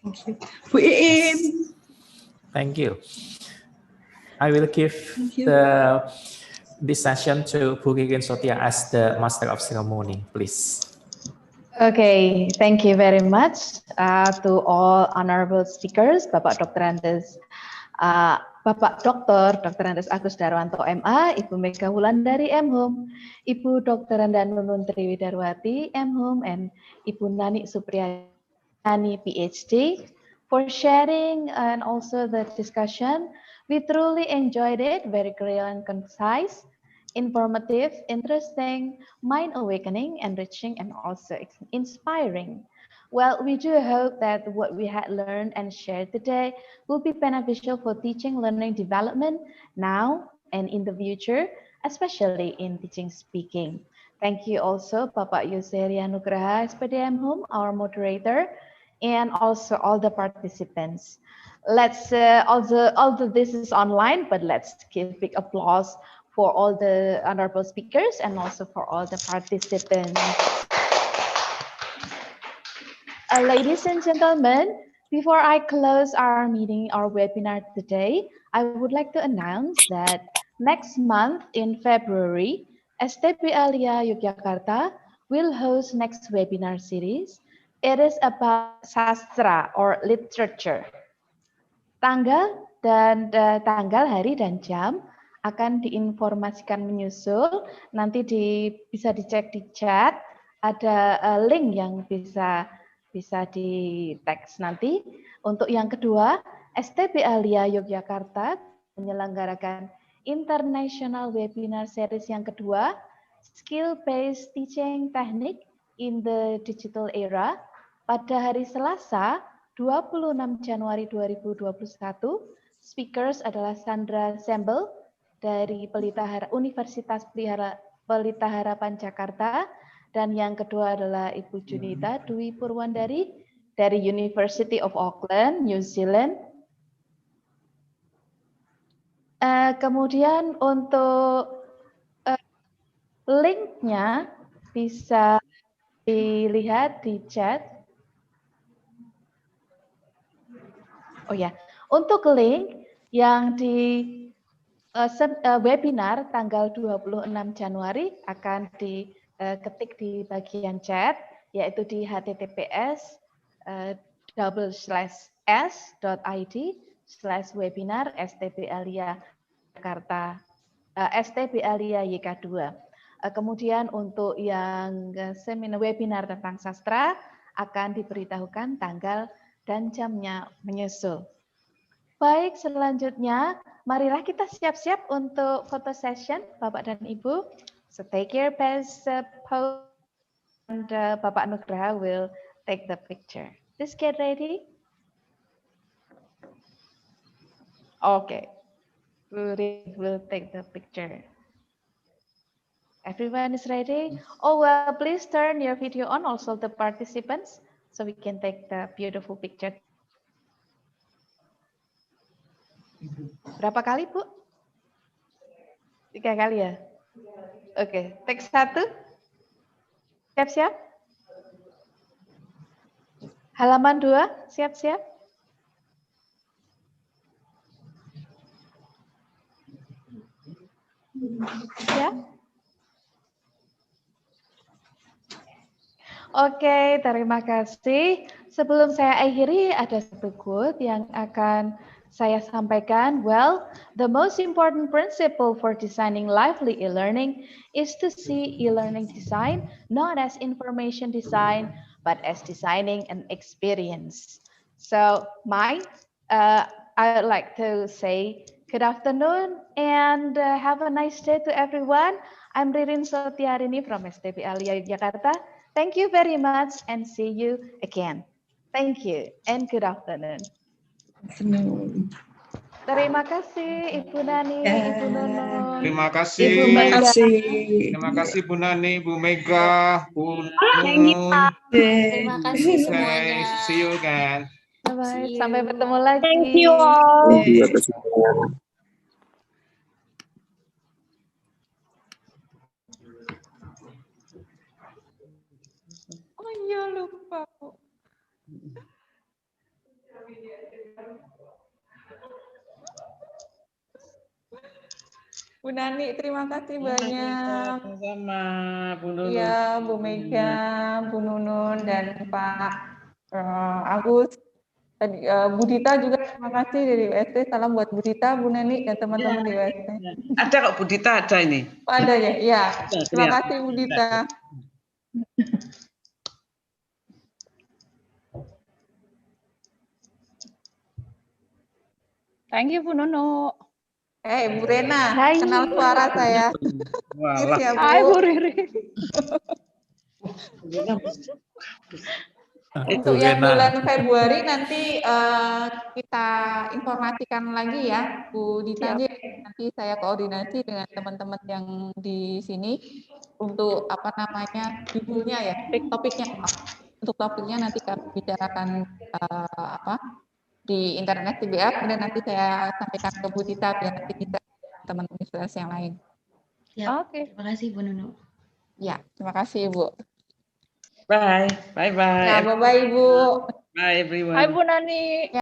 Thank you. Yes. Thank you. I will give this session to Bu Keken Sotia as the Master of Ceremony, please. Okay, thank you very much to all honorable speakers, Bapak Dr. Andes Bapak Dr. Andes Agus Darwanto MA, Ibu Mega Wulandari M.Hum, Ibu Dr. Nunun Triwidarwati M.Hum, and Ibu Nani Supriyani PhD for sharing and also the discussion. We truly enjoyed it, very clear and concise, informative, interesting, mind awakening, enriching, and also inspiring. Well, we do hope that what we had learned and shared today will be beneficial for teaching, learning, development now and in the future, especially in teaching speaking. Thank you also, Bapak Yuseri Anugraha SPDM Home, our moderator, and also all the participants. Let's although this is online, but let's give big applause for all the honorable speakers and also for all the participants. Ladies and gentlemen, before I close our meeting, our webinar today, I would like to announce that next month in February, STB Alia Yogyakarta will host next webinar series. It is about sastra or literature. Tanggal, hari, dan jam akan diinformasikan menyusul. Nanti bisa dicek di chat. Ada link yang bisa di teks nanti. Untuk yang kedua, STB Alia Yogyakarta menyelenggarakan International Webinar Series yang kedua, Skill Based Teaching Technique in the Digital Era, pada hari Selasa 26 Januari 2021, speakers adalah Sandra Sembel dari Universitas Pelita Harapan Jakarta, dan yang kedua adalah Ibu Junita Dwi Purwandari dari University of Auckland, New Zealand. Kemudian untuk linknya bisa dilihat di chat. Oh ya, untuk link yang di webinar tanggal 26 Januari akan diketik di bagian chat, yaitu di https://s.id/webinar STB Alia Jakarta, STB Alia YK2. Kemudian untuk yang seminar webinar tentang sastra akan diberitahukan tanggal dan jamnya menyusul. Baik, selanjutnya marilah kita siap-siap untuk foto session, Bapak dan Ibu. So take your best pose and Bapak Nugraha will take the picture. Please get ready. Okay, we'll take the picture. Everyone is ready? Oh, well, please turn your video on, also the participants, so we can take the beautiful picture. Berapa kali, Bu? 3 kali ya? Oke, take 1. Siap-siap? Halaman 2, siap-siap? Ya? Oke, terima kasih. Sebelum saya akhiri, ada satu quote yang akan saya sampaikan. Well, the most important principle for designing lively e-learning is to see e-learning design not as information design, but as designing an experience. So, I would like to say good afternoon and have a nice day to everyone. I'm Ririn Sotiarini from STB Alia Jakarta. Thank you very much and see you again. Thank you and good afternoon. Terima kasih Ibu Nani, Ibu Nunun. Terima kasih. Ibu Mega. Terima kasih Bu Nani, Bu Mega, Bu Nunun. Terima kasih semuanya. See you again. Bye-bye. Sampai bertemu lagi. Thank you all. Oh iya, lupa. Bu Nani, terima kasih banyak. Sama Bu Nunun. Iya, Bu Mega, Bu Nunun, dan Pak Agus. Tadi Bu Dita juga terima kasih dari UST. Salam buat Bu Dita, Bu Neni, dan teman-teman di UST. Ada kok Bu Dita ada ini. Oh, ada ya? Iya. Terima Lihat. kasih Bu Dita. Thank you, Bu Nunu. Bu Rena, Hai. kenal suara saya. Walah. Ya, Bu. Hai, Bu Riri. Untuk yang bulan Februari nanti kita informasikan lagi ya, Bu Dita. Nanti saya koordinasi dengan teman-teman yang di sini untuk apa namanya judulnya ya, topiknya apa. Untuk topiknya nanti kami bicarakan di internet CBF, kemudian nanti saya sampaikan ke Bu Dita biar nanti bisa teman-teman universitas yang lain. Ya, terima kasih Bu Nunu. Ya, terima kasih Bu. Bye. Bye-bye. Ya, bye-bye Ibu. Bye everyone. Hai, Bu Nani.